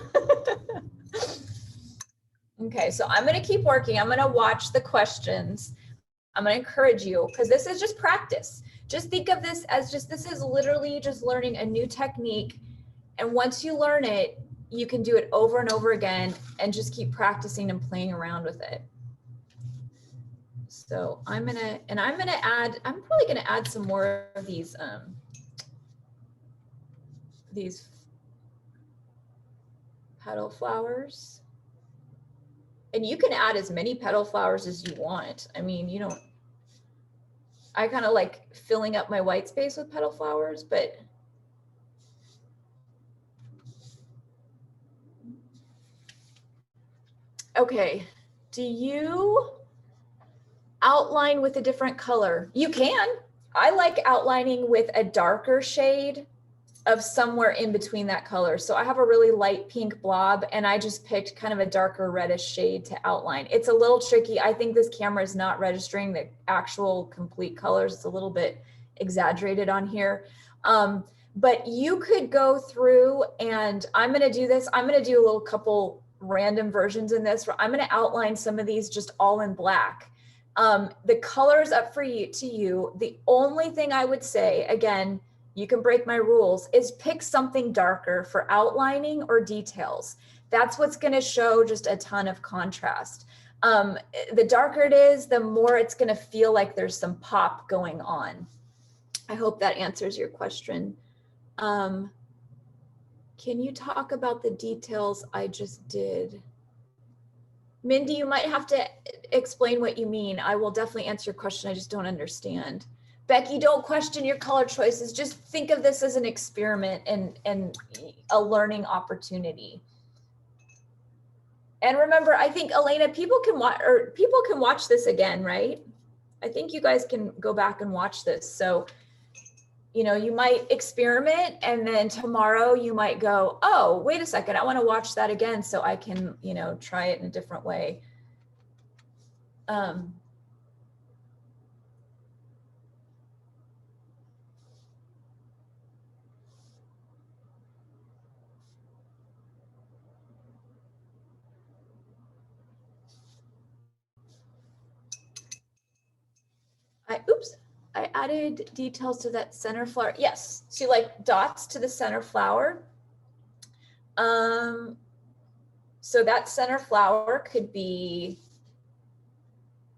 Okay, so I'm going to keep working. I'm going to watch the questions. I'm going to encourage you because this is just practice. Just think of this as this is literally just learning a new technique. And once you learn it, you can do it over and over again and just keep practicing and playing around with it. So I'm probably going to add some more of these petal flowers. And you can add as many petal flowers as you want. I mean, I kind of like filling up my white space with petal flowers, but okay. Do you outline with a different color? You can. I like outlining with a darker shade of somewhere in between that color. So I have a really light pink blob and I just picked kind of a darker reddish shade to outline. It's a little tricky. I think this camera is not registering the actual complete colors. It's a little bit exaggerated on here. But you could go through, and I'm going to do this. I'm going to do a little couple random versions in this where I'm going to outline some of these just all in black. The colors up for you to you. The only thing I would say, again, you can break my rules, is pick something darker for outlining or details. That's what's going to show just a ton of contrast. The darker it is, the more it's going to feel like there's some pop going on. I hope that answers your question. Can you talk about the details I just did? Mindy, you might have to explain what you mean. I will definitely answer your question. I just don't understand. Becky, don't question your color choices. Just think of this as an experiment and a learning opportunity. And remember, I think, Elena, people can watch this again, right? I think you guys can go back and watch this. So, you know, you might experiment, and then tomorrow you might go, oh, wait a second, I want to watch that again so I can, you know, try it in a different way. I added details to that center flower. Yes, see, like dots to the center flower. So that center flower could be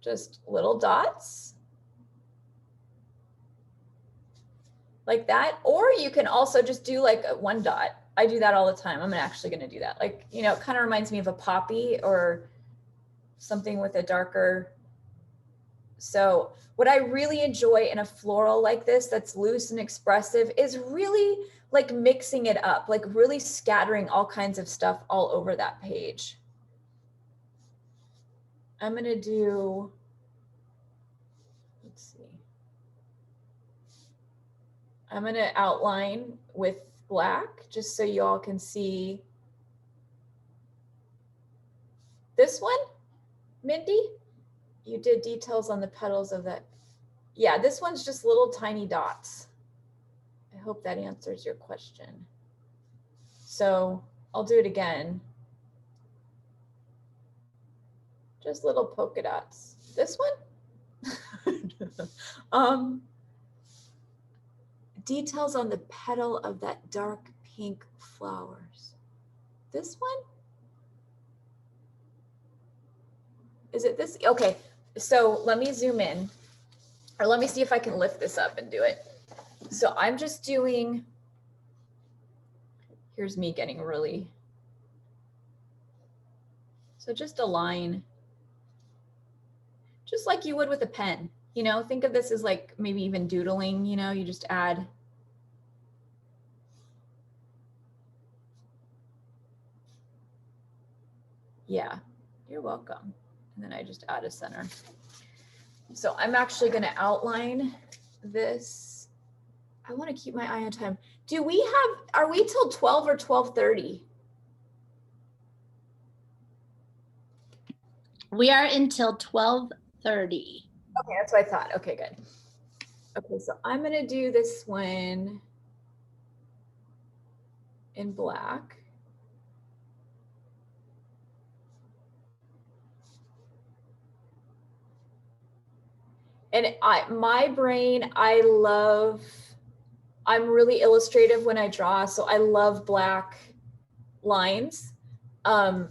just little dots like that, or you can also just do like one dot. I do that all the time. I'm actually going to do that. Like, you know, it kind of reminds me of a poppy or something with a darker. So what I really enjoy in a floral like this that's loose and expressive is really like mixing it up, like really scattering all kinds of stuff all over that page. I'm going to do, let's see. I'm going to outline with black just so you all can see. This one, Mindy, you did details on the petals of that. Yeah, this one's just little tiny dots. I hope that answers your question. So I'll do it again. Just little polka dots. This one? Details on the petal of that dark pink flowers. This one? Is it this? Okay, so let me zoom in, or let me see if I can lift this up and do it. So I'm just doing, here's me getting really, so just a line, just like you would with a pen. You know, think of this as like maybe even doodling, you know, you just add. Yeah, you're welcome. And then I just add a center. So I'm actually going to outline this. I want to keep my eye on time. Do we have, are we till 12 or 12:30? We are until 12:30. Okay, that's what I thought. Okay, good. Okay, so I'm going to do this one in black. And my brain, I'm really illustrative when I draw, so I love black lines.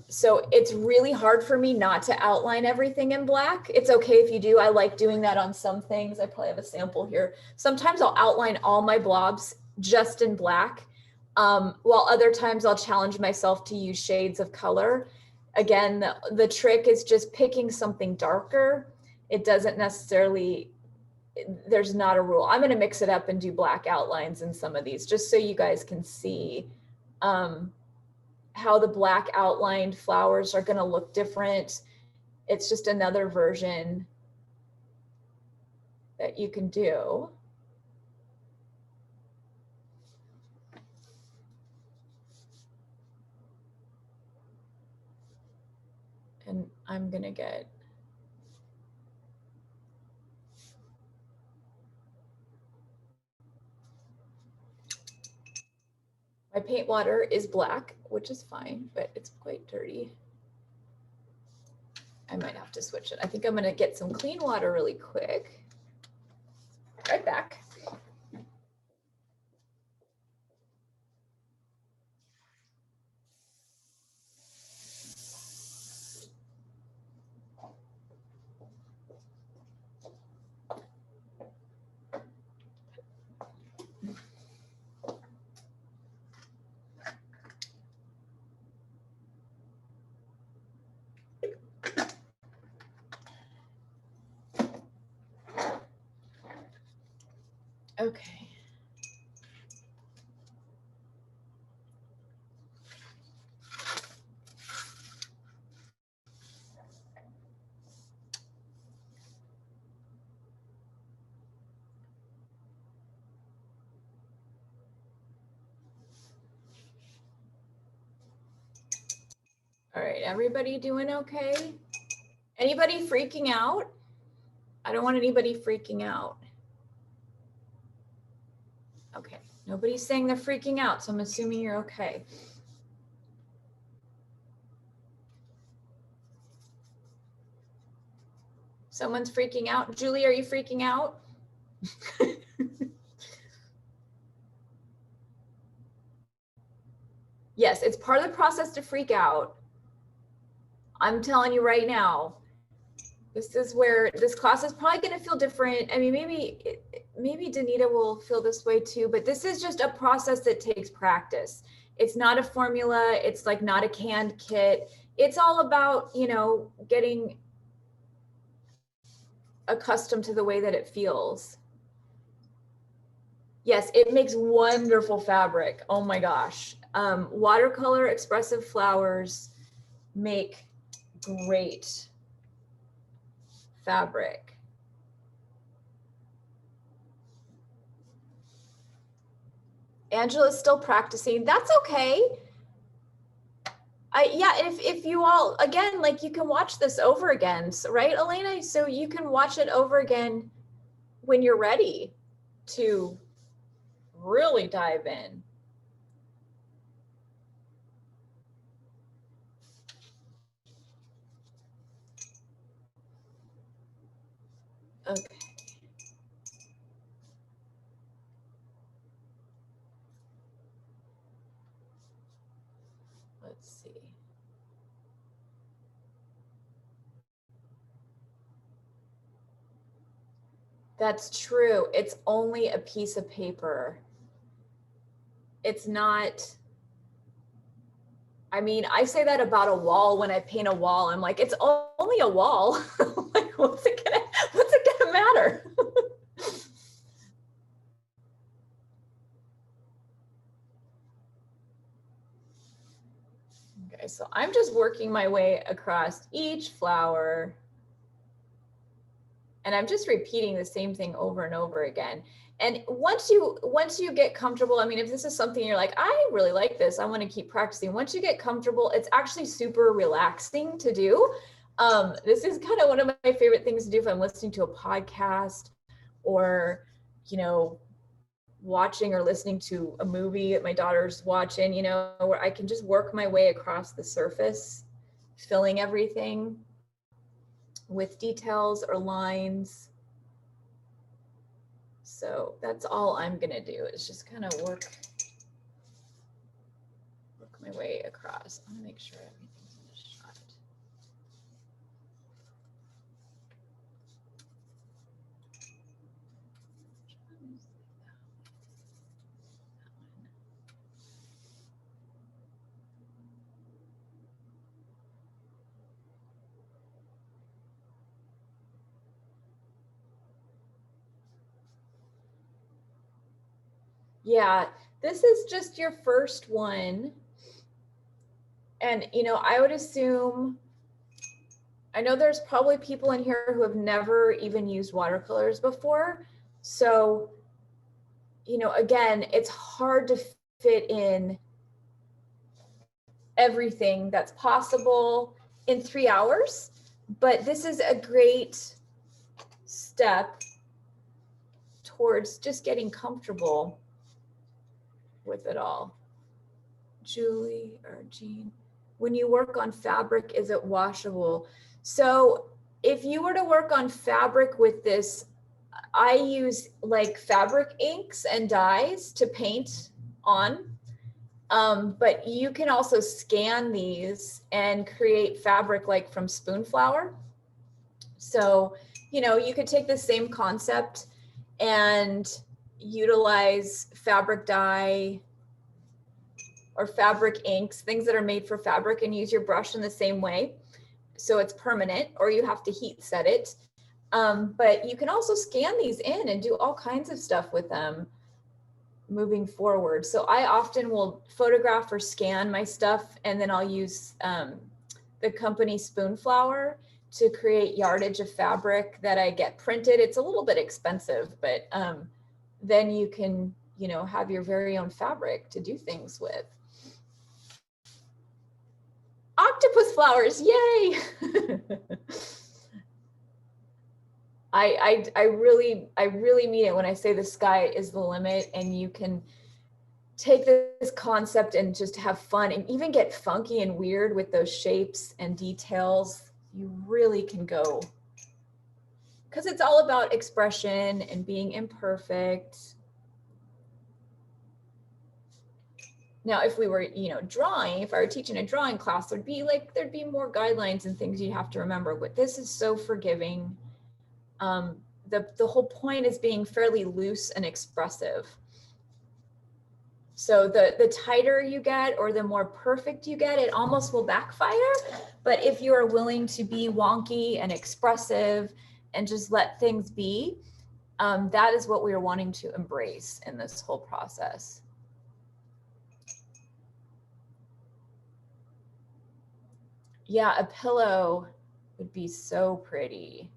So it's really hard for me not to outline everything in black. It's okay if you do. I like doing that on some things. I probably have a sample here. Sometimes I'll outline all my blobs just in black, while other times I'll challenge myself to use shades of color. Again, the trick is just picking something darker. It doesn't necessarily, there's not a rule. I'm going to mix it up and do black outlines in some of these just so you guys can see how the black outlined flowers are going to look different. It's just another version that you can do. And I'm going to get, My paint water is black, which is fine, but it's quite dirty. I might have to switch it. I think I'm gonna get some clean water really quick. Right back. Okay. All right, everybody doing okay? Anybody freaking out? I don't want anybody freaking out. Okay, nobody's saying they're freaking out, so I'm assuming you're okay. Someone's freaking out. Julie, are you freaking out? Yes, it's part of the process to freak out. I'm telling you right now, this is where this class is probably going to feel different. I mean, maybe Danita will feel this way too, but this is just a process that takes practice. It's not a formula. It's like not a canned kit. It's all about, you know, getting accustomed to the way that it feels. Yes, it makes wonderful fabric. Oh my gosh. Watercolor expressive flowers make great fabric. Angela's still practicing. That's okay. Yeah, if you all, again, like you can watch this over again, so, right, Elena? So you can watch it over again when you're ready to really dive in. Okay. Let's see. That's true. It's only a piece of paper. It's not, I mean, I say that about a wall when I paint a wall. I'm like, it's only a wall. Like, what's it gonna matter? Okay, so I'm just working my way across each flower. And I'm just repeating the same thing over and over again. And once you get comfortable, I mean, if this is something you're like, I really like this, I want to keep practicing. Once you get comfortable, it's actually super relaxing to do. This is kind of one of my favorite things to do if I'm listening to a podcast or, you know, watching or listening to a movie that my daughter's watching, you know, where I can just work my way across the surface, filling everything with details or lines. So that's all I'm gonna do is just kind of work my way across. I want to make sure everything's in the shot. Yeah, this is just your first one. And, you know, I would assume, I know there's probably people in here who have never even used watercolors before. So, you know, again, it's hard to fit in everything that's possible in 3 hours, but this is a great step towards just getting comfortable with it all. Julie or Jean, when you work on fabric, is it washable? So if you were to work on fabric with this, I use like fabric inks and dyes to paint on. But you can also scan these and create fabric like from spoon flour. So, you know, you could take the same concept and utilize fabric dye or fabric inks, things that are made for fabric, and use your brush in the same way. So it's permanent, or you have to heat set it. But you can also scan these in and do all kinds of stuff with them moving forward. So I often will photograph or scan my stuff, and then I'll use the company spoon flour to create yardage of fabric that I get printed. It's a little bit expensive, but then you can, you know, have your very own fabric to do things with. Octopus flowers, yay! I really mean it when I say the sky is the limit, and you can take this concept and just have fun and even get funky and weird with those shapes and details. You really can go, because it's all about expression and being imperfect. Now, if we were, you know, drawing, if I were teaching a drawing class, there'd be more guidelines and things you have to remember, but this is so forgiving. The whole point is being fairly loose and expressive. So the tighter you get or the more perfect you get, it almost will backfire. But if you are willing to be wonky and expressive and just let things be, that is what we are wanting to embrace in this whole process. Yeah, a pillow would be so pretty.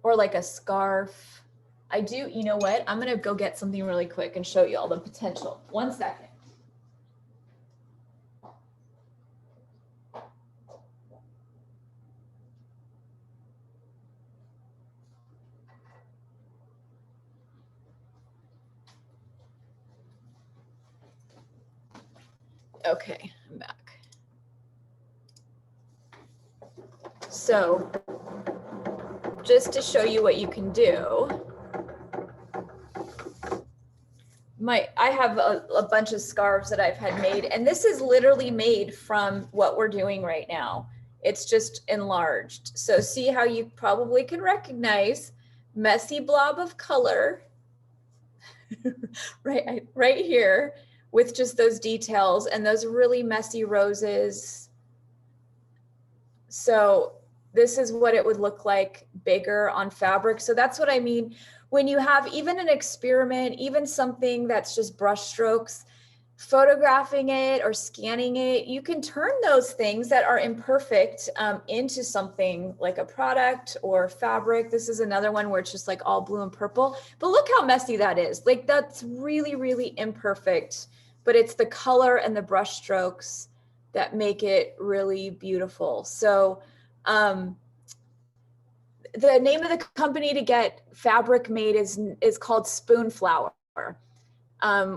Or like a scarf. I do, you know what? I'm gonna go get something really quick and show you all the potential. 1 second. Okay, I'm back. So just to show you what you can do, I have a bunch of scarves that I've had made, and this is literally made from what we're doing right now. It's just enlarged. So see how you probably can recognize messy blob of color right here with just those details and those really messy roses. So this is what it would look like bigger on fabric. So that's what I mean. When you have even an experiment, even something that's just brush strokes, photographing it or scanning it, you can turn those things that are imperfect into something like a product or fabric. This is another one where it's just like all blue and purple, but look how messy that is. Like that's really, really imperfect, but it's the color and the brush strokes that make it really beautiful. So the name of the company to get fabric made is called Spoon Flower,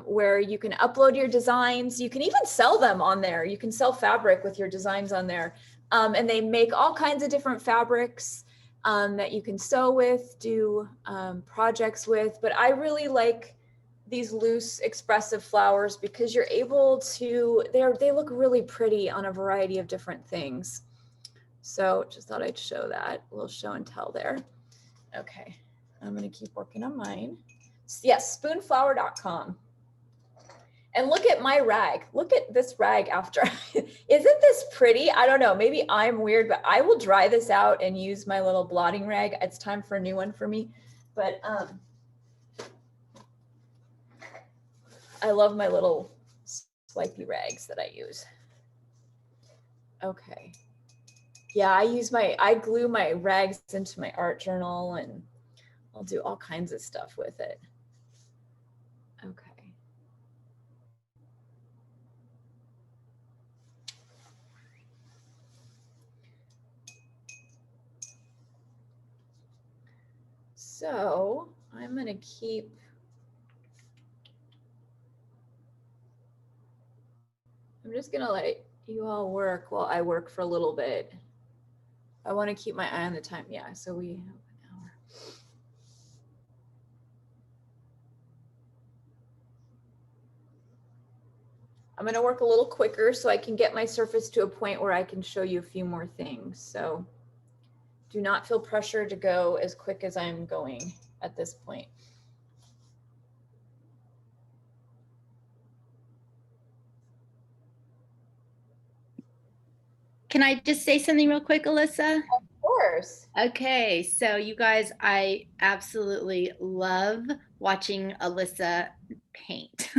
where you can upload your designs. You can even sell them on there. You can sell fabric with your designs on there. And they make all kinds of different fabrics that you can sew with, do projects with. But I really like these loose expressive flowers because you're able to, they look really pretty on a variety of different things. So just thought I'd show that, a little show and tell there. Okay, I'm gonna keep working on mine. Yes, spoonflower.com. And look at my rag. Look at this rag after. Isn't this pretty? I don't know, maybe I'm weird, but I will dry this out and use my little blotting rag. It's time for a new one for me. But I love my little swipey rags that I use. Okay. Yeah, I glue my rags into my art journal and I'll do all kinds of stuff with it. Okay. So I'm gonna keep just gonna let you all work while I work for a little bit. I want to keep my eye on the time. Yeah, so we have an hour. I'm gonna work a little quicker so I can get my surface to a point where I can show you a few more things. So do not feel pressure to go as quick as I'm going at this point. Can I just say something real quick, Alisa? Of course. Okay, so you guys, I absolutely love watching Alisa paint.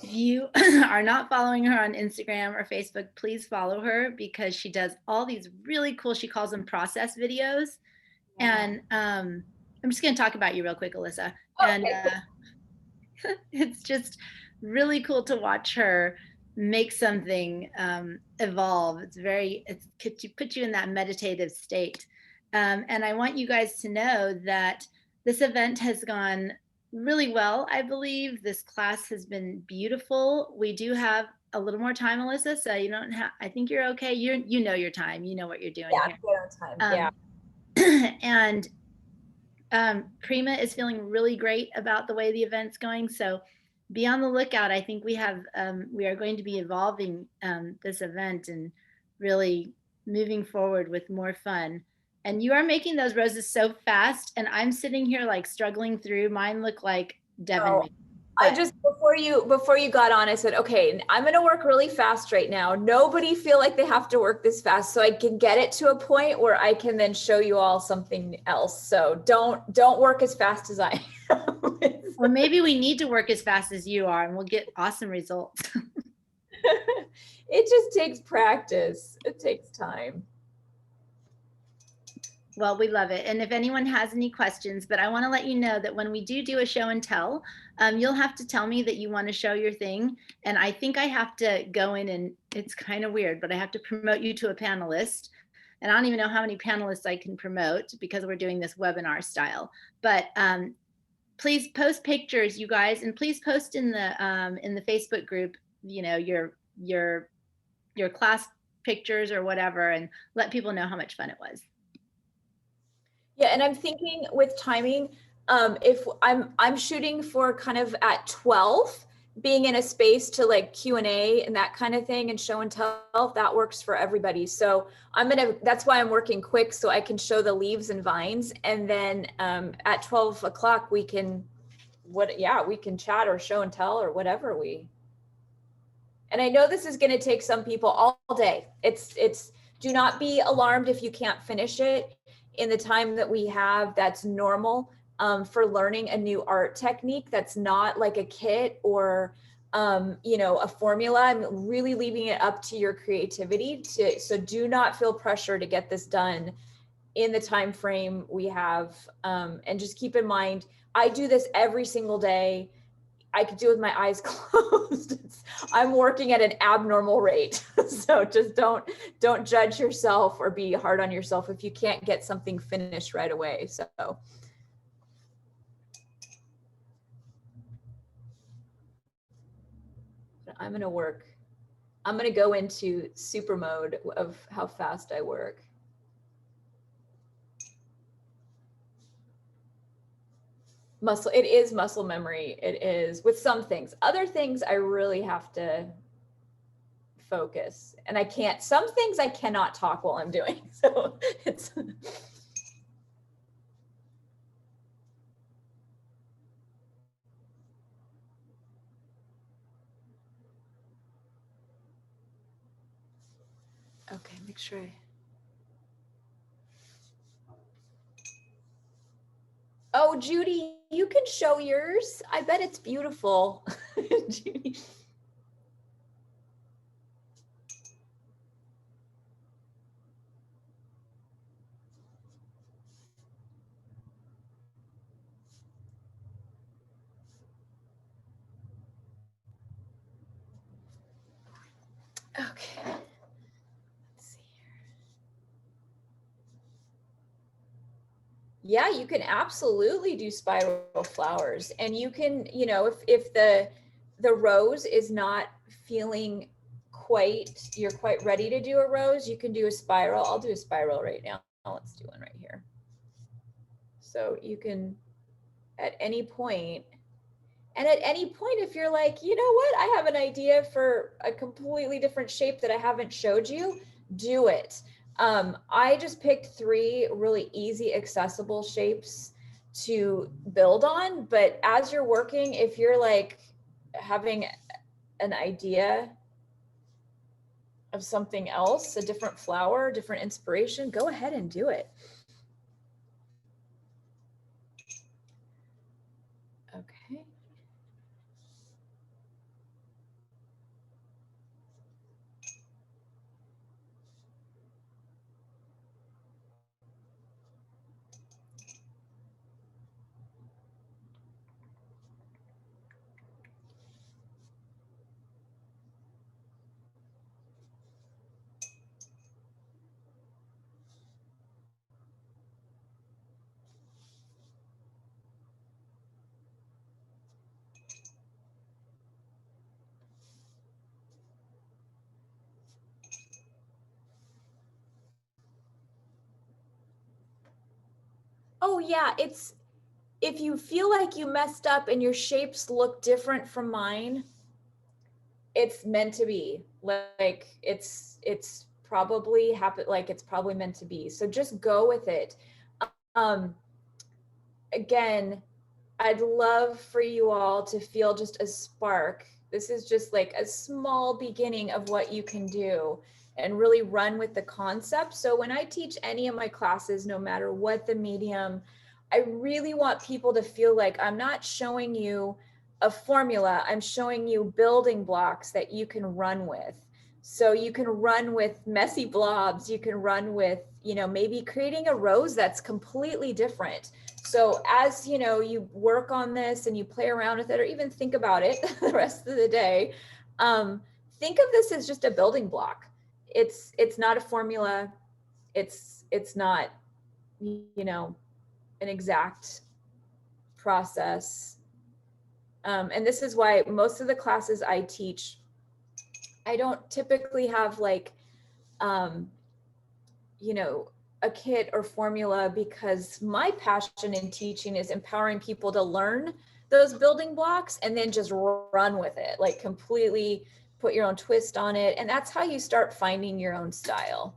If you are not following her on Instagram or Facebook, please follow her because she does all these really cool, she calls them process videos. Yeah. And I'm just going to talk about you real quick, Alisa. Okay. And it's just really cool to watch her make something evolve. It puts you in that meditative state. And I want you guys to know that this event has gone really well. I believe this class has been beautiful. We do have a little more time, Alisa, so you don't have, I think you're okay. You know your time, you know what you're doing Yeah, here. time. And Prima is feeling really great about the way the event's going. So be on the lookout. I think we are going to be evolving this event and really moving forward with more fun. And you are making those roses so fast, and I'm sitting here like struggling through. Mine look like Devin. Oh, I just, before you got on, I said, okay, I'm going to work really fast right now. Nobody feel like they have to work this fast so I can get it to a point where I can then show you all something else. So don't work as fast as I am. Well, maybe we need to work as fast as you are and we'll get awesome results. It just takes practice. It takes time. Well, we love it. And if anyone has any questions, but I want to let you know that when we do a show and tell, you'll have to tell me that you want to show your thing. And I think I have to go in, and it's kind of weird, but I have to promote you to a panelist. And I don't even know how many panelists I can promote because we're doing this webinar style. But please post pictures, you guys, and please post in the Facebook group, you know, your class pictures or whatever, and let people know how much fun it was. Yeah, and I'm thinking with timing, if I'm shooting for kind of at 12, being in a space to like Q&A and that kind of thing and show and tell, if that works for everybody. So that's why I'm working quick so I can show the leaves and vines. And then at 12 o'clock, we can chat or show and tell or whatever and I know this is going to take some people all day. Do not be alarmed if you can't finish it in the time that we have. That's normal for learning a new art technique. That's not like a kit or, a formula. I'm really leaving it up to your creativity so do not feel pressure to get this done in the time frame we have. And just keep in mind, I do this every single day. I could do it with my eyes closed. I'm working at an abnormal rate. So just don't judge yourself or be hard on yourself if you can't get something finished right away. So I'm going to go into super mode of how fast I work. It is muscle memory. It is with some things. Other things I really have to focus, and some things I cannot talk while I'm doing. So it's okay, make sure Oh, Judy, you can show yours. I bet it's beautiful. Judy. Okay. Let's see here. Yeah, you can absolutely do spiral flowers, and you can, if the rose is not feeling you're quite ready to do a rose, you can do a spiral. I'll do a spiral right now. Let's do one right here. So you can, at any point, and at any point, if you're like, you know what, I have an idea for a completely different shape that I haven't showed you, do it. I just picked 3 really easy, accessible shapes to build on. But as you're working, if you're like having an idea of something else, a different flower, different inspiration, go ahead and do it. Okay. Oh yeah, if you feel like you messed up and your shapes look different from mine, it's meant to be. Like it's probably happen, like it's probably meant to be. So just go with it. Again, I'd love for you all to feel just a spark. This is just like a small beginning of what you can do, and really run with the concept. So when I teach any of my classes, no matter what the medium, I really want people to feel like I'm not showing you a formula, I'm showing you building blocks that you can run with. So you can run with messy blobs, you can run with, you know, maybe creating a rose that's completely different. So as you know, you work on this and you play around with it, or even think about it the rest of the day, think of this as just a building block. It's not a formula. It's not, you know, an exact process. And this is why most of the classes I teach, I don't typically have like, you know, a kit or formula, because my passion in teaching is empowering people to learn those building blocks and then just run with it, like completely put your own twist on it. And that's how you start finding your own style.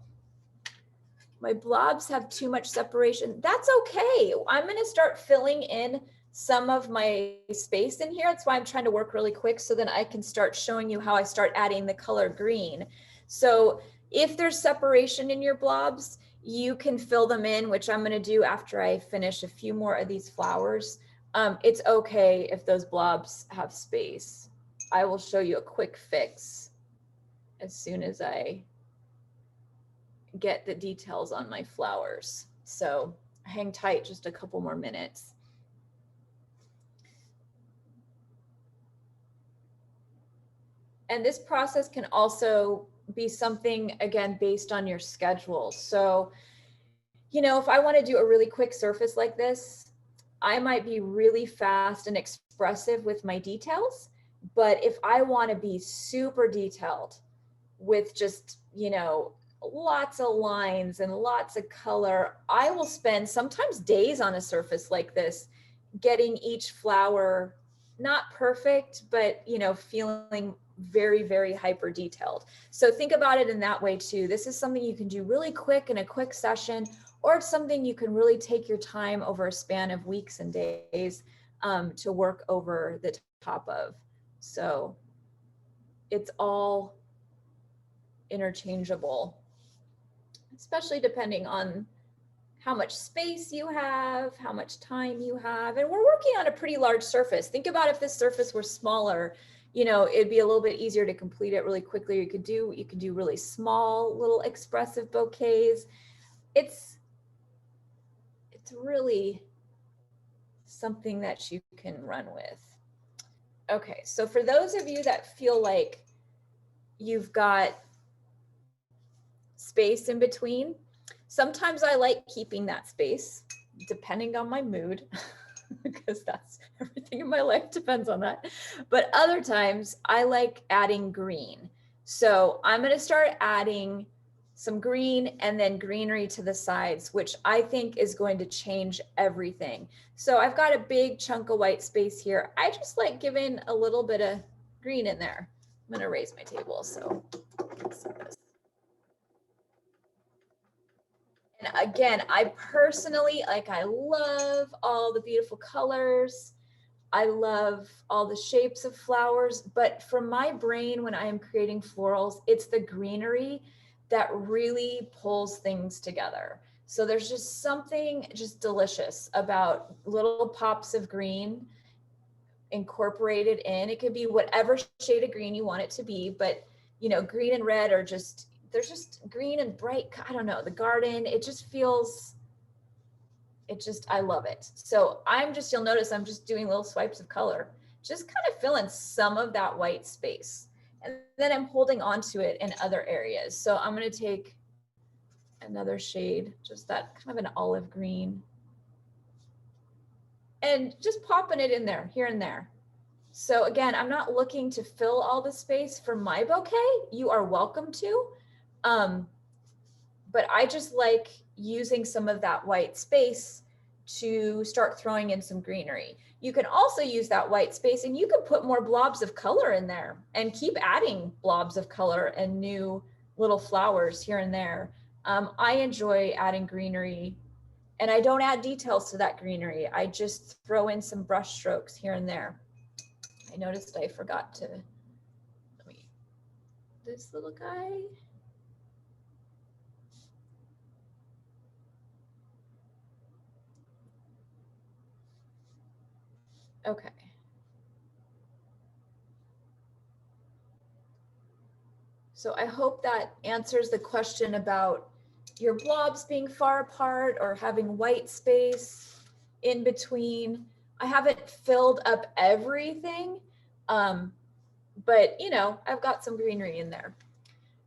My blobs have too much separation. That's okay. I'm going to start filling in some of my space in here. That's why I'm trying to work really quick, so then I can start showing you how I start adding the color green. So if there's separation in your blobs, you can fill them in, which I'm going to do after I finish a few more of these flowers. It's okay if those blobs have space. I will show you a quick fix as soon as I get the details on my flowers. So hang tight just a couple more minutes. And this process can also be something, again, based on your schedule. So, you know, if I want to do a really quick surface like this, I might be really fast and expressive with my details. But if I want to be super detailed with just, you know, lots of lines and lots of color, I will spend sometimes days on a surface like this, getting each flower not perfect, but, you know, feeling very, very hyper detailed. So think about it in that way too. This is something you can do really quick in a quick session, or it's something you can really take your time over a span of weeks and days to work over the top of. So it's all interchangeable, especially depending on how much space you have, how much time you have. And we're working on a pretty large surface. Think about if this surface were smaller, you know, it'd be a little bit easier to complete it really quickly. You could do really small little expressive bouquets. It's really something that you can run with. Okay, so for those of you that feel like you've got space in between, sometimes I like keeping that space depending on my mood. because that's everything in my life depends on that. But other times I like adding green. So I'm going to start adding some green and then greenery to the sides, which I think is going to change everything. So I've got a big chunk of white space here. I just like giving a little bit of green in there. I'm going to raise my table. So and again, I personally, like, I love all the beautiful colors. I love all the shapes of flowers, but for my brain, when I am creating florals, it's the greenery that really pulls things together. So there's just something just delicious about little pops of green incorporated in. It could be whatever shade of green you want it to be, but you know, green and red are just, there's just green and bright, I don't know, the garden, it just feels, I love it. So you'll notice I'm just doing little swipes of color, just kind of filling some of that white space. And then I'm holding on to it in other areas. So I'm going to take another shade, just that kind of an olive green, and just popping it in there, here and there. So again, I'm not looking to fill all the space for my bouquet. You are welcome to. But I just like using some of that white space to start throwing in some greenery. You can also use that white space and you can put more blobs of color in there and keep adding blobs of color and new little flowers here and there. I enjoy adding greenery, and I don't add details to that greenery. I just throw in some brush strokes here and there. I noticed I forgot to, this little guy. Okay. So I hope that answers the question about your blobs being far apart or having white space in between. I haven't filled up everything, but you know, I've got some greenery in there.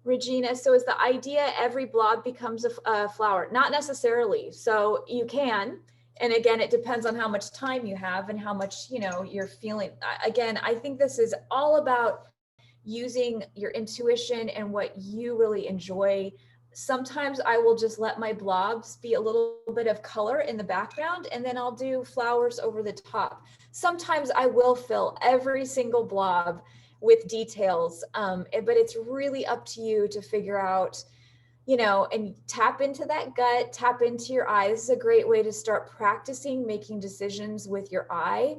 Regina, so is the idea every blob becomes a flower? Not necessarily. So you can, and again, it depends on how much time you have and how much, you know, you're feeling. Again, I think this is all about using your intuition and what you really enjoy. Sometimes I will just let my blobs be a little bit of color in the background, and then I'll do flowers over the top. Sometimes I will fill every single blob with details, but it's really up to you to figure out, you know, and tap into that gut, tap into your eye. This is a great way to start practicing making decisions with your eye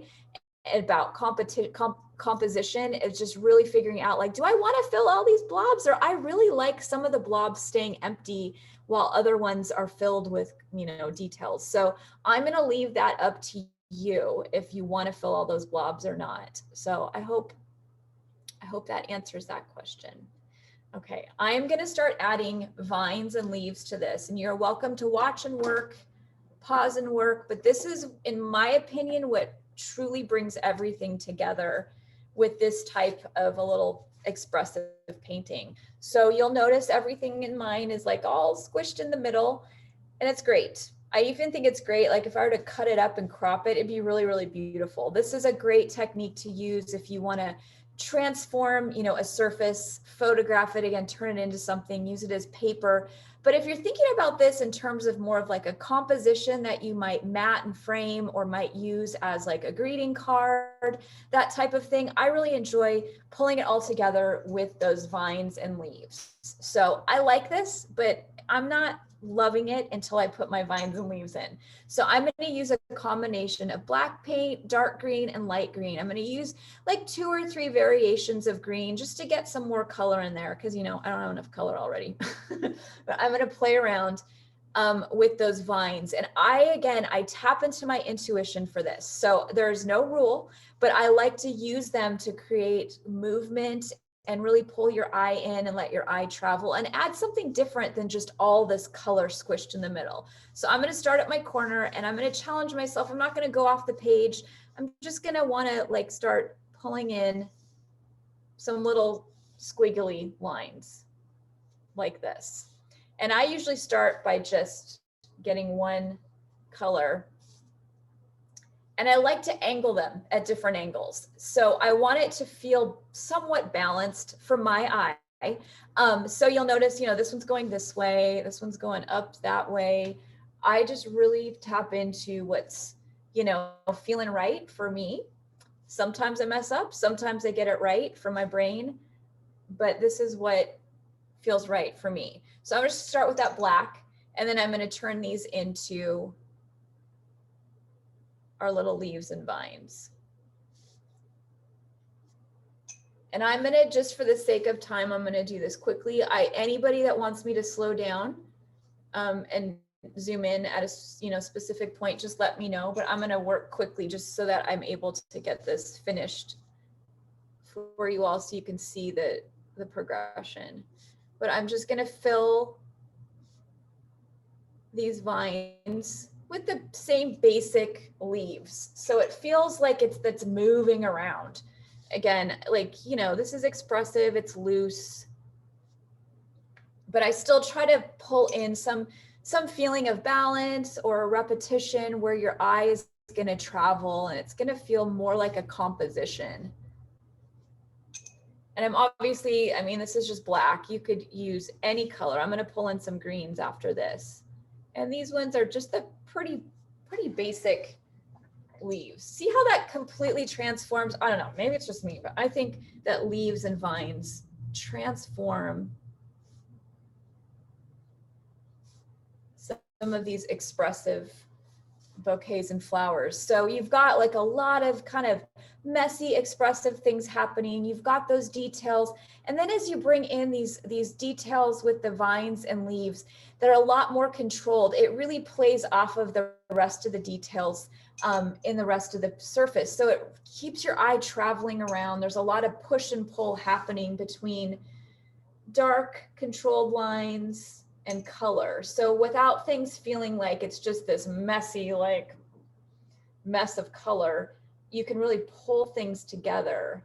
about composition. It's just really figuring out, like, do I want to fill all these blobs, or I really like some of the blobs staying empty while other ones are filled with, you know, details. So I'm going to leave that up to you if you want to fill all those blobs or not. So I hope that answers that question. Okay, I'm going to start adding vines and leaves to this, and you're welcome to watch and work, pause and work, but this is, in my opinion, what truly brings everything together with this type of a little expressive painting. So you'll notice everything in mine is like all squished in the middle, and it's great. I even think it's great, like if I were to cut it up and crop it, it'd be really, really beautiful. This is a great technique to use if you want to transform, you know, a surface, photograph it again, turn it into something, use it as paper. But if you're thinking about this in terms of more of like a composition that you might mat and frame or might use as like a greeting card, that type of thing, I really enjoy pulling it all together with those vines and leaves. So I like this, but I'm not loving it until I put my vines and leaves in. So I'm going to use a combination of black paint, dark green, and light green. I'm going to use like 2 or 3 variations of green just to get some more color in there, because, you know, I don't have enough color already. But I'm going to play around with those vines. And I tap into my intuition for this. So there's no rule, but I like to use them to create movement and really pull your eye in and let your eye travel and add something different than just all this color squished in the middle. So I'm going to start at my corner and I'm going to challenge myself. I'm not going to go off the page. I'm just going to want to like start pulling in some little squiggly lines like this. And I usually start by just getting one color And I like to angle them at different angles. So I want it to feel somewhat balanced for my eye. So you'll notice, you know, this one's going this way, this one's going up that way. I just really tap into what's, you know, feeling right for me. Sometimes I mess up, sometimes I get it right for my brain, but this is what feels right for me. So I'm going to start with that black, and then I'm going to turn these into our little leaves and vines. And I'm going to, just for the sake of time, I'm going to do this quickly. Anybody that wants me to slow down and zoom in at a specific point, just let me know, but I'm going to work quickly just so that I'm able to get this finished for you all so you can see the progression. But I'm just going to fill these vines with the same basic leaves. So it feels like that's moving around. Again, like, you know, this is expressive, it's loose, but I still try to pull in some feeling of balance or a repetition where your eye is going to travel and it's going to feel more like a composition. And I'm obviously, I mean, this is just black. You could use any color. I'm going to pull in some greens after this. And these ones are just the pretty basic leaves. See how that completely transforms? I don't know, maybe it's just me, but I think that leaves and vines transform some of these expressive bouquets and flowers. So you've got like a lot of kind of messy, expressive things happening. You've got those details. And then as you bring in these details with the vines and leaves that are a lot more controlled, it really plays off of the rest of the details in the rest of the surface. So it keeps your eye traveling around. There's a lot of push and pull happening between dark controlled lines and color. So without things feeling like it's just this messy, like mess of color, you can really pull things together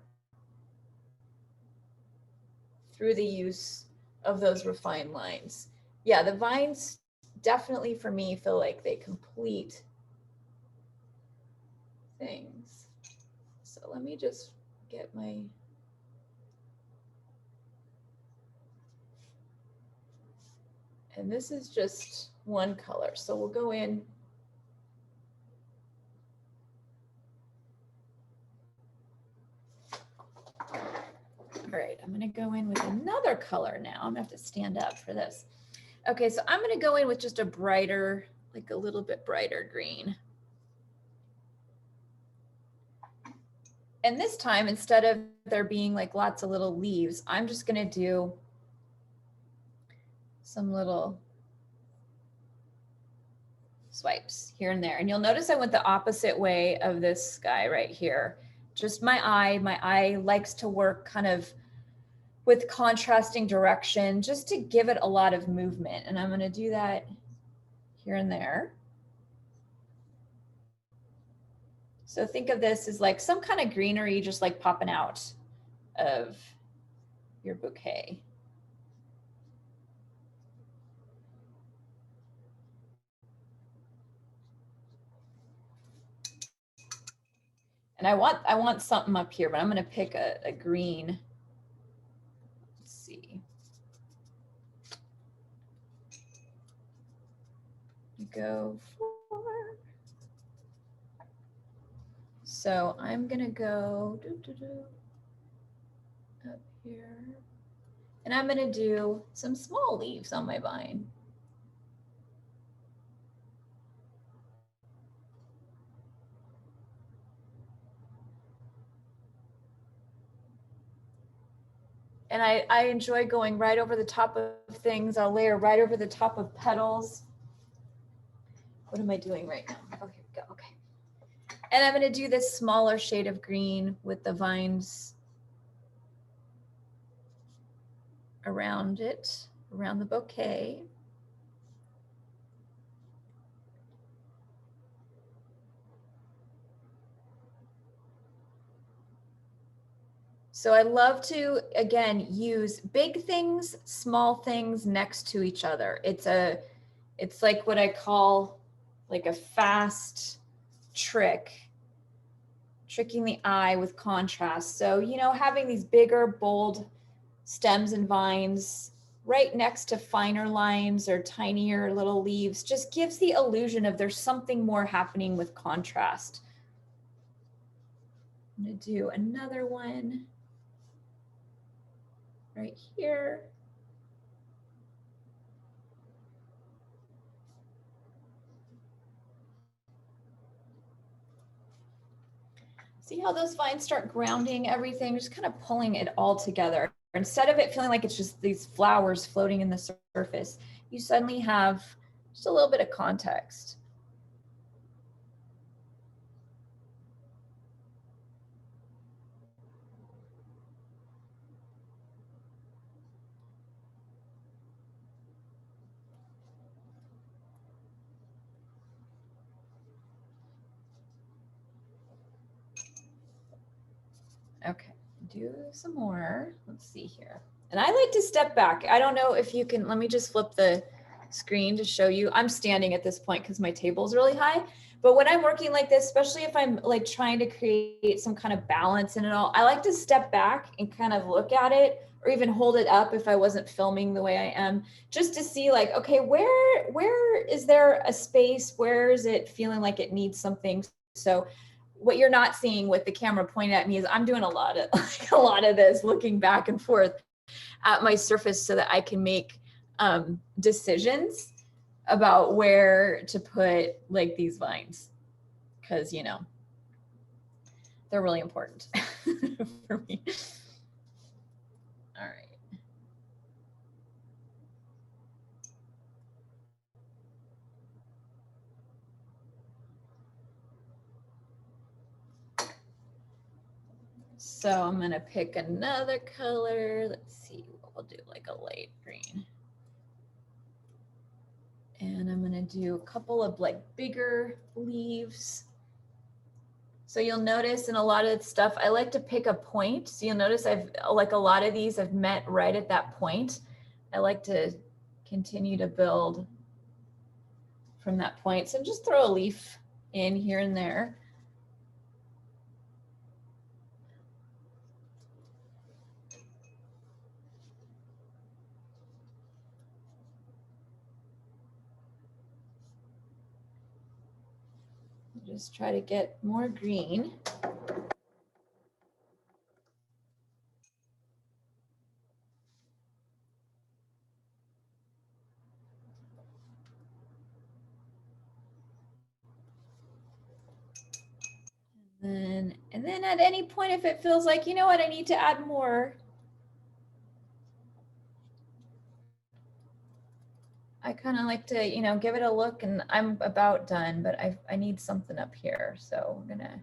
through the use of those refined lines. Yeah, the vines definitely for me feel like they complete things. So let me just get my and this is just one color. So we'll go in. All right, I'm gonna go in with another color now. I'm gonna have to stand up for this. Okay, so I'm gonna go in with just a brighter, like a little bit brighter green. And this time, instead of there being like lots of little leaves, I'm just gonna do some little swipes here and there. And you'll notice I went the opposite way of this guy right here. Just my eye likes to work kind of with contrasting direction just to give it a lot of movement. And I'm going to do that here and there. So think of this as like some kind of greenery just like popping out of your bouquet. And I want something up here, but I'm going to pick a green. Let's see. Go for. So I'm going to go up here. And I'm going to do some small leaves on my vine. And I enjoy going right over the top of things. I'll layer right over the top of petals. What am I doing right now? Oh, here we go. Okay. And I'm going to do this smaller shade of green with the vines around it, around the bouquet. So I love to, again, use big things, small things next to each other. It's like what I call like a fast trick tricking the eye with contrast. So, you know, having these bigger, bold stems and vines right next to finer lines or tinier little leaves just gives the illusion of there's something more happening with contrast. I'm gonna do another one right here. See how those vines start grounding everything, just kind of pulling it all together. Instead of it feeling like it's just these flowers floating in the surface, you suddenly have just a little bit of context. Okay, do some more. Let's see here. And I like to step back. I don't know if you can, let me just flip the screen to show you. I'm standing at this point because my table is really high. But when I'm working like this, especially if I'm like trying to create some kind of balance in it all, I like to step back and kind of look at it, or even hold it up if I wasn't filming the way I am, just to see like, okay, where is there a space? Where is it feeling like it needs something? So what you're not seeing with the camera pointed at me is I'm doing a lot of this, looking back and forth at my surface so that I can make decisions about where to put like these vines, because you know they're really important for me. All right. So I'm gonna pick another color. Let's see what we'll do, like a light green. And I'm gonna do a couple of like bigger leaves. So you'll notice in a lot of stuff, I like to pick a point. So you'll notice I've, like a lot of these I've met right at that point. I like to continue to build from that point. So just throw a leaf in here and there. Just try to get more green. And then at any point, if it feels like, you know what, I need to add more, I kind of like to, you know, give it a look, and I'm about done, but I need something up here. So I'm gonna.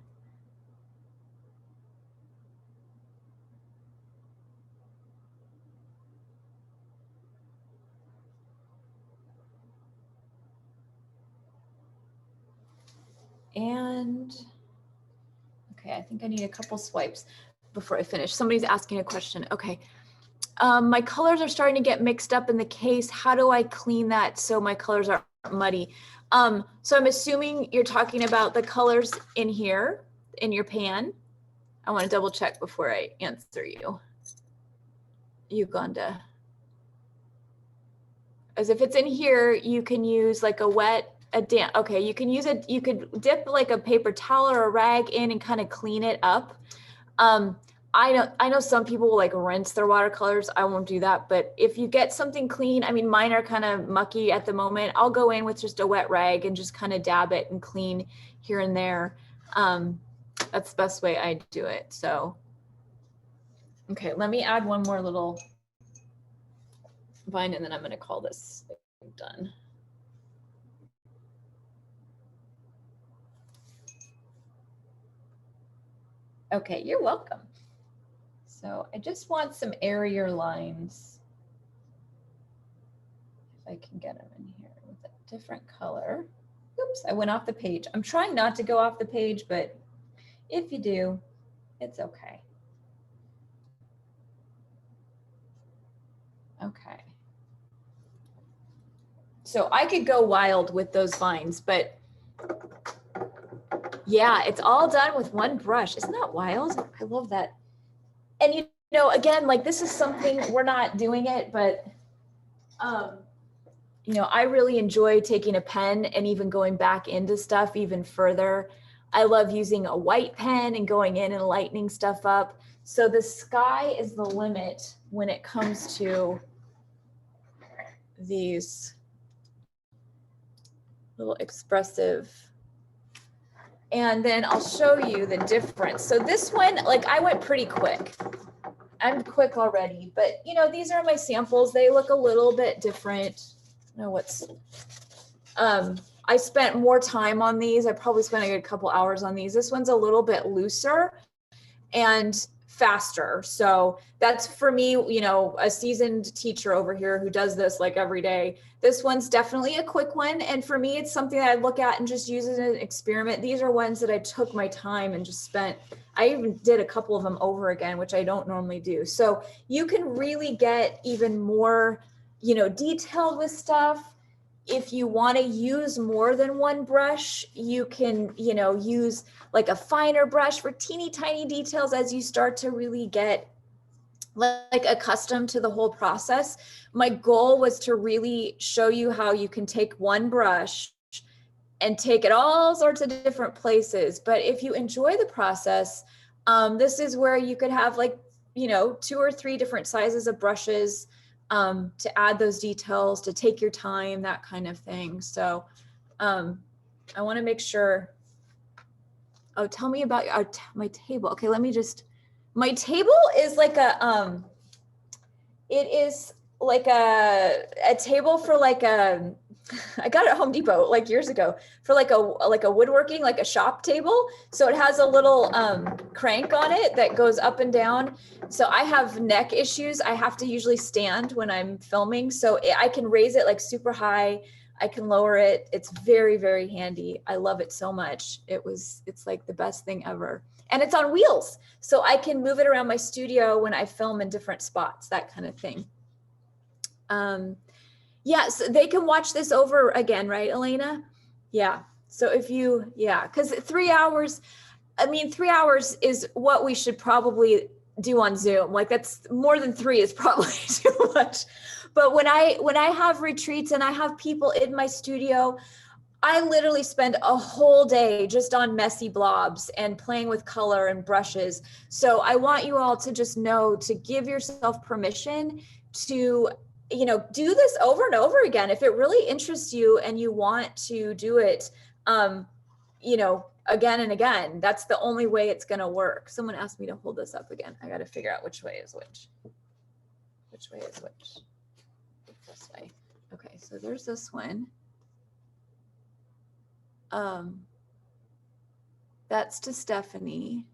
And okay, I think I need a couple swipes before I finish. Somebody's asking a question. Okay. My colors are starting to get mixed up in the case. How do I clean that so my colors aren't muddy? So I'm assuming you're talking about the colors in here in your pan. I want to double check before I answer you. Uganda. As if it's in here, you can use like a wet, okay, you can use it, you could dip like a paper towel or a rag in and kind of clean it up. I know some people will like rinse their watercolors. I won't do that. But if you get something clean, I mean, mine are kind of mucky at the moment. I'll go in with just a wet rag and just kind of dab it and clean here and there. That's the best way I do it. So, okay, let me add one more little vine and then I'm going to call this done. Okay, you're welcome. So I just want some airier lines. If I can get them in here with a different color. Oops, I went off the page. I'm trying not to go off the page, but if you do, it's okay. Okay. So I could go wild with those vines, but Yeah, it's all done with one brush. Isn't that wild? I love that. And you know, again, like this is something we're not doing it, but you know, I really enjoy taking a pen and even going back into stuff even further. I love using a white pen and going in and lightening stuff up. So the sky is the limit when it comes to these little expressive. And then I'll show you the difference. So this one, like I went pretty quick. I'm quick already, but you know, these are my samples. They look a little bit different. No, what's, I spent more time on these. I probably spent a good couple hours on these. This one's a little bit looser and faster. So that's for me, you know, a seasoned teacher over here who does this like every day. This one's definitely a quick one. And for me, it's something that I look at and just use as an experiment. These are ones that I took my time and just spent, I even did a couple of them over again, which I don't normally do. So you can really get even more, you know, detailed with stuff. If you want to use more than one brush, you can, you know, use like a finer brush for teeny tiny details as you start to really get like accustomed to the whole process. My goal was to really show you how you can take one brush and take it all sorts of different places. But if you enjoy the process, this is where you could have like, you know, 2 or 3 different sizes of brushes to add those details, to take your time, that kind of thing. So I want to make sure. Oh, tell me about my table. Okay, let me just, my table is like a, it is like a table for like a, I got it at Home Depot like years ago for like a woodworking, like a shop table. So it has a little crank on it that goes up and down. So I have neck issues. I have to usually stand when I'm filming. So I can raise it like super high. I can lower it. It's very, very handy. I love it so much. It's like the best thing ever. And it's on wheels. So I can move it around my studio when I film in different spots, that kind of thing. Yes, they can watch this over again, right, Elena? Yeah. So if you, yeah, because 3 hours, I mean, 3 hours is what we should probably do on Zoom. Like that's more than 3 is probably too much. But when I have retreats and I have people in my studio, I literally spend a whole day just on messy blobs and playing with color and brushes. So I want you all to just know to give yourself permission to, you know, do this over and over again. If it really interests you and you want to do it, you know, again and again, that's the only way it's going to work. Someone asked me to hold this up again. I got to figure out which way is which. Which way is which? This way. Okay, so there's this one. That's to Stephanie.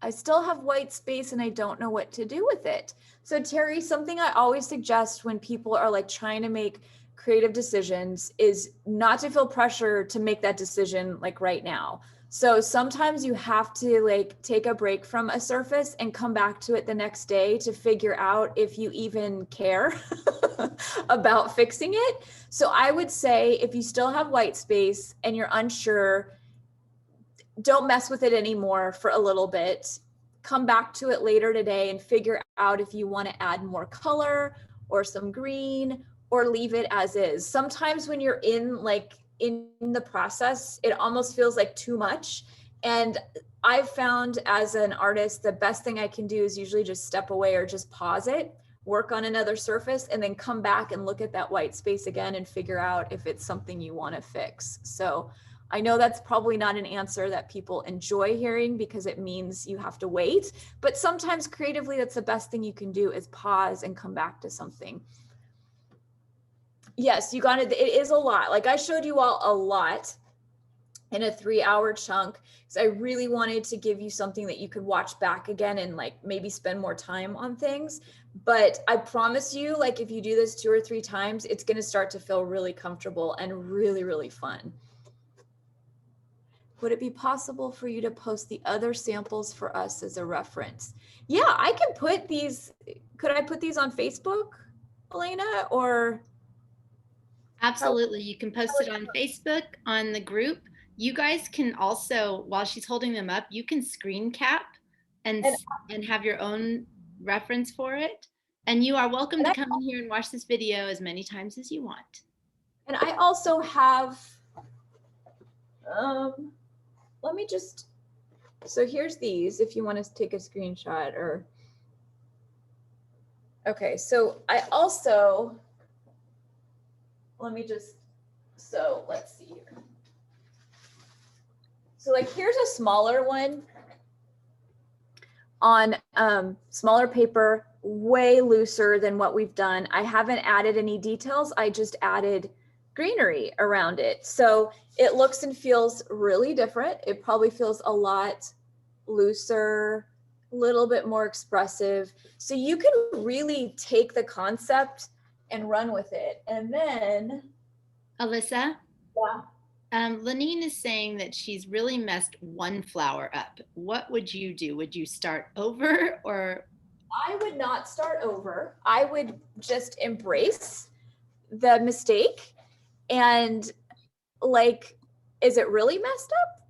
I still have white space and I don't know what to do with it. So Terry, something I always suggest when people are like trying to make creative decisions is not to feel pressure to make that decision like right now. So sometimes you have to like take a break from a surface and come back to it the next day to figure out if you even care about fixing it. So I would say if you still have white space and you're unsure, don't mess with it anymore for a little bit. Come back to it later today and figure out if you want to add more color or some green or leave it as is. Sometimes when you're in the process, it almost feels like too much. And I've found as an artist, the best thing I can do is usually just step away or just pause it, work on another surface, and then come back and look at that white space again and figure out if it's something you want to fix. So I know that's probably not an answer that people enjoy hearing because it means you have to wait, but sometimes creatively, that's the best thing you can do is pause and come back to something. Yes, you got it. It is a lot. Like I showed you all a lot in a 3-hour chunk because I really wanted to give you something that you could watch back again and like maybe spend more time on things. But I promise you, like if you do this 2 or 3 times, it's going to start to feel really comfortable and really, really fun. Would it be possible for you to post the other samples for us as a reference? Yeah, I can put these. Could I put these on Facebook, Elena, or? Absolutely. You can post it on Facebook, on the group. You guys can also, while she's holding them up, you can screen cap and And, and have your own reference for it. And you are welcome and to I, come in here and watch this video as many times as you want. and I also have, let me just, so here's these, if you want to take a screenshot or, okay, so I also, let me just, so let's see here. So like, here's a smaller one on smaller paper, way looser than what we've done. I haven't added any details. I just added greenery around it. So it looks and feels really different. It probably feels a lot looser, a little bit more expressive. So you can really take the concept and run with it. And then, Alisa, yeah. Lenine is saying that she's really messed one flower up. What would you do? Would you start over or? I would not start over. I would just embrace the mistake and like, is it really messed up?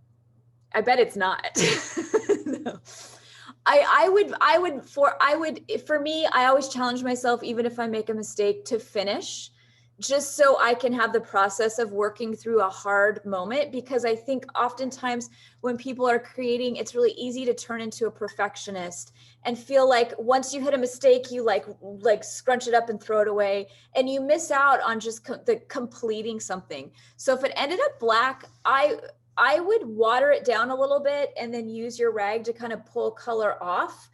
I bet it's not. No. For me, I always challenge myself, even if I make a mistake, to finish, just so I can have the process of working through a hard moment. Because I think oftentimes when people are creating, it's really easy to turn into a perfectionist and feel like once you hit a mistake, you like scrunch it up and throw it away, and you miss out on just the completing something. So if it ended up black, I would water it down a little bit and then use your rag to kind of pull color off.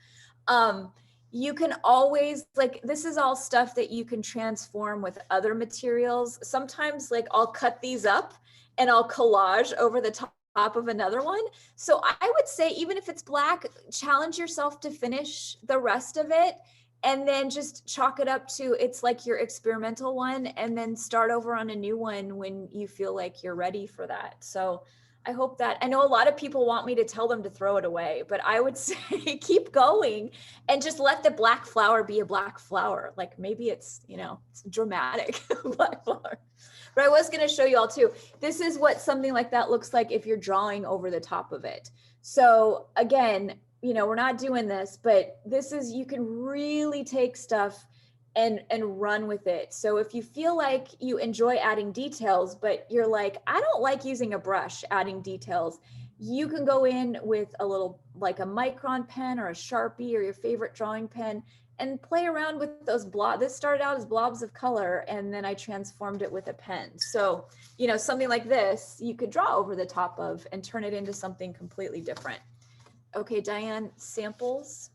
You can always, like, this is all stuff that you can transform with other materials. Sometimes like I'll cut these up and I'll collage over the top of another one. So I would say, even if it's black, challenge yourself to finish the rest of it and then just chalk it up to, it's like your experimental one, and then start over on a new one when you feel like you're ready for that. So I hope that, I know a lot of people want me to tell them to throw it away, but I would say keep going and just let the black flower be a black flower. Like maybe it's, it's dramatic black flower. But I was going to show you all too. This is what something like that looks like if you're drawing over the top of it. So again, we're not doing this, but this is, you can really take stuff and run with it. So if you feel like you enjoy adding details, but you're like, I don't like using a brush adding details, you can go in with a little, like a micron pen or a Sharpie or your favorite drawing pen and play around with those blobs. This started out as blobs of color, and then I transformed it with a pen. So, something like this, you could draw over the top of and turn it into something completely different. Okay, Diane, samples.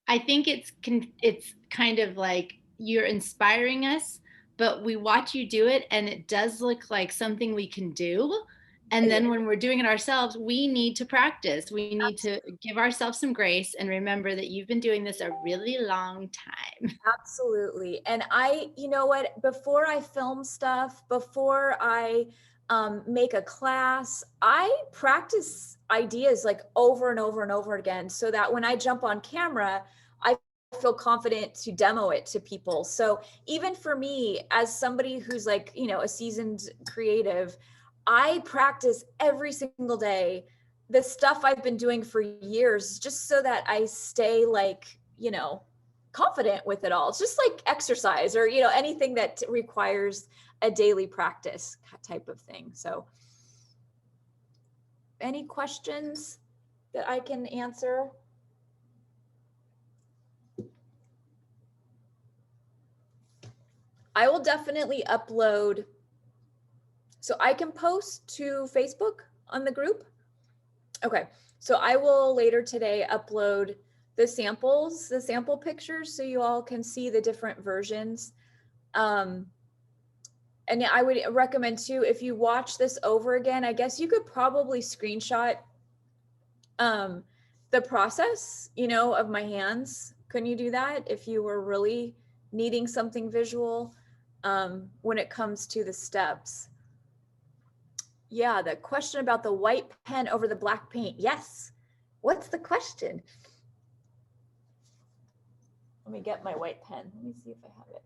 I think it's kind of like you're inspiring us, but we watch you do it and it does look like something we can do. And then when we're doing it ourselves, we need to practice. We need to give ourselves some grace and remember that you've been doing this a really long time. Absolutely. And you know what, before I film stuff, before I make a class, I practice ideas like over and over and over again, so that when I jump on camera, I feel confident to demo it to people. So even for me, as somebody who's like, a seasoned creative, I practice every single day the stuff I've been doing for years, just so that I stay like, confident with it all. It's just like exercise or, anything that requires a daily practice type of thing. So any questions that I can answer? I will definitely upload. So I can post to Facebook on the group. Okay. So I will later today upload the samples, the sample pictures, so you all can see the different versions. And I would recommend too, if you watch this over again, I guess you could probably screenshot the process, of my hands. Couldn't you do that if you were really needing something visual when it comes to the steps? Yeah, the question about the white pen over the black paint. Yes. What's the question? Let me get my white pen. Let me see if I have it.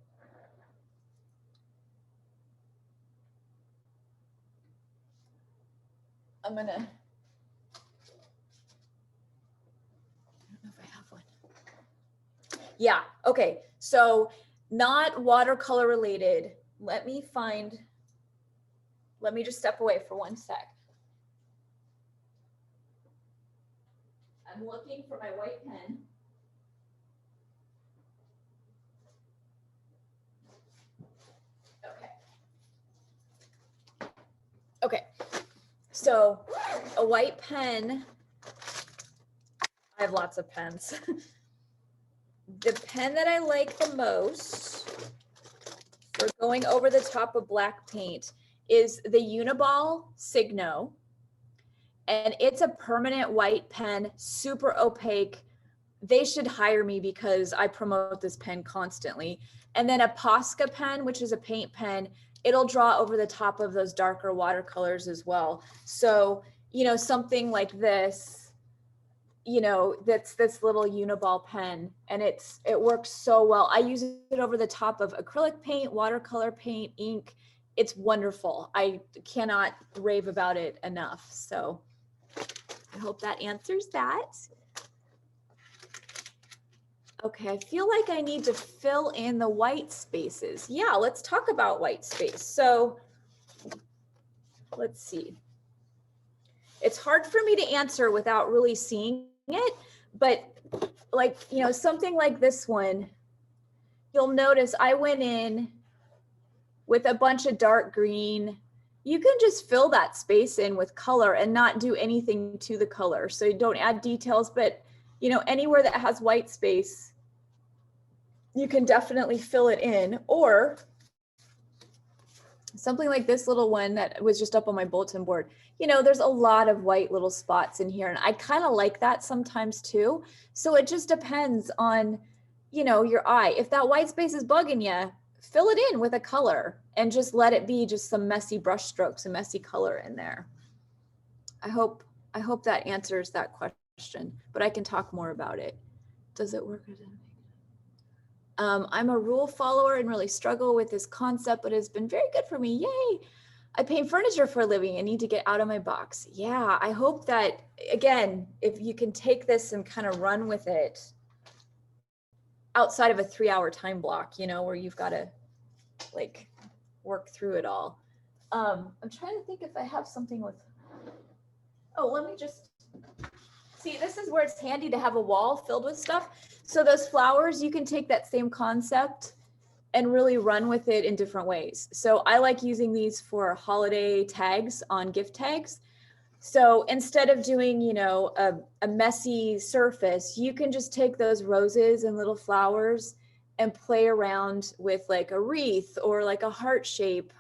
I'm gonna, I don't know if I have one. Yeah, okay. So not watercolor related. Let me just step away for one sec. I'm looking for my white pen. Okay. Okay. So a white pen, I have lots of pens. The pen that I like the most for going over the top of black paint is the Uniball Signo. And it's a permanent white pen, super opaque. They should hire me because I promote this pen constantly. And then a Posca pen, which is a paint pen, it'll draw over the top of those darker watercolors as well. So, you know, something like this, you know, that's this little Uniball pen, and it works so well. I use it over the top of acrylic paint, watercolor paint, ink. It's wonderful. I cannot rave about it enough. So I hope that answers that. Okay, I feel like I need to fill in the white spaces. Yeah, let's talk about white space. So let's see. It's hard for me to answer without really seeing it, but like, you know, something like this one, you'll notice I went in with a bunch of dark green. You can just fill that space in with color and not do anything to the color. So you don't add details, but you know, anywhere that has white space, you can definitely fill it in. Or something like this little one that was just up on my bulletin board. You know, there's a lot of white little spots in here, and I kind of like that sometimes too. So it just depends on, you know, your eye. If that white space is bugging you, fill it in with a color and just let it be just some messy brush strokes and messy color in there. I hope that answers that question, but I can talk more about it. Does it work? I'm a rule follower and really struggle with this concept, but it's been very good for me. Yay. I paint furniture for a living and need to get out of my box. Yeah, I hope that, again, if you can take this and kind of run with it outside of a 3-hour time block, you know, where you've got to like work through it all. I'm trying to think if I have something with, oh, let me just, see, this is where it's handy to have a wall filled with stuff. So those flowers, you can take that same concept and really run with it in different ways. So I like using these for holiday tags on gift tags. So instead of doing, you know, a messy surface, you can just take those roses and little flowers and play around with like a wreath or like a heart shape.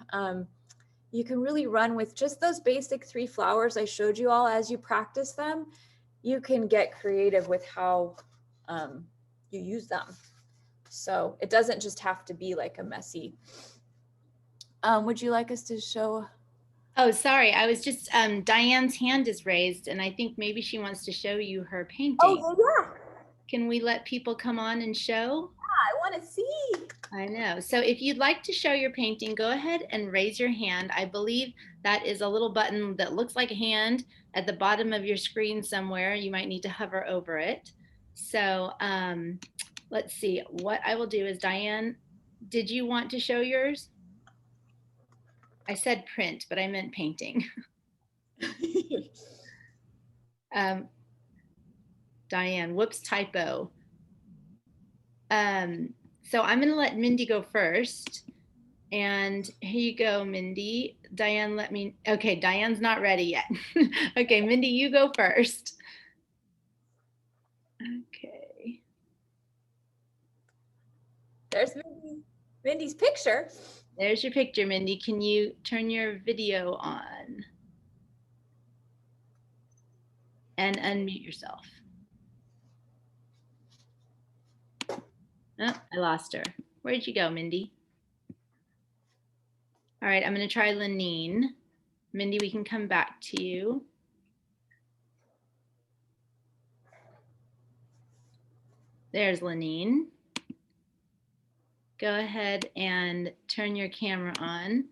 You can really run with just those basic 3 flowers I showed you all. As you practice them, you can get creative with how you use them. So it doesn't just have to be like a messy. Would you like us to show? Oh, sorry. I was just, Diane's hand is raised, and I think maybe she wants to show you her painting. Oh, yeah. Can we let people come on and show? I want to see. I know. So if you'd like to show your painting, go ahead and raise your hand. I believe that is a little button that looks like a hand at the bottom of your screen somewhere. You might need to hover over it. So let's see. What I will do is, Diane, did you want to show yours? I said print, but I meant painting. Diane, whoops, typo. So I'm going to let Mindy go first. And here you go, Mindy. Diane, let me, okay, Diane's not ready yet. Okay, Mindy, you go first. Okay. There's Mindy's picture. There's your picture, Mindy. Can you turn your video on? And unmute yourself. Oh, I lost her. Where'd you go, Mindy? All right, I'm going to try Lenine. Mindy, we can come back to you. There's Lenine. go ahead and turn your camera on.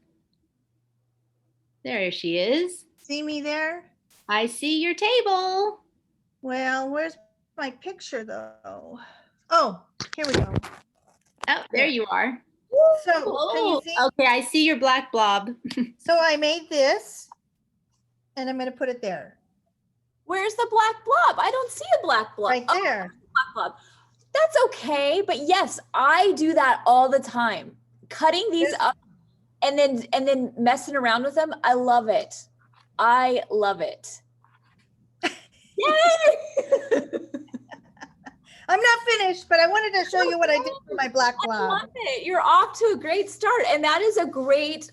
There she is. See me there? I see your table. Well, where's my picture though? Oh, here we go. Oh, there you are. So can you Oh, see? okay, I see your black blob. So I made this and I'm going to put it there. Where's the black blob? I don't see a black blob. Right Oh, there. black blob. That's okay, but yes, I do that all the time. Cutting these This- up and then messing around with them. I love it. I love it. Yay! I'm not finished, but I wanted to show you what I did for my black I blob. love it. You're off to a great start, and that is a great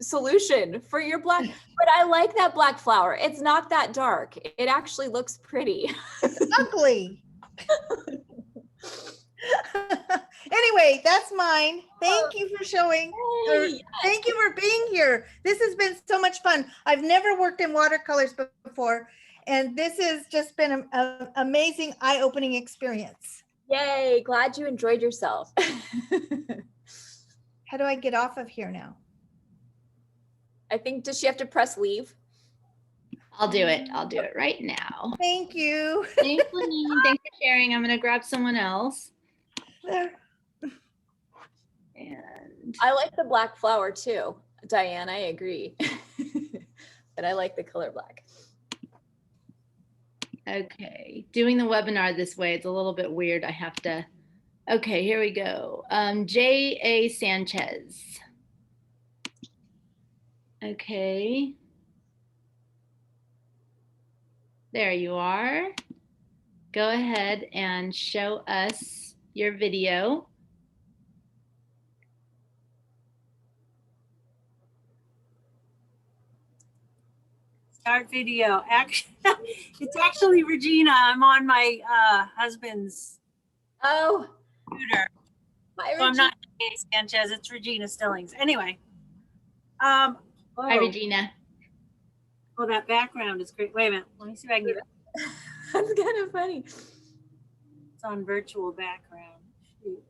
solution for your black. But I like that black flower. It's not that dark. It actually looks pretty. It's ugly. Anyway, that's mine. Thank you for showing. Hey, Thank you for being here. This has been so much fun. I've never worked in watercolors before, and this has just been an amazing, eye-opening experience. yay! Glad you enjoyed yourself. How do I get off of here now? I think, does she have to press leave? I'll do it. I'll do it right now. Thank you. Thanks, Lenine. Thanks for sharing. I'm going to grab someone else. There. And I like the black flower too, Diane. I agree. But I like the color black. okay, doing the webinar this way, it's a little bit weird. I have to. Okay, here we go. J.A. Sanchez. Okay. There you are. Go ahead and show us your video. Start video. Actually, it's actually Regina. I'm on my husband's Oh, computer. hi, So I'm Regina. not Kate Sanchez, it's Regina Stillings. Anyway. Hi, Oh, Regina. oh, that background is great. Wait a minute. Let me see if I can get it. That's kind of funny. It's on virtual background. Shoot.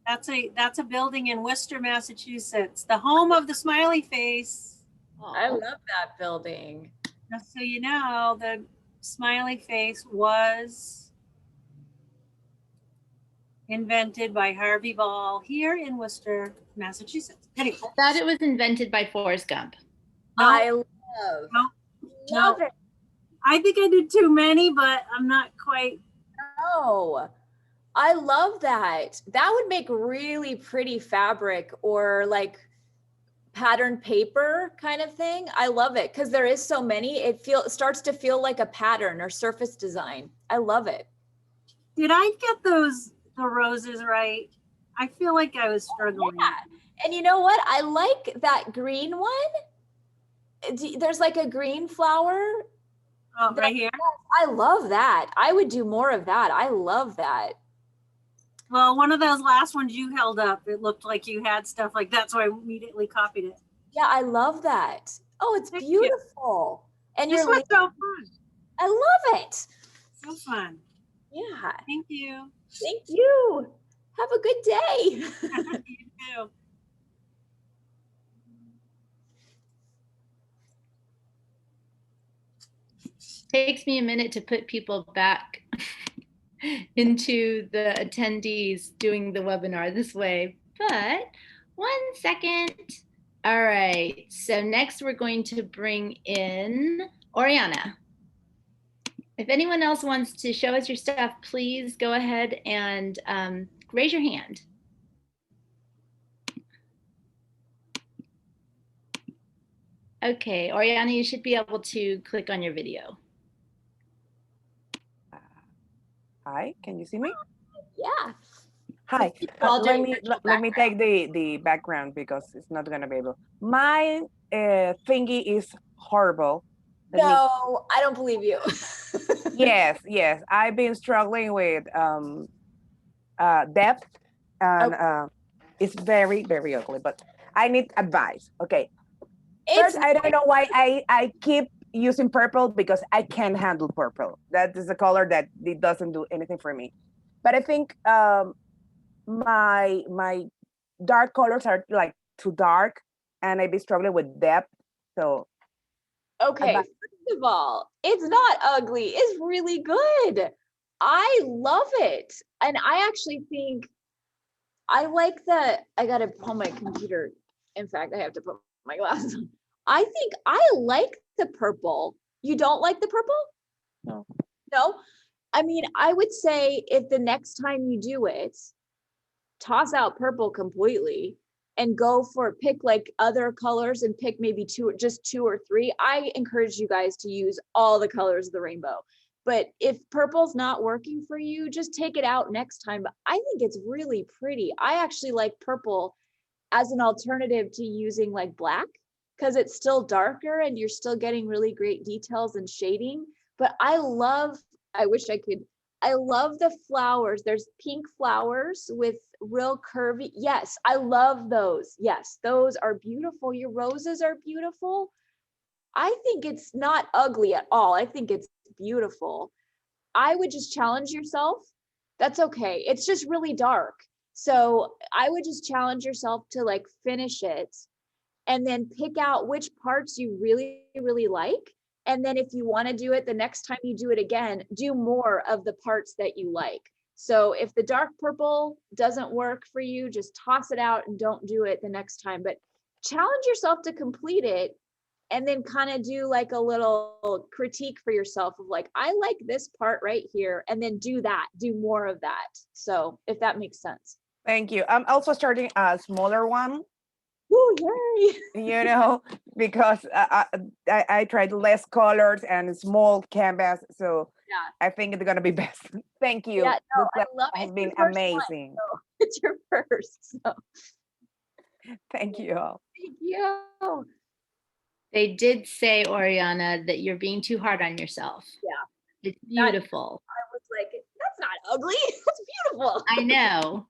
That's a building in Worcester, Massachusetts, the home of the smiley face. I love that building. Just so you know, the smiley face was invented by Harvey Ball here in Worcester, Massachusetts. Anyway, I thought it was invented by Forrest Gump. I love, No. love it. I think I did too many, but I'm not quite. Oh, I love that. That would make really pretty fabric or like patterned paper kind of thing. I love it because there is so many. It starts to feel like a pattern or surface design. I love it. Did I get the roses right? I feel like I was struggling. Yeah. And you know what? I like that green one. There's like a green flower. Oh, right here. I love that. I would do more of that. I love that. Well, one of those last ones you held up, it looked like you had stuff like that, so I immediately copied it. Yeah, I love that. Oh, it's Thank you. beautiful. And This you're was like, so fun. I love it. So fun. Yeah. Thank you. Thank you. Have a good day. You too. Takes me a minute to put people back into the attendees doing the webinar this way, but 1 second. All right, so next we're going to bring in Oriana. If anyone else wants to show us your stuff, please go ahead and raise your hand. Okay, Oriana, you should be able to click on your video. Hi, can you see me? Yeah. Hi, I'll do let it me virtual let me take the background because it's not gonna be able. My thingy is horrible. Let me- No, I don't believe you. yes, I've been struggling with depth and it's very ugly. But I need advice. Okay, It's first I don't know why I keep using purple because I can't handle purple. That is a color that it doesn't do anything for me. But I think my dark colors are like too dark, and I'd be struggling with depth. So Okay, But- first of all, it's not ugly. It's really good. I love it. And I actually think I like that. I gotta pull my computer. In fact, I have to put my glasses on. I think I like the purple. You don't like the purple? No. No? I mean, I would say if the next time you do it, toss out purple completely and go for pick like other colors and pick maybe just two or three. I encourage you guys to use all the colors of the rainbow. But if purple's not working for you, just take it out next time. But I think it's really pretty. I actually like purple as an alternative to using like black because it's still darker and you're still getting really great details and shading. But I love the flowers. There's pink flowers with real curvy. Yes, I love those. Yes, those are beautiful. Your roses are beautiful. I think it's not ugly at all. I think it's beautiful. I would just challenge yourself. That's okay. It's just really dark. So I would just challenge yourself to like finish it and then pick out which parts you really, really like. And then if you want to do it the next time you do it again, do more of the parts that you like. So if the dark purple doesn't work for you, just toss it out and don't do it the next time. But challenge yourself to complete it and then kind of do like a little critique for yourself of like, I like this part right here, and then do more of that. So if that makes sense. Thank you. I'm also starting a smaller one, Woo, yay. because I tried less colors and small canvas. So Yeah. I think it's gonna be best. Thank you. Yeah, no, This I love it. has It's been your first one, amazing. so it's your first. So Thank you all. thank you. They did say, Oriana, that you're being too hard on yourself. Yeah. It's beautiful. I was like, that's not ugly. That's beautiful. I know.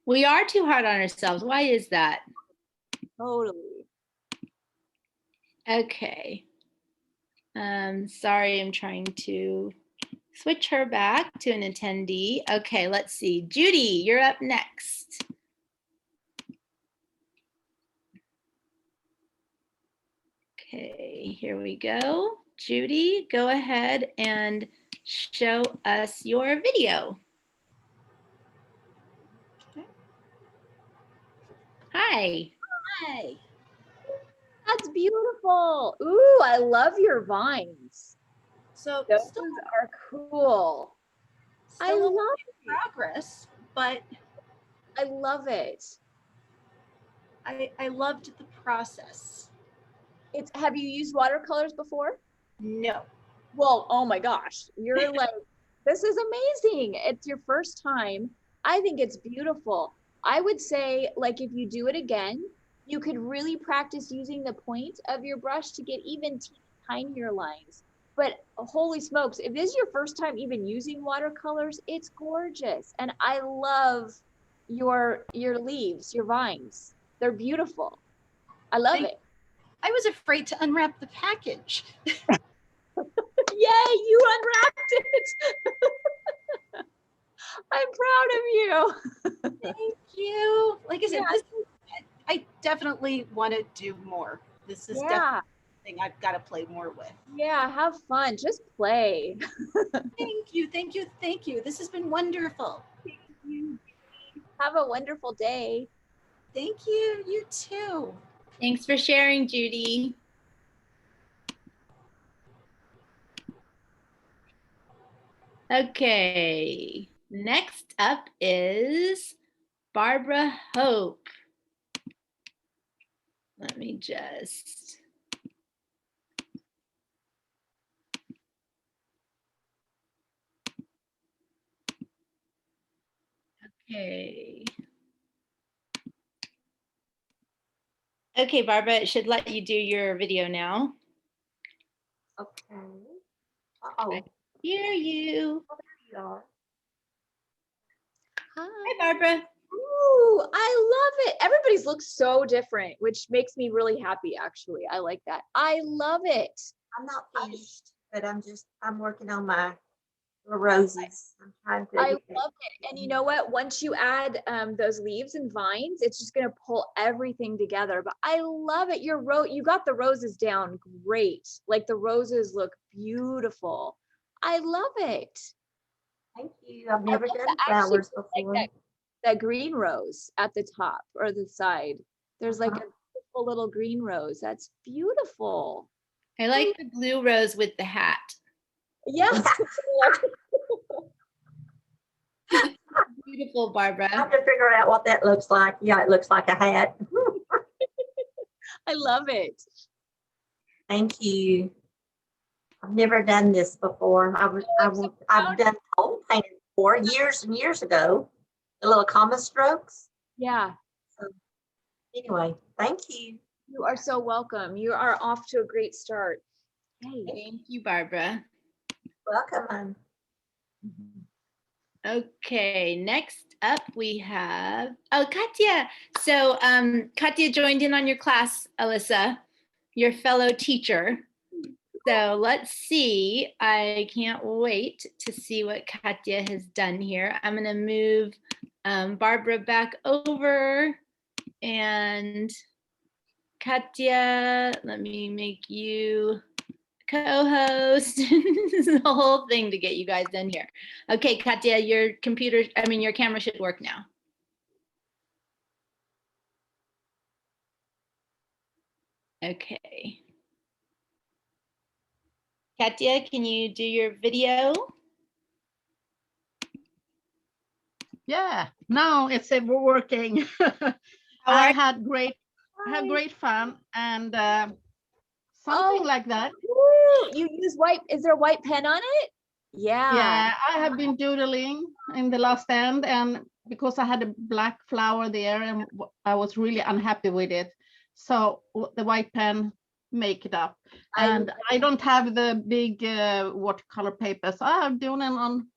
We are too hard on ourselves. Why is that? Totally. Okay. Sorry, I'm trying to switch her back to an attendee. Okay, let's see. Judy, you're up next. Okay, here we go. Judy, go ahead and show us your video. Hi. Hi. That's beautiful. Ooh, I love your vines. So Those still, are cool. I still love in progress, but I love it. I loved the process. Have you used watercolors before? No. Well, oh my gosh, you're like, this is amazing. It's your first time. I think it's beautiful. I would say, like, if you do it again, you could really practice using the point of your brush to get even tinier lines. But holy smokes, if this is your first time even using watercolors, it's gorgeous. And I love your leaves, your vines. They're beautiful. I love it. I was afraid to unwrap the package. Yay, you unwrapped it. I'm proud of you. Thank you. Like I said, Yeah. I definitely want to do more. This is definitely something I've got to play more with. Yeah, have fun. Just play. Thank you, thank you, thank you. This has been wonderful. Thank you. Have a wonderful day. Thank you, you too. Thanks for sharing, Judy. Okay, next up is Barbara Hope. Let me just. Okay. Okay, Barbara, it should let you do your video now. Okay. Uh-oh. Hear you. Oh, there you are. Hi, Barbara. Ooh, I love it. Everybody's looks so different, which makes me really happy, actually. I like that. I love it. I'm not finished, but I'm working on my The roses. I'm trying to I educate. love it. And you know what? Once you add those leaves and vines, it's just going to pull everything together. But I love it. You got the roses down great. Like the roses look beautiful. I love it. Thank you. I've I never love done that. I actually flowers like before. that green rose at the top or the side. There's like a Uh-huh. beautiful little green rose. That's beautiful. I like the blue rose with the hat. Yes. Beautiful, I Barbara. have to figure out what that looks like. Yeah, it looks like a hat. I love it. Thank you. I've never done this before. I've done oil painting before years and years ago. The little comma strokes. Yeah. So anyway, thank you. You are so welcome. You are off to a great start. Yay. Thank you, Barbara. Welcome. Okay, next up we have, oh, Katya. So Katya joined in on your class, Alisa, your fellow teacher. So let's see. I can't wait to see what Katya has done here. I'm going to move Barbara back over, and Katya, let me make you co-host. This is the whole thing to get you guys done here. Okay, Katya, your camera should work now. Okay. Katya, can you do your video? Yeah, now it's working. I had great fun and something like that. Woo! You use white, is there a white pen on it? Yeah. Yeah, I have been doodling in the last end, and because I had a black flower there and I was really unhappy with it. So the white pen make it up. And I don't have the big watercolor papers. I have done them on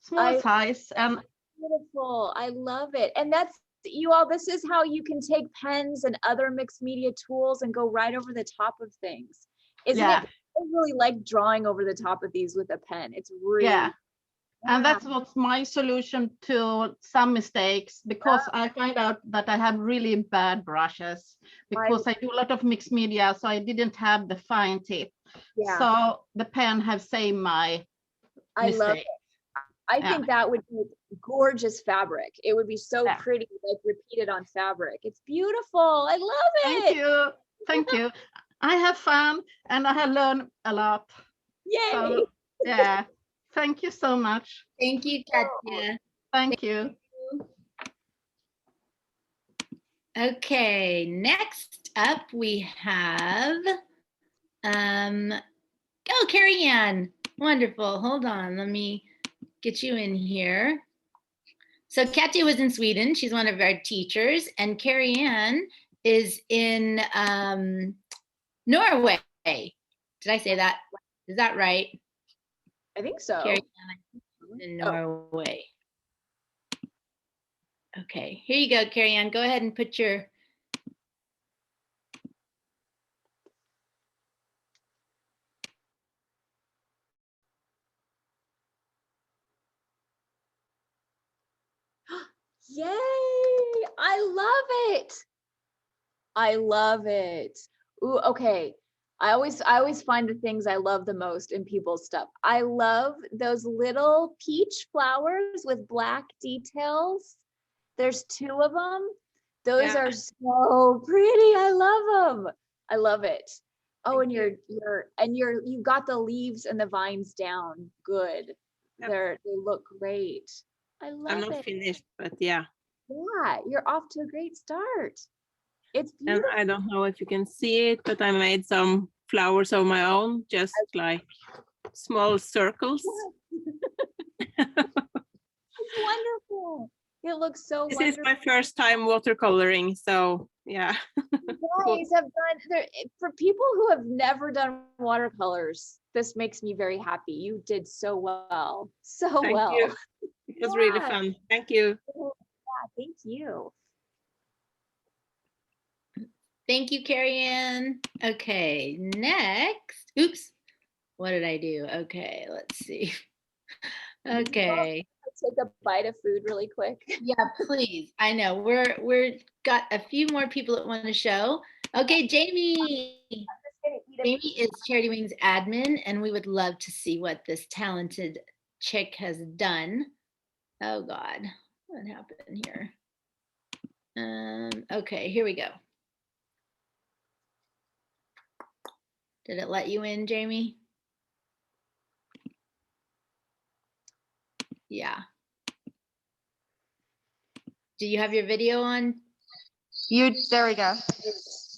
small size. And beautiful. I love it. And that's, you all, this is how you can take pens and other mixed media tools and go right over the top of things. Isn't it? I really like drawing over the top of these with a pen. It's really, and that's what's my solution to some mistakes, because I find out that I have really bad brushes because I do a lot of mixed media, so I didn't have the fine tip. So the pen have saved my mistake. Love it. I think that would be gorgeous fabric. It would be so pretty, like repeated on fabric. It's beautiful. I love it. Thank you. Thank you. I have fun and I have learned a lot. Yay. So, yeah. Thank you so much. Thank you, Katya. Thank you. Okay, next up we have, Carrie Ann. Wonderful. Hold on, let me get you in here. So Katya was in Sweden. She's one of our teachers, and Carrie Ann is in Norway. Did I say that? Is that right? I think so. Carrie Ann in Norway. Okay, here you go, Carrie Ann. Go ahead and put your Yay! I love it. I love it. Ooh, okay. I always find the things I love the most in people's stuff. I love those little peach flowers with black details. There's 2 of them. Those are so pretty. I love them. I love it. Oh, and you've got the leaves and the vines down. Good. They look great. I love it. I'm not finished, but yeah. Yeah, you're off to a great start. It's beautiful. And I don't know if you can see it, but I made some flowers of my own, just like small circles. It's wonderful. It looks so wonderful. This is my first time watercoloring, so yeah. You guys have done, for people who have never done watercolors, this makes me very happy. You did so well. So Thank well. you. It was really fun. Thank you. Yeah, thank you. Thank you, Carrie Ann. Okay, next. Oops. What did I do? Okay, let's see. Okay. Take a bite of food really quick. Yeah, please. I know we're got a few more people that want to show. Okay, Jamie. Jamie is Charity Wings admin, and we would love to see what this talented chick has done. Oh God, what happened here? Okay, here we go. Did it let you in, Jamie? Yeah. Do you have your video on? There we go.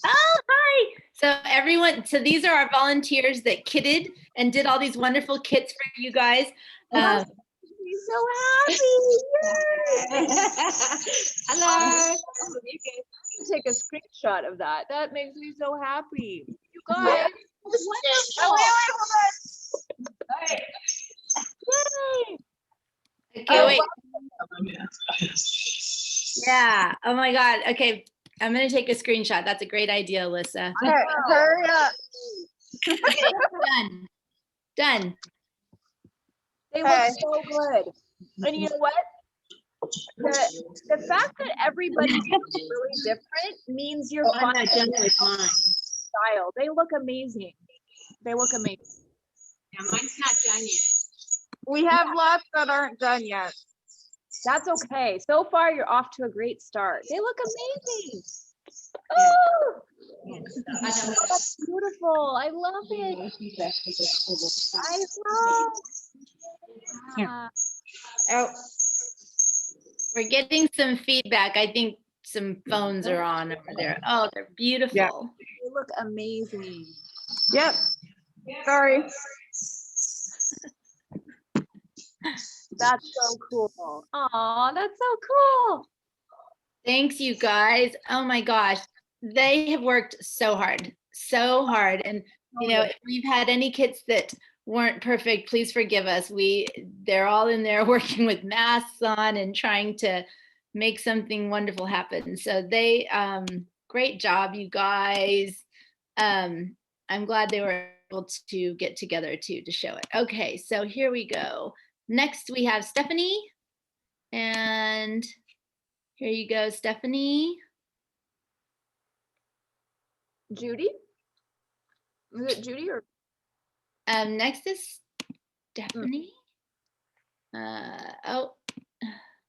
Oh, hi. So everyone, so these are our volunteers that kitted and did all these wonderful kits for you guys. I'm so happy. Hello. You can take a screenshot of that. That makes me so happy. You guys. Yay. Okay, wait. Yeah. Oh my God. Okay. I'm going to take a screenshot. That's a great idea, Alyssa. Hurry up. Okay, done. Done. They look so good. And you know what? The fact that everybody looks really different means you're I'm not done with mine. style. They look amazing. They look amazing. Yeah, mine's not done yet. We have lots that aren't done yet. That's okay. So far, you're off to a great start. They look amazing. Oh, that's beautiful. I love it. I love. Oh, we're getting some feedback. I think some phones are on over there. Oh, they're beautiful. Yeah. They look amazing. Yep. Sorry. That's so cool. Aw, that's so cool. Thanks, you guys. Oh my gosh. They have worked so hard, so hard. And, you know, if we've had any kits that weren't perfect, please forgive us. They're all in there working with masks on and trying to make something wonderful happen. So they, great job, you guys. I'm glad they were able to get together too to show it. Okay, so here we go. Next we have Stephanie. And here you go, Stephanie. Judy? Is it Judy or? Next is Stephanie. Oh,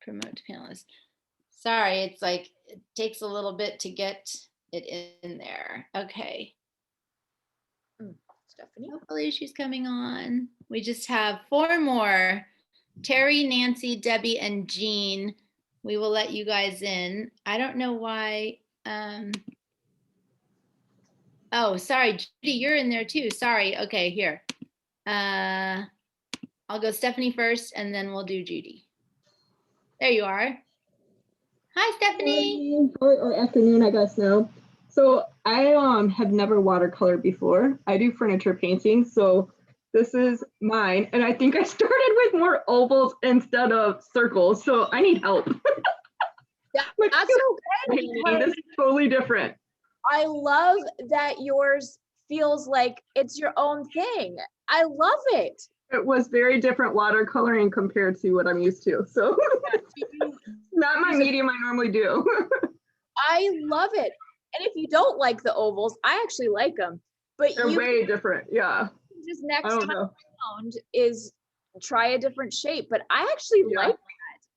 promote to panelist. Sorry, it's like, it takes a little bit to get it in there. Okay. Stephanie? Hopefully she's coming on. We just have 4 more. Terry, Nancy, Debbie, and Jean. We will let you guys in. I don't know why. Oh, sorry, Judy, you're in there too. Sorry. Okay, here. I'll go Stephanie first, and then we'll do Judy. There you are. Hi, Stephanie. Or afternoon, I guess now. So I have never watercolored before. I do furniture painting, so this is mine. And I think I started with more ovals instead of circles, so I need help. Yeah, Like, that's okay. this is totally different. I love that yours feels like it's your own thing. I love it. It was very different watercoloring compared to what I'm used to. So not my medium I normally do. I love it. And if you don't like the ovals, I actually like them. But They're you way different. Yeah. just next I don't time know. around is try a different shape. But I actually like that.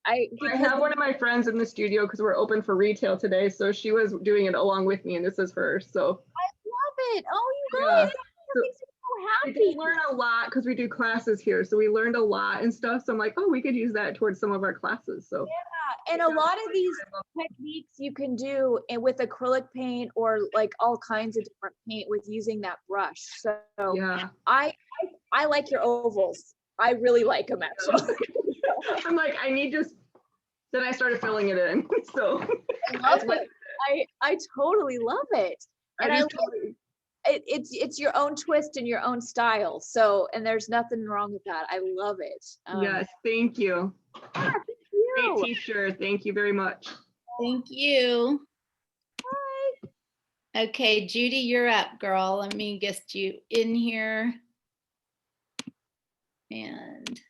I have one of my friends in the studio because we're open for retail today. So she was doing it along with me, and this is hers. So I love it. Oh, you Yeah. guys, that makes me so we happy. did learn a lot because we do classes here. So we learned a lot and stuff. So I'm like, oh, we could use that towards some of our classes. So Yeah, and a lot of these techniques you can do with acrylic paint or like all kinds of different paint with using that brush. So yeah. I like your ovals. I really like them actually. I'm like, I need just, then I started filling it in. So I love it. I totally love it. And I love it's your own twist and your own style. So, and there's nothing wrong with that. I love it. Yes, thank you. Yeah, thank you. Great t-shirt. Thank you very much. Thank you. Bye. Okay, Judy, you're up, girl. Let me get you in here. And Okay. there you go. Thank you.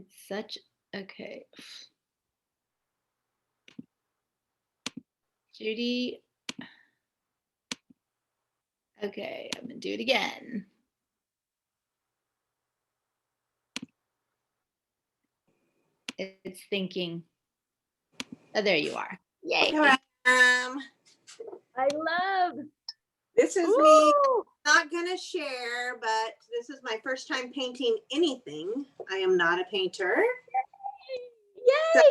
It's such, okay. Judy. Okay, I'm gonna do it again. It's thinking. Oh, there you are. Yay. Here I am. I love. This is Ooh. me. Not gonna share, but this is my first time painting anything. I am not a painter.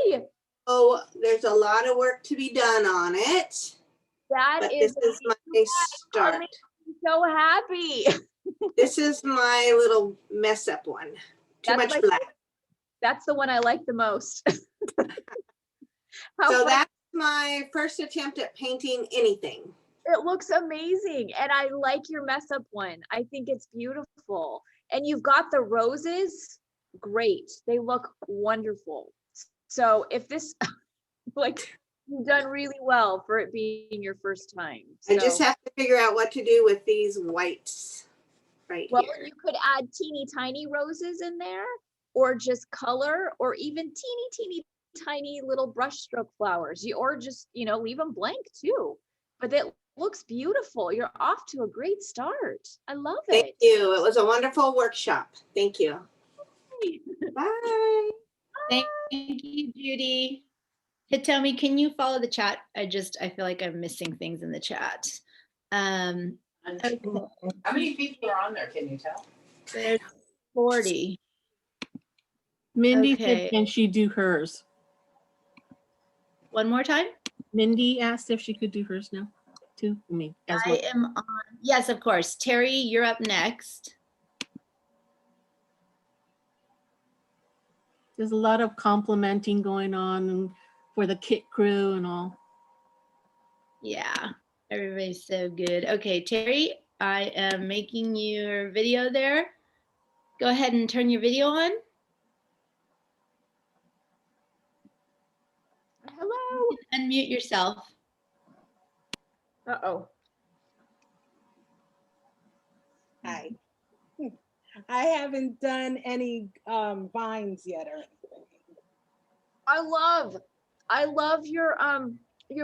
Yay! So there's a lot of work to be done on it. That This is my start. I'm so happy. This is my little mess up one. Too much black. That's the one I like the most. So that's my first attempt at painting anything. It looks amazing. And I like your mess up one. I think it's beautiful. And you've got the roses. Great. They look wonderful. So if this, like, you've done really well for it being your first time. I just have to figure out what to do with these whites right well, here. you could add teeny tiny roses in there, or just color, or even teeny tiny little brushstroke flowers. Or just, leave them blank too. But it looks beautiful. You're off to a great start. I love it. Thank you. It was a wonderful workshop. Thank you. Bye. Thank you, Judy. Hitomi, can you follow the chat? I feel like I'm missing things in the chat. Okay. How many people are on there? Can you tell? There's 40. Mindy Okay. said, can she do hers? One more time? Mindy asked if she could do hers now, too. I am on. Yes, of course. Terry, you're up next. There's a lot of complimenting going on for the kit crew and all. Yeah, everybody's so good. Okay, Terry, I am making your video there. Go ahead and turn your video on. Hello. You can unmute yourself. Uh-oh. Hi. I haven't done any vines yet or anything. I love your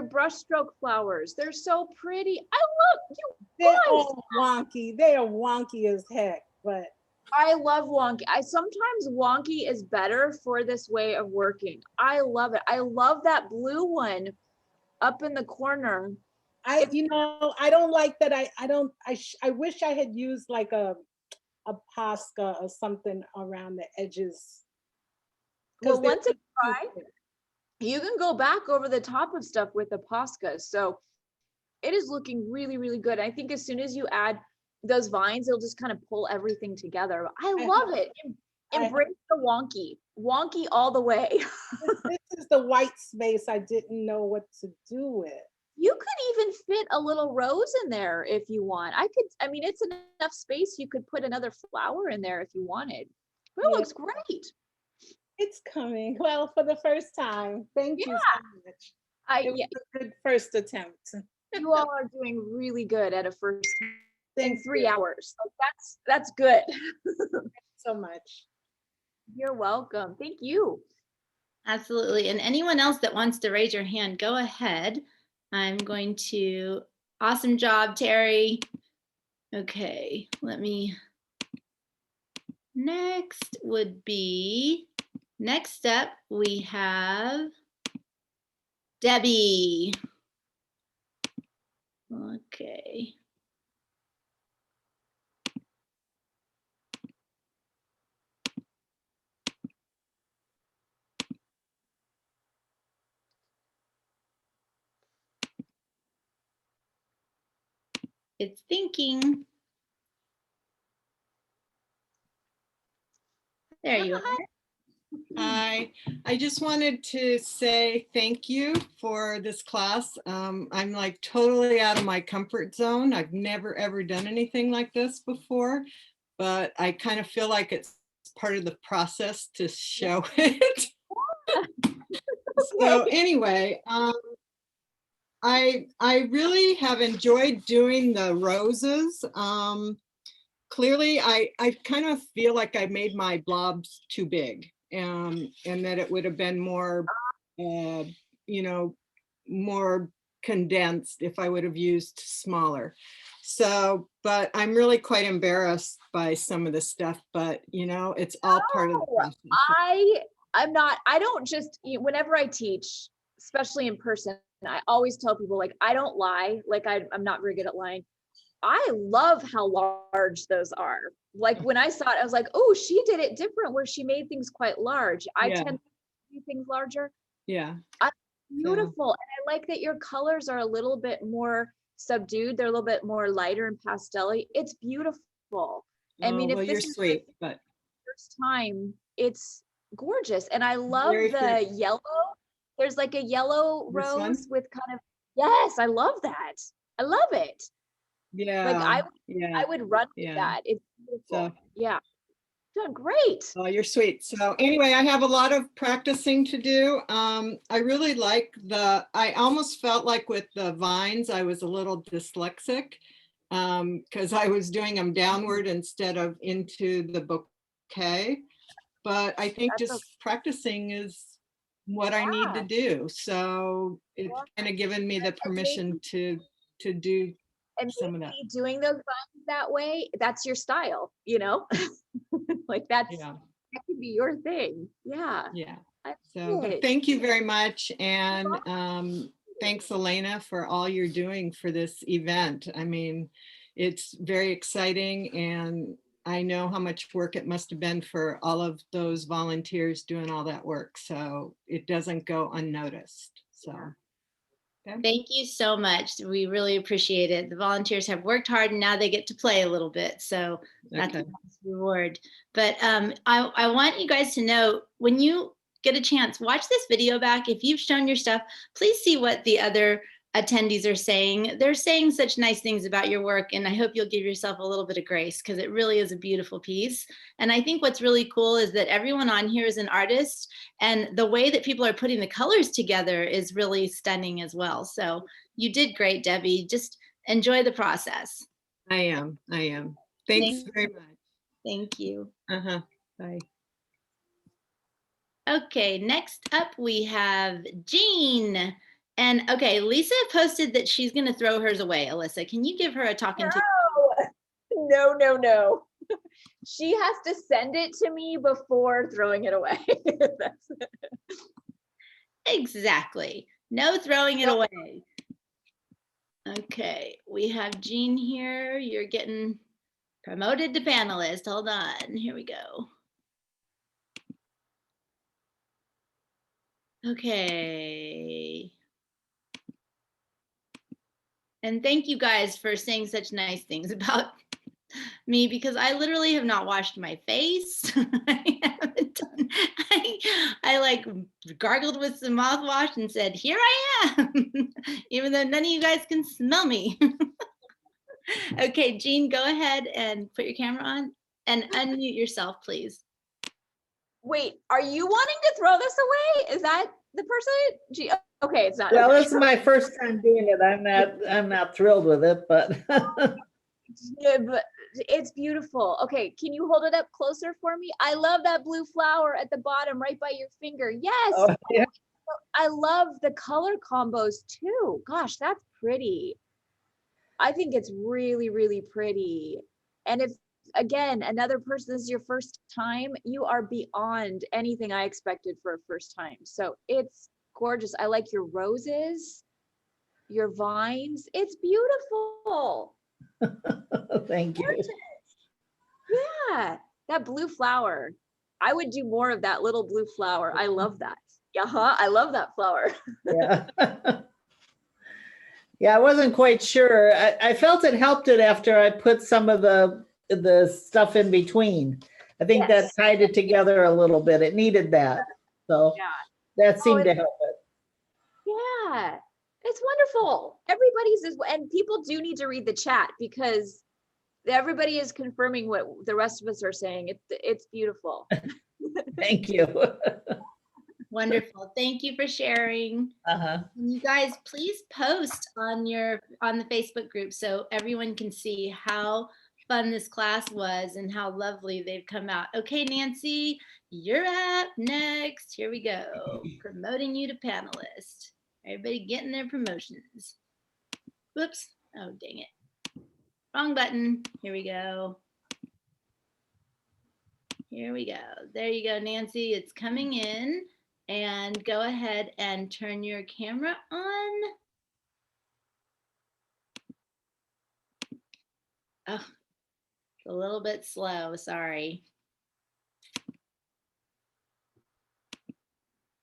brushstroke flowers. They're so pretty. I love you. They're all wonky. They are wonky as heck, but I love wonky. Sometimes wonky is better for this way of working. I love it. I love that blue one up in the corner. I don't like that. I wish I had used like a Posca or something around the edges. Well, once it's dry, you can go back over the top of stuff with the Posca. So it is looking really, really good. I think as soon as you add those vines, it'll just kind of pull everything together. I love it. Embrace the wonky all the way. This is the white space I didn't know what to do with. You could even fit a little rose in there if you want. It's enough space. You could put another flower in there if you wanted. But it looks great. It's coming. Well, for the first time. Thank you so much. It was a good first attempt. You all are doing really good at a first in 3 hours. So that's good. Thanks so much. You're welcome. Thank you. Absolutely. And anyone else that wants to raise your hand, go ahead. I'm going to, awesome job, Terry. Okay, next up we have Debbie. Okay. It's thinking. There you are. Hi, I just wanted to say thank you for this class. I'm like totally out of my comfort zone. I've never ever done anything like this before, but I kind of feel like it's part of the process to show it. So anyway, I really have enjoyed doing the roses. Clearly, I kind of feel like I made my blobs too big. and that it would have been more, you know, more condensed if I would have used smaller. So, but I'm really quite embarrassed by some of the stuff, but you know, it's all part of the process. I don't just, whenever I teach, especially in person, I always tell people, like, I don't lie. Like, I'm not very good at lying. I love how large those are. Like, when I saw it, I was like, oh, she did it different where she made things quite large. I tend to do things larger. Yeah. Beautiful. And I like that your colors are a little bit more subdued. They're a little bit more lighter and pastel-y. It's beautiful. I mean, if well, this you're is sweet, but first time, it's gorgeous. And I love the yellow. There's like a yellow rose with kind of, yes, I love that. I love it. Yeah. Like I would run with that. It's beautiful. Yeah. Done great. Oh, you're sweet. So anyway, I have a lot of practicing to do. I really like I almost felt like with the vines, I was a little dyslexic because I was doing them downward instead of into the bouquet. But I think just practicing is what I need to do. So it's kind of given me the permission to do some of that. Doing those vines that way, that's your style, you know? Like that could be your thing. Yeah. Yeah. So but thank you very much. And thanks, Elena, for all you're doing for this event. I mean, it's very exciting, and I know how much work it must have been for all of those volunteers doing all that work. So it doesn't go unnoticed. So. Thank you so much. We really appreciate it. The volunteers have worked hard and now they get to play a little bit. So that's a nice reward. But I want you guys to know, when you get a chance, watch this video back. If you've shown your stuff, please see what the other attendees are saying. They're saying such nice things about your work, and I hope you'll give yourself a little bit of grace because it really is a beautiful piece. And I think what's really cool is that everyone on here is an artist, and the way that people are putting the colors together is really stunning as well. So you did great, Debbie. Just enjoy the process. I am. Thanks very much. Thank you. Bye. Okay, next up we have Jean. And okay, Lisa posted that she's going to throw hers away. Alisa, can you give her a talking to? No. She has to send it to me before throwing it away. Exactly. No throwing it away. Okay, we have Jean here. You're getting promoted to panelist. Hold on. Here we go. Okay. And thank you guys for saying such nice things about me, because I literally have not washed my face. I like gargled with some mouthwash and said, here I am, even though none of you guys can smell me. Okay, Jean, go ahead and put your camera on and unmute yourself, please. Wait, are you wanting to throw this away? Is that the person? Okay, it's not. Well, okay. this is my first time doing it. I'm not thrilled with it, but. Yeah, but it's beautiful. Okay, can you hold it up closer for me? I love that blue flower at the bottom, right by your finger. Yes. Oh, yeah. I love the color combos too. Gosh, that's pretty. I think it's really, really pretty. And if, again, another person, this is your first time, you are beyond anything I expected for a first time. So it's gorgeous. I like your roses, your vines. It's beautiful. Thank you. Yeah, that blue flower. I would do more of that little blue flower. I love that. I love that flower. Yeah. Yeah, I wasn't quite sure. I felt it helped it after I put some of the stuff in between. I think that tied it together a little bit. It needed that. So that seemed to help it. Yeah, it's wonderful. Everybody's and people do need to read the chat because everybody is confirming what the rest of us are saying. It's beautiful. Thank you. Wonderful. Thank you for sharing. You guys, please post on the Facebook group so everyone can see how fun this class was and how lovely they've come out. Okay, Nancy, you're up next. Here we go. Promoting you to panelist. Everybody getting their promotions. Whoops. Oh, dang it. Wrong button. Here we go. Here we go. There you go, Nancy. It's coming in. And go ahead and turn your camera on. Oh, a little bit slow. Sorry.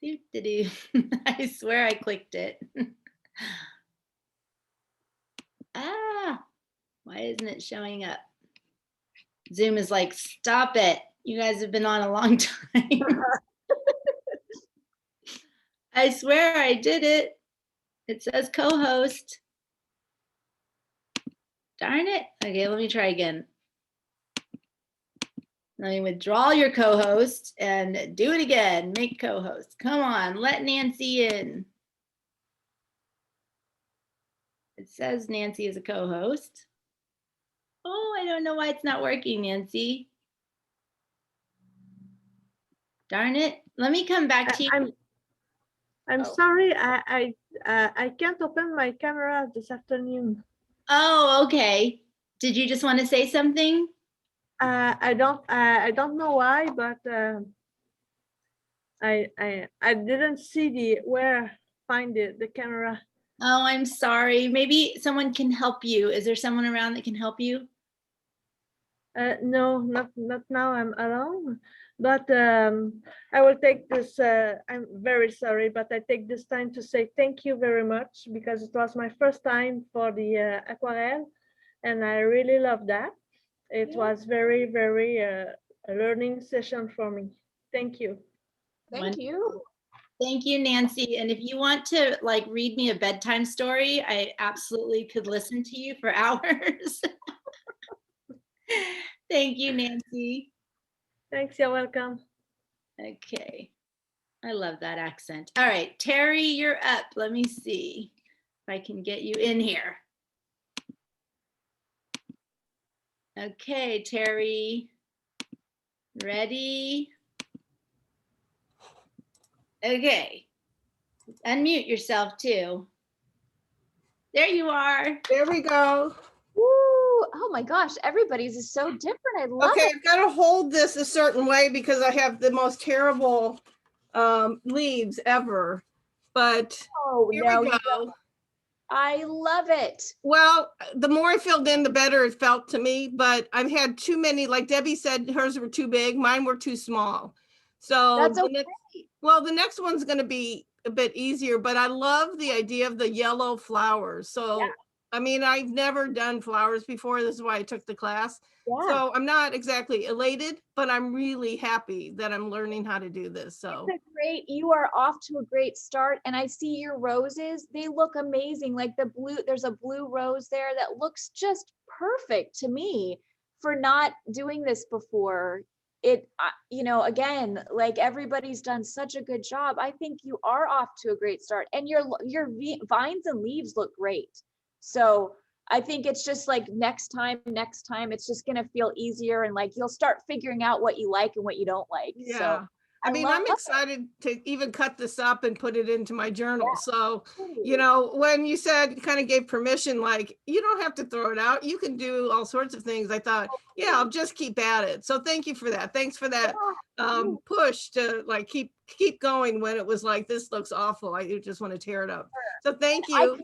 Doo-doo-doo. I swear I clicked it. Why isn't it showing up? Zoom is like, stop it. You guys have been on a long time. I swear I did it. It says co-host. Darn it. Okay, let me try again. Let me withdraw your co-host and do it again. Make co-host. Come on, let Nancy in. It says Nancy is a co-host. Oh, I don't know why it's not working, Nancy. Darn it. Let me come back to you. I'm sorry, I can't open my camera this afternoon. Oh, okay. Did you just want to say something? I don't know why, but I didn't see where find the camera. Oh, I'm sorry. Maybe someone can help you. Is there someone around that can help you? No, not now. I'm alone. But I will take this. I'm very sorry, but I take this time to say thank you very much because it was my first time for the aquarelle, and I really love that. It was very, very a learning session for me. Thank you. Thank you. Thank you, Nancy. And if you want to like read me a bedtime story, I absolutely could listen to you for hours. Thank you, Nancy. Thanks, you're welcome. Okay. I love that accent. All right, Terry, you're up. Let me see if I can get you in here. Okay, Terry. Ready? Okay. Unmute yourself too. There you are. There we go. Woo! Oh my gosh, everybody's is so different. I love Okay, it. I've got to hold this a certain way because I have the most terrible leaves ever. But here we go. I love it. Well, the more I filled in, the better it felt to me. But I've had too many, like Debbie said, hers were too big. Mine were too small. So That's okay. the next one's going to be a bit easier. But I love the idea of the yellow flowers. So, yeah. I mean, I've never done flowers before. This is why I took the class. Yeah. So I'm not exactly elated, but I'm really happy that I'm learning how to do this. So you are off to a great start. And I see your roses, they look amazing. Like the blue, there's a blue rose there that looks just perfect to me for not doing this before. It, you know, again, like everybody's done such a good job. I think you are off to a great start and your vines and leaves look great. So I think it's just like next time, it's just going to feel easier. And like, you'll start figuring out what you like and what you don't like. Yeah. So I mean, I'm excited to even cut this up and put it into my journal. Yeah. So, you know, when you said, kind of gave permission, like, you don't have to throw it out. You can do all sorts of things. I thought, yeah, I'll just keep at it. So thank you for that. Thanks for that push to like, keep going when it was like, this looks awful. I just want to tear it up. So thank you.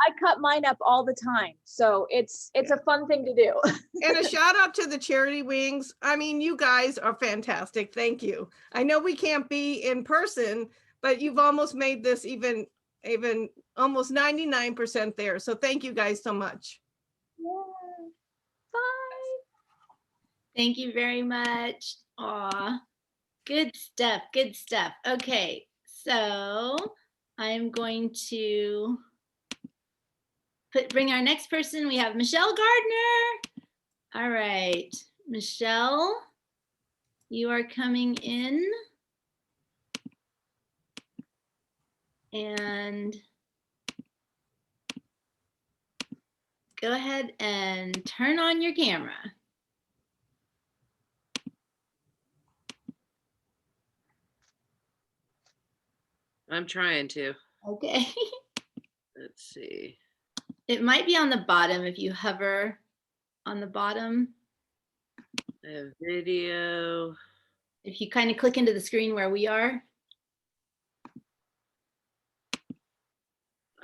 I cut mine up all the time. So it's a fun thing to do. And a shout out to the charity wings. I mean, you guys are fantastic. Thank you. I know we can't be in person, but you've almost made this even almost 99% there. So thank you guys so much. Yeah. Bye. Thank you very much. Aw, good stuff. Good stuff. Okay, so I'm going to bring our next person. We have Michelle Gardner. All right, Michelle, you are coming in. And go ahead and turn on your camera. I'm trying to. Okay. Let's see. It might be on the bottom if you hover on the bottom. A video. If you kind of click into the screen where we are.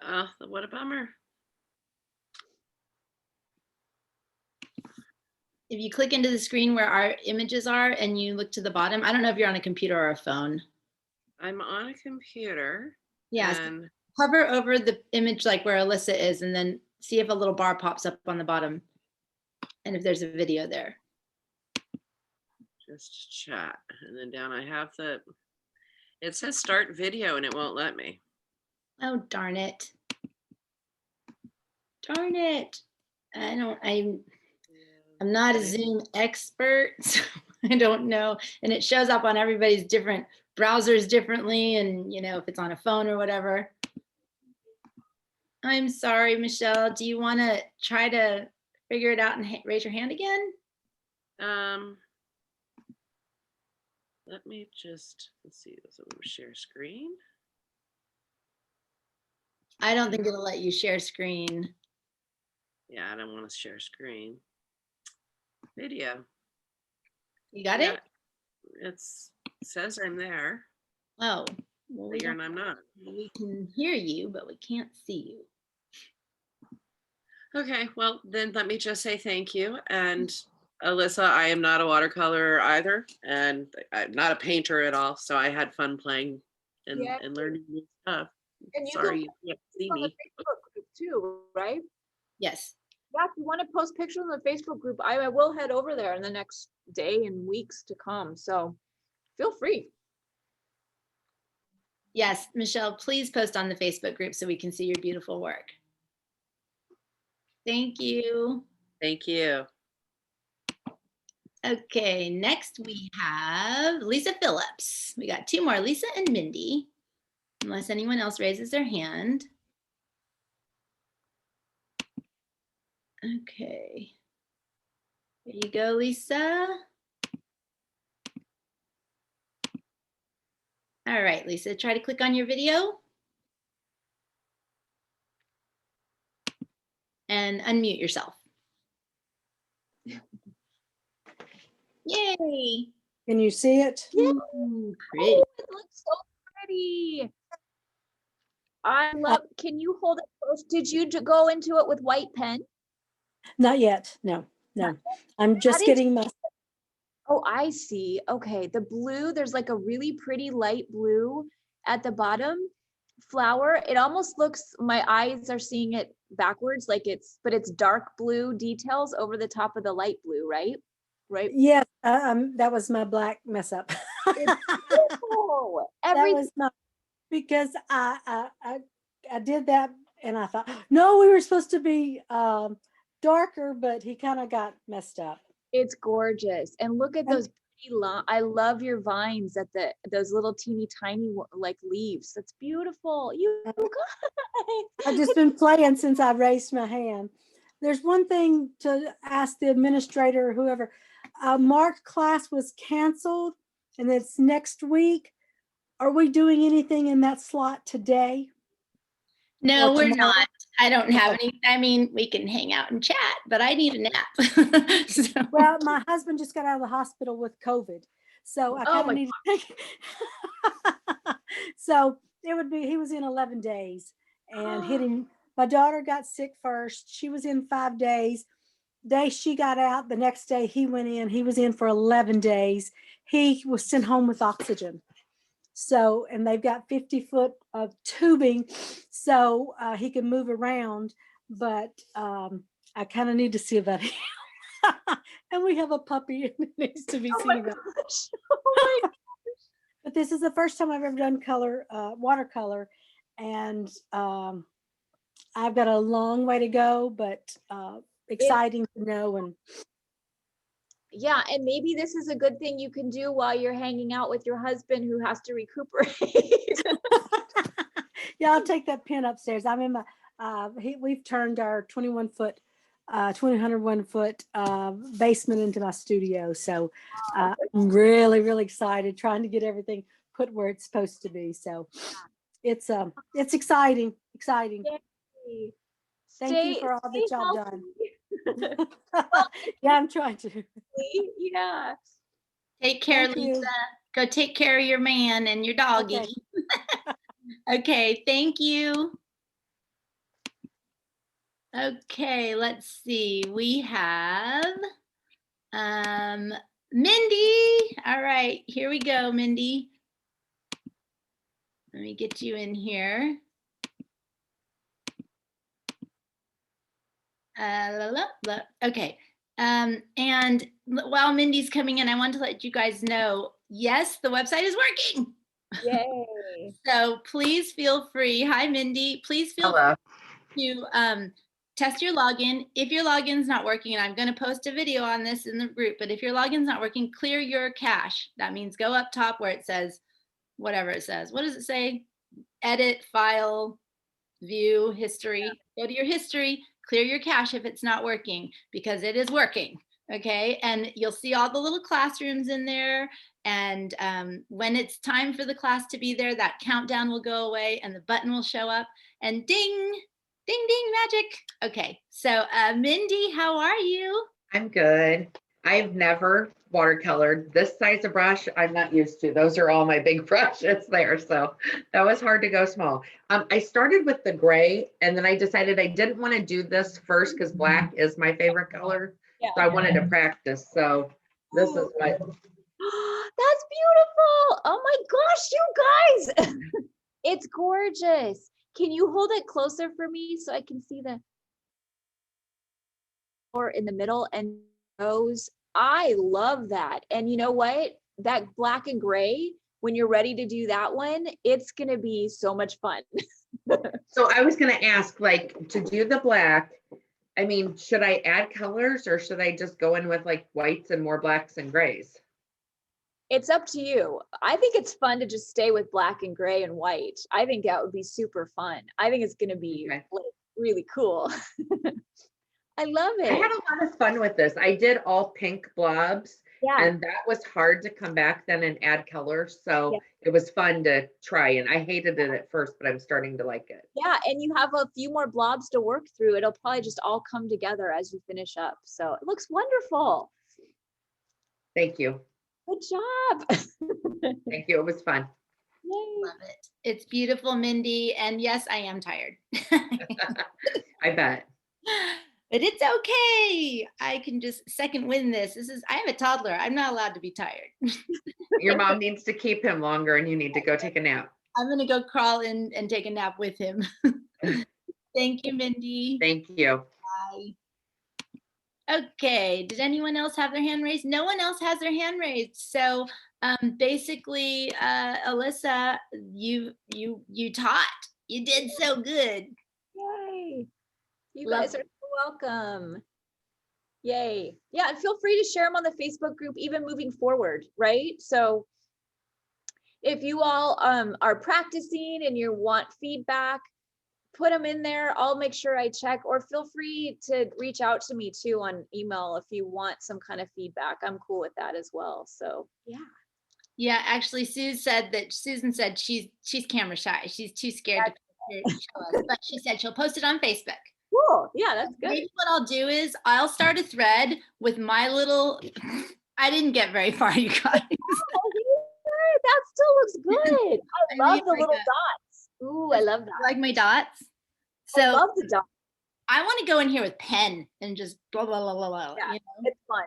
Oh, what a bummer. If you click into the screen where our images are and you look to the bottom, I don't know if you're on a computer or a phone. I'm on a computer. Yeah. And So hover over the image like where Alisa is and then see if a little bar pops up on the bottom and if there's a video there. just chat. And then down I have it says start video and it won't let me. Oh, darn it. Darn it. I'm not a Zoom expert, so I don't know. And it shows up on everybody's different browsers differently. And if it's on a phone or whatever. I'm sorry, Michelle. Do you want to try to figure it out and raise your hand again? Let me just, let's see, does it share screen? I don't think it'll let you share screen. Yeah, I don't want to share screen. Video. You got it? It says I'm there. Oh, well, and I'm not. We can hear you, but we can't see you. Okay, well, then let me just say thank you. And Alisa, I am not a watercolor either, and I'm not a painter at all. So I had fun playing and learning new stuff. And Sorry, you can't see me. Facebook group too, right? Yes. Yeah, if you want to post pictures in the Facebook group, I will head over there in the next day and weeks to come. So feel free. Yes, Michelle, please post on the Facebook group so we can see your beautiful work. Thank you. Thank you. Okay, next we have Lisa Phillips. We got two more, Lisa and Mindy, unless anyone else raises their hand. Okay. Here you go, Lisa. All right, Lisa, try to click on your video. And unmute yourself. Yay. Can you see it? Yay. Pretty. Oh, it looks so pretty. I love, can you hold it close? Did you go into it with white pen? Not yet. No. I'm just getting my. Oh, I see. Okay. The blue, there's like a really pretty light blue at the bottom flower. It almost looks, my eyes are seeing it backwards, but it's dark blue details over the top of the light blue, right? Right. Yes. That was my black mess up. It's beautiful. That was my, because I did that and I thought, no, we were supposed to be darker, but he kind of got messed up. It's gorgeous. And look at those pretty I love your vines at those little teeny tiny like leaves. That's beautiful. You guys. I've just been playing since I raised my hand. There's one thing to ask the administrator or whoever. Mark's class was canceled and it's next week. Are we doing anything in that slot today? No, we're not. I don't have any. I mean, we can hang out and chat, but I need a nap. So. Well, my husband just got out of the hospital with COVID. So I kind of need to take. So it would be, he was in 11 days and my daughter got sick first. She was in 5 days. Day she got out, the next day he went in. He was in for 11 days. He was sent home with oxygen. So, and they've got 50 foot of tubing so he can move around, but I kind of need to see about him. And we have a puppy and it needs to be seen about. Oh my gosh. But this is the first time I've ever done watercolor, and I've got a long way to go, but exciting to know. And yeah, and maybe this is a good thing you can do while you're hanging out with your husband who has to recuperate. Yeah, I'll take that pen upstairs. I'm in my, we've turned our 21 foot 1,201 foot basement into my studio. So I'm really, really excited, trying to get everything put where it's supposed to be. So it's exciting. Yay. Thank you for all that y'all done. Yeah, I'm trying to. Yeah. Take care, Thank you. Lisa. Go take care of your man and your doggy. Okay, thank you. Okay, let's see. We have Mindy. All right, here we go, Mindy. Let me get you in here. Okay. And while Mindy's coming in, I want to let you guys know, yes, the website is working. Yay. So please feel free. Hi, Mindy. Please feel free to test your login. If your login's not working, and I'm going to post a video on this in the group, but if your login's not working, clear your cache. That means go up top where it says, whatever it says. What does it say? Edit, file, view, history. Go to your history, clear your cache if it's not working, because it is working. Okay, and you'll see all the little classrooms in there. And when it's time for the class to be there, that countdown will go away and the button will show up and ding, ding, ding, magic. Okay, so Mindy, how are you? I'm good. I've never watercolored this size of brush. I'm not used to. Those are all my big brushes there. So that was hard to go small. I started with the gray, and then I decided I didn't want to do this first because black is my favorite color. Yeah. So I wanted to practice. So this is what. That's beautiful. Oh my gosh, you guys. It's gorgeous. Can you hold it closer for me so I can see the or in the middle and those? I love that. And you know what? That black and gray, when you're ready to do that one, it's going to be so much fun. So I was going to ask, like, to do the black, I mean, should I add colors or should I just go in with like whites and more blacks and grays? It's up to you. I think it's fun to just stay with black and gray and white. I think that would be super fun. I think it's going to be like really cool. I love it. I had a lot of fun with this. I did all pink blobs, and that was hard to come back then and add colors. So it was fun to try, and I hated it at first, but I'm starting to like it. Yeah, and you have a few more blobs to work through. It'll probably just all come together as you finish up. So it looks wonderful. Thank you. Good job. Thank you. It was fun. Yay. Love it. It's beautiful, Mindy. And yes, I am tired. I bet. But it's okay. I can just second win this. I have a toddler. I'm not allowed to be tired. Your mom needs to keep him longer and you need to go take a nap. I'm going to go crawl in and take a nap with him. Thank you, Mindy. Thank you. Bye. Okay, did anyone else have their hand raised? No one else has their hand raised. So basically, Alisa, you taught. You did so good. Yay. You guys are so welcome. Yay. Yeah, and feel free to share them on the Facebook group, even moving forward, right? So if you all are practicing and you want feedback, put them in there. I'll make sure I check, or feel free to reach out to me too on email if you want some kind of feedback. I'm cool with that as well. So yeah. Yeah, actually, Susan said she's camera shy. She's too scared to show us, but she said she'll post it on Facebook. Cool. Yeah, that's good. Maybe what I'll do is I'll start a thread with my little. I didn't get very far, you guys. That still looks good. I love the little dots. Ooh, I love that. Like my dots. So I love the dots. I want to go in here with pen and just blah blah blah blah blah. Yeah, you know? it's fun.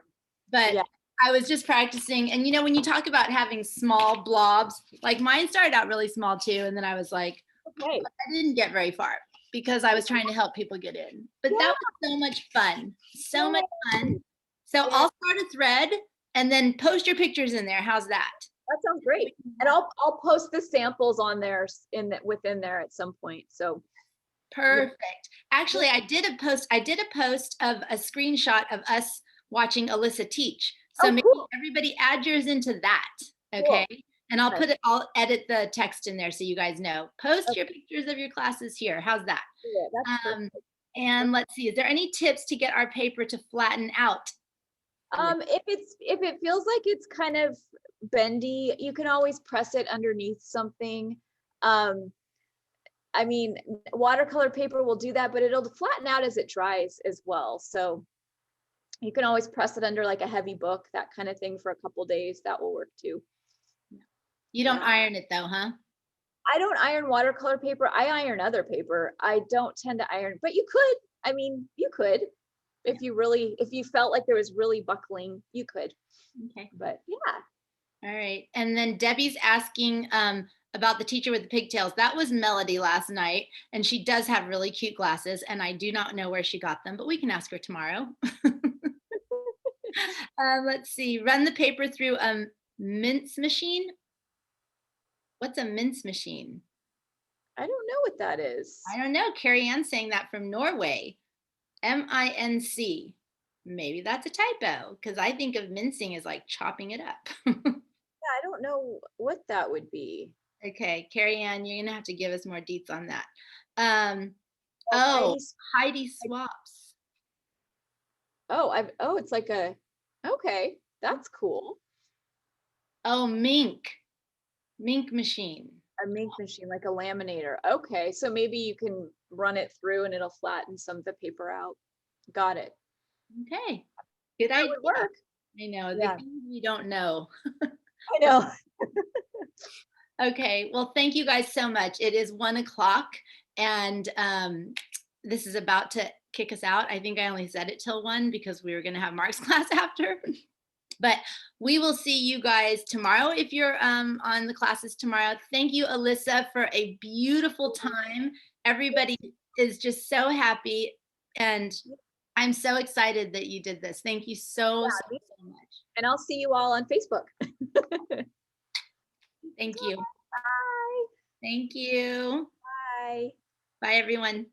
But yeah. I was just practicing, and when you talk about having small blobs, like mine started out really small too, and then I was like, okay, I didn't get very far because I was trying to help people get in. But that was so much fun, so much fun. So I'll start a thread and then post your pictures in there. How's that? That sounds great. And I'll post the samples on there within there at some point. So perfect. Actually, I did a post of a screenshot of us watching Alisa teach. So maybe everybody add yours into that. Okay. Cool. And I'll edit the text in there so you guys know. Post your pictures of your classes here. How's that? Yeah, that's And let's see, is there any tips to get our paper to flatten out? If it feels like it's kind of bendy, you can always press it underneath something. I mean, watercolor paper will do that, but it'll flatten out as it dries as well. So you can always press it under like a heavy book, that kind of thing, for a couple days. That will work too. You don't iron it though, huh? I don't iron watercolor paper. I iron other paper. I don't tend to iron, but you could. I mean, you could. If you felt like there was really buckling, you could. Okay. But yeah. All right. And then Debbie's asking about the teacher with the pigtails. That was Melody last night. And she does have really cute glasses. And I do not know where she got them, but we can ask her tomorrow. Let's see. Run the paper through a mince machine. What's a mince machine? I don't know what that is. I don't know. Carrie Ann's saying that from Norway. M-I-N-C. Maybe that's a typo, because I think of mincing as like chopping it up. Yeah, I don't know what that would be. Okay, Carrie Ann, you're gonna have to give us more deets on that. Heidi swaps. Oh, it's like okay, that's cool. Oh, mink machine. A mink machine, like a laminator. Okay, so maybe you can run it through and it'll flatten some of the paper out. Got it. Okay, good idea. Would work. I know, Yeah. the things we don't know. I know. Okay, well, thank you guys so much. It is 1 o'clock and this is about to kick us out. I think I only said it till 1 because we were gonna have Mark's class after. But we will see you guys tomorrow if you're on the classes tomorrow. Thank you, Alisa, for a beautiful time. Everybody is just so happy. And I'm so excited that you did this. Thank you so much. And I'll see you all on Facebook. Thank you. Bye. Thank you. Bye. Bye, everyone.